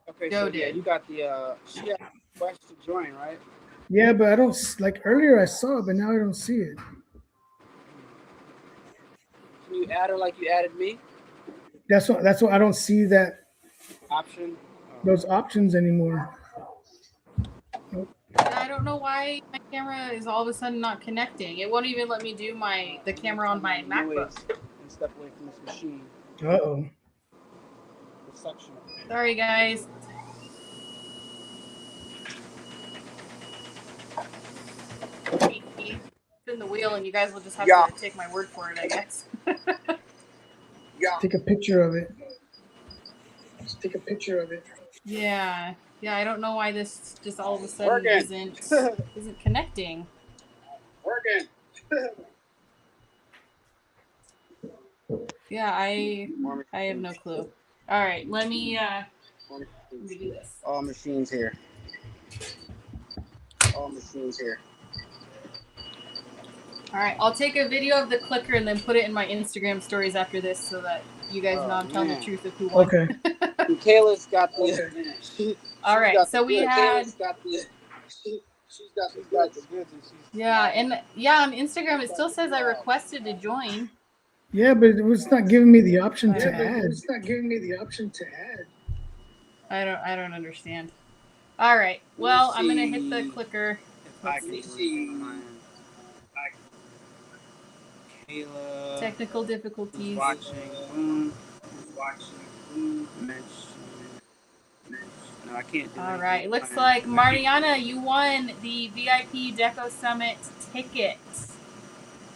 Okay, Joe so yeah, did. you got the she had a request to join, right? Yeah, but I don't like earlier I saw it, but now I don't see it. Can you add her like you added me? That's what I don't see that Option. those options anymore. I don't know why my camera is all of a sudden not connecting. It won't even let me do the camera on my MacBook. And step away from this machine. Uh-oh. The suction. Sorry, guys. Spin the wheel, and you guys will just have to take my word for it, I guess. Take a picture of it. Just take a picture of it. Yeah. Yeah, I don't know why this just all of a sudden isn't connecting. Working. Yeah, I have no clue. All right, let me do this. All machines here. All machines here. All right, I'll take a video of the clicker and then put it in my Instagram stories after this so that you guys know I'm telling the truth of who won. Okay. Kayla's got the. All right, so we had. She's got the goods, and Yeah, and on Instagram it still says I requested to join. Yeah, but it's not giving me the option to add. It's not giving me the option to add. I don't understand. All right, well I'm gonna hit the clicker. Let's see. Kayla. Technical difficulties. Watching. Boom. Watching. Boom. Mention. No. I can't do All anything right. It looks fine. like Mariana, you won the VIP Deco Summit ticket.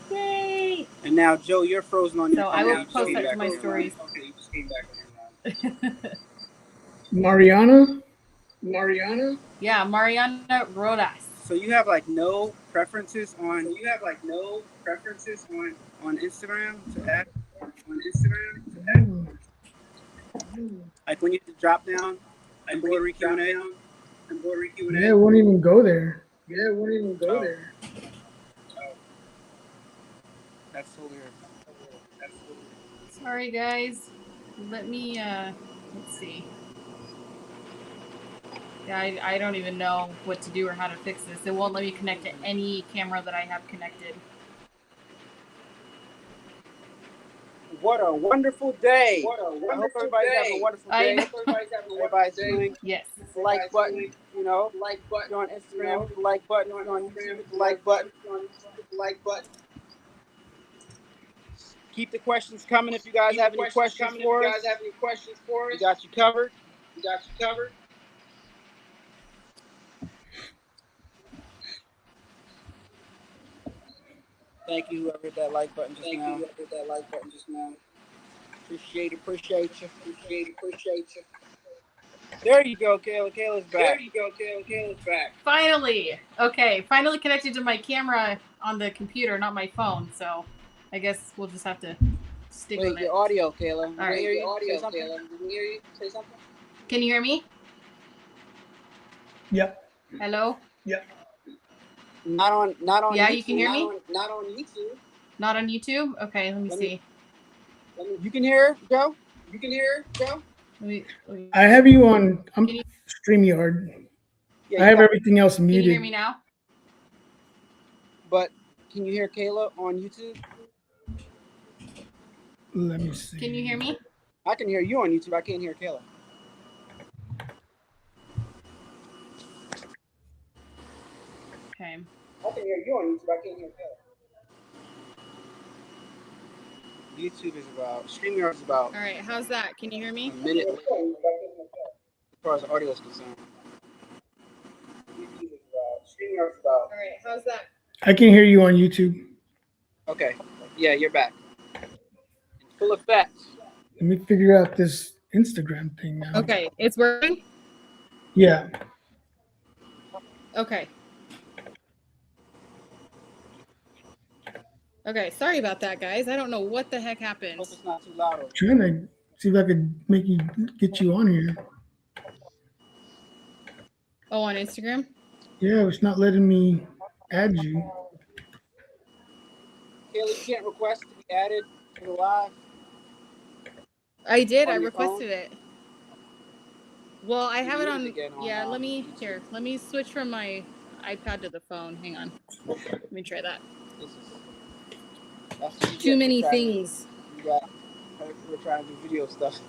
Yay! And now, Joe, you're frozen on your So phone. I will You just post came that back to my on your line. stories. Okay, you just came back on your line. Mariana? Yeah, Mariana Rodas. So you have like no preferences on on Instagram to add Hmm. like when you drop down embroidery Q&A. Yeah, it won't even go there. Oh, that's so weird. Sorry, guys. Let me, let's see. Yeah, I don't even know what to do or how to fix this. It won't let me connect to any camera that I have connected. What a wonderful day! I hope everybody's having a wonderful I day. know. Everybody's doing Yes. the like button. You know, if you're on Instagram, hit the like button. If you're on YouTube, hit the like button. Keep the questions coming. If you guys have any questions for us, we got you covered. Thank you, whoever hit that like button just now. Appreciate you. There you go, Kayla. Kayla's back. Finally. Okay. Finally connected to my camera on the computer, not my phone. So I guess we'll just have to stick Wait, with it. your audio, Kayla. All right. Hear you? Say something. Can you hear me? Yep. Hello? Not on Yeah, YouTube. you can hear me? Not on YouTube. Not on YouTube? Okay, let me see. You can hear, Joe? Let me, I have you on Can you- StreamYard. Yeah, I have everything else Can you muted. hear me now? But can you hear Kayla on YouTube? Let me see. Can you hear me? I can hear you on YouTube. I can't hear Kayla. Okay. I can hear you on YouTube. I can't hear Kayla. YouTube is about, StreamYard is about All right, how's that? Can you hear me? a minute late as far as audio is concerned. YouTube is about, StreamYard is about. All right, how's that? I can hear you on YouTube. Okay. Yeah, you're back. In full effect. Let me figure out this Instagram thing now. Okay, it's working? Yeah. Okay. Okay, sorry about that, guys. I don't know what the heck happened. Hope it's not too loud. Trying to see if I could get you on here. Oh, on Instagram? Yeah, it's not letting me add you. Kayla, you can't request to be added to the live. I did. On I your requested it. Well, I have it Use on. again on, Yeah, let me YouTube. here. Let me switch from my iPad to the phone. Hang on. Let me try that. That's what you Too get for many trying to- things. We're trying to do video stuff.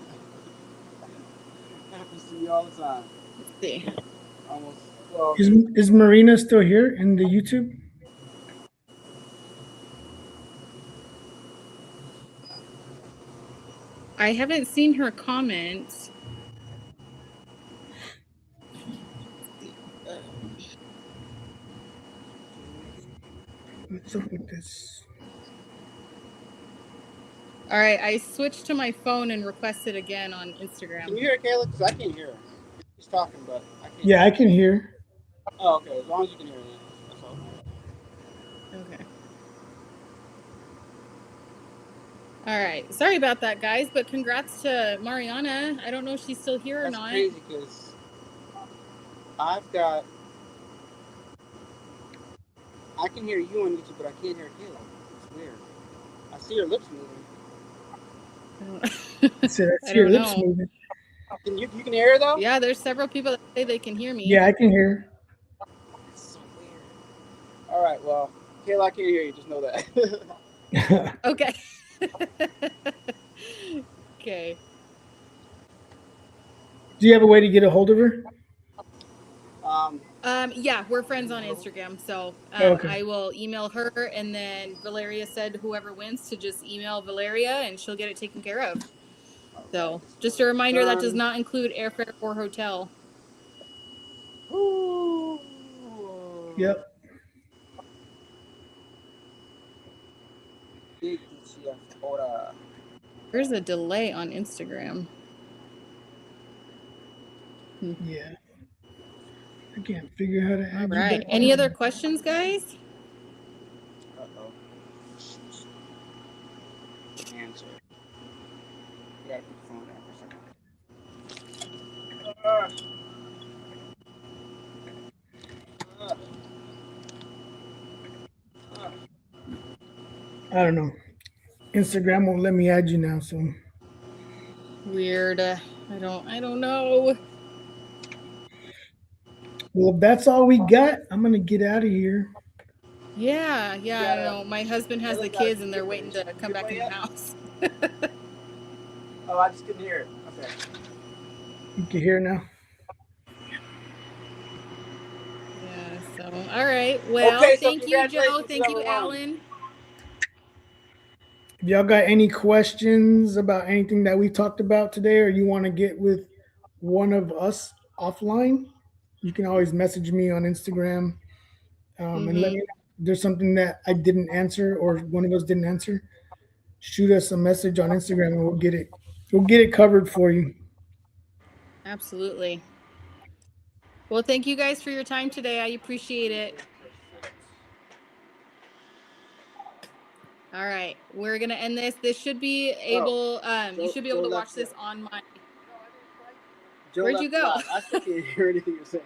Happens to me all the time. Let's see. Almost. Well, Is Marina still here in the YouTube? I haven't seen her comment. What's up with this? All right, I switched to my phone and requested again on Instagram. can you hear Kayla? Because I can't hear her. She's talking, but I can't. Yeah, I can hear. Oh, okay. As long as you can hear her, that's all. Okay. All right. Sorry about that, guys, but congrats to Mariana. I don't know if she's still here or That's not. crazy because I can hear you on YouTube, but I can't hear Kayla. It's weird. I see her lips moving. I said, I I see your don't lips know. moving. You can hear her though? Yeah, there's several people that say they can hear me. Yeah, I can hear. That's so weird. All right, well, Kayla, I can't hear you. Just know that. Okay. Okay. Do you have a way to get a hold of her? Yeah, we're friends on Instagram, so Okay. I will email her, and then Valeria said whoever wins to just email Valeria, and she'll get it taken care of. So, just a reminder that does not include airfare or hotel. Yep. There's a delay on Instagram. Yeah. I can't figure how to All add you right. back. Any other questions, guys? Uh-oh. Answer. You gotta put the phone down for a second. I don't know. Instagram won't let me add you now, so Weird. I don't know. well, if that's all we got, I'm gonna get out of here. Yeah, I know. My husband has the kids and they're waiting to come back in the house. Oh, I just couldn't hear it. Okay. You can hear now. Yeah, so all right. Well, Okay, so thank you, Joe. congratulations to Thank you, everyone. Alan. If y'all got any questions about anything that we talked about today, or you want to get with one of us offline, you can always message me on Instagram and let me know if there's something that I didn't answer or one of us didn't answer. Shoot us a message on Instagram and we'll get it. We'll get it covered for you. Absolutely. Well, thank you guys for your time today. I appreciate it. All right, we're gonna end this. This should be able. You should be able to watch this on my. Where'd you go? I still can't hear anything you're saying.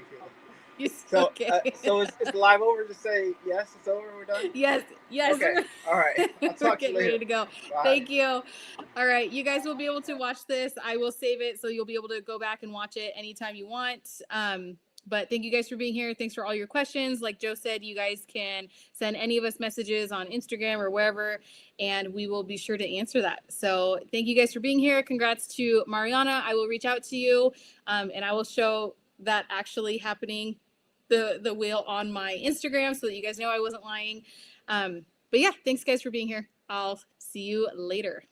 So, okay. So is live over to say yes, it's over, we're done? Yes. Okay. All right. I'll talk to you later. Ready to go. Bye. Thank you. All right. You guys will be able to watch this. I will save it so you'll be able to go back and watch it anytime you want. But thank you guys for being here. Thanks for all your questions. Like Joe said, you guys can send any of us messages on Instagram or wherever, and we will be sure to answer that. So thank you guys for being here. Congrats to Mariana. I will reach out to you and I will show that actually happening, the wheel on my Instagram, so that you guys know I wasn't lying. But yeah, thanks guys for being here. I'll see you later.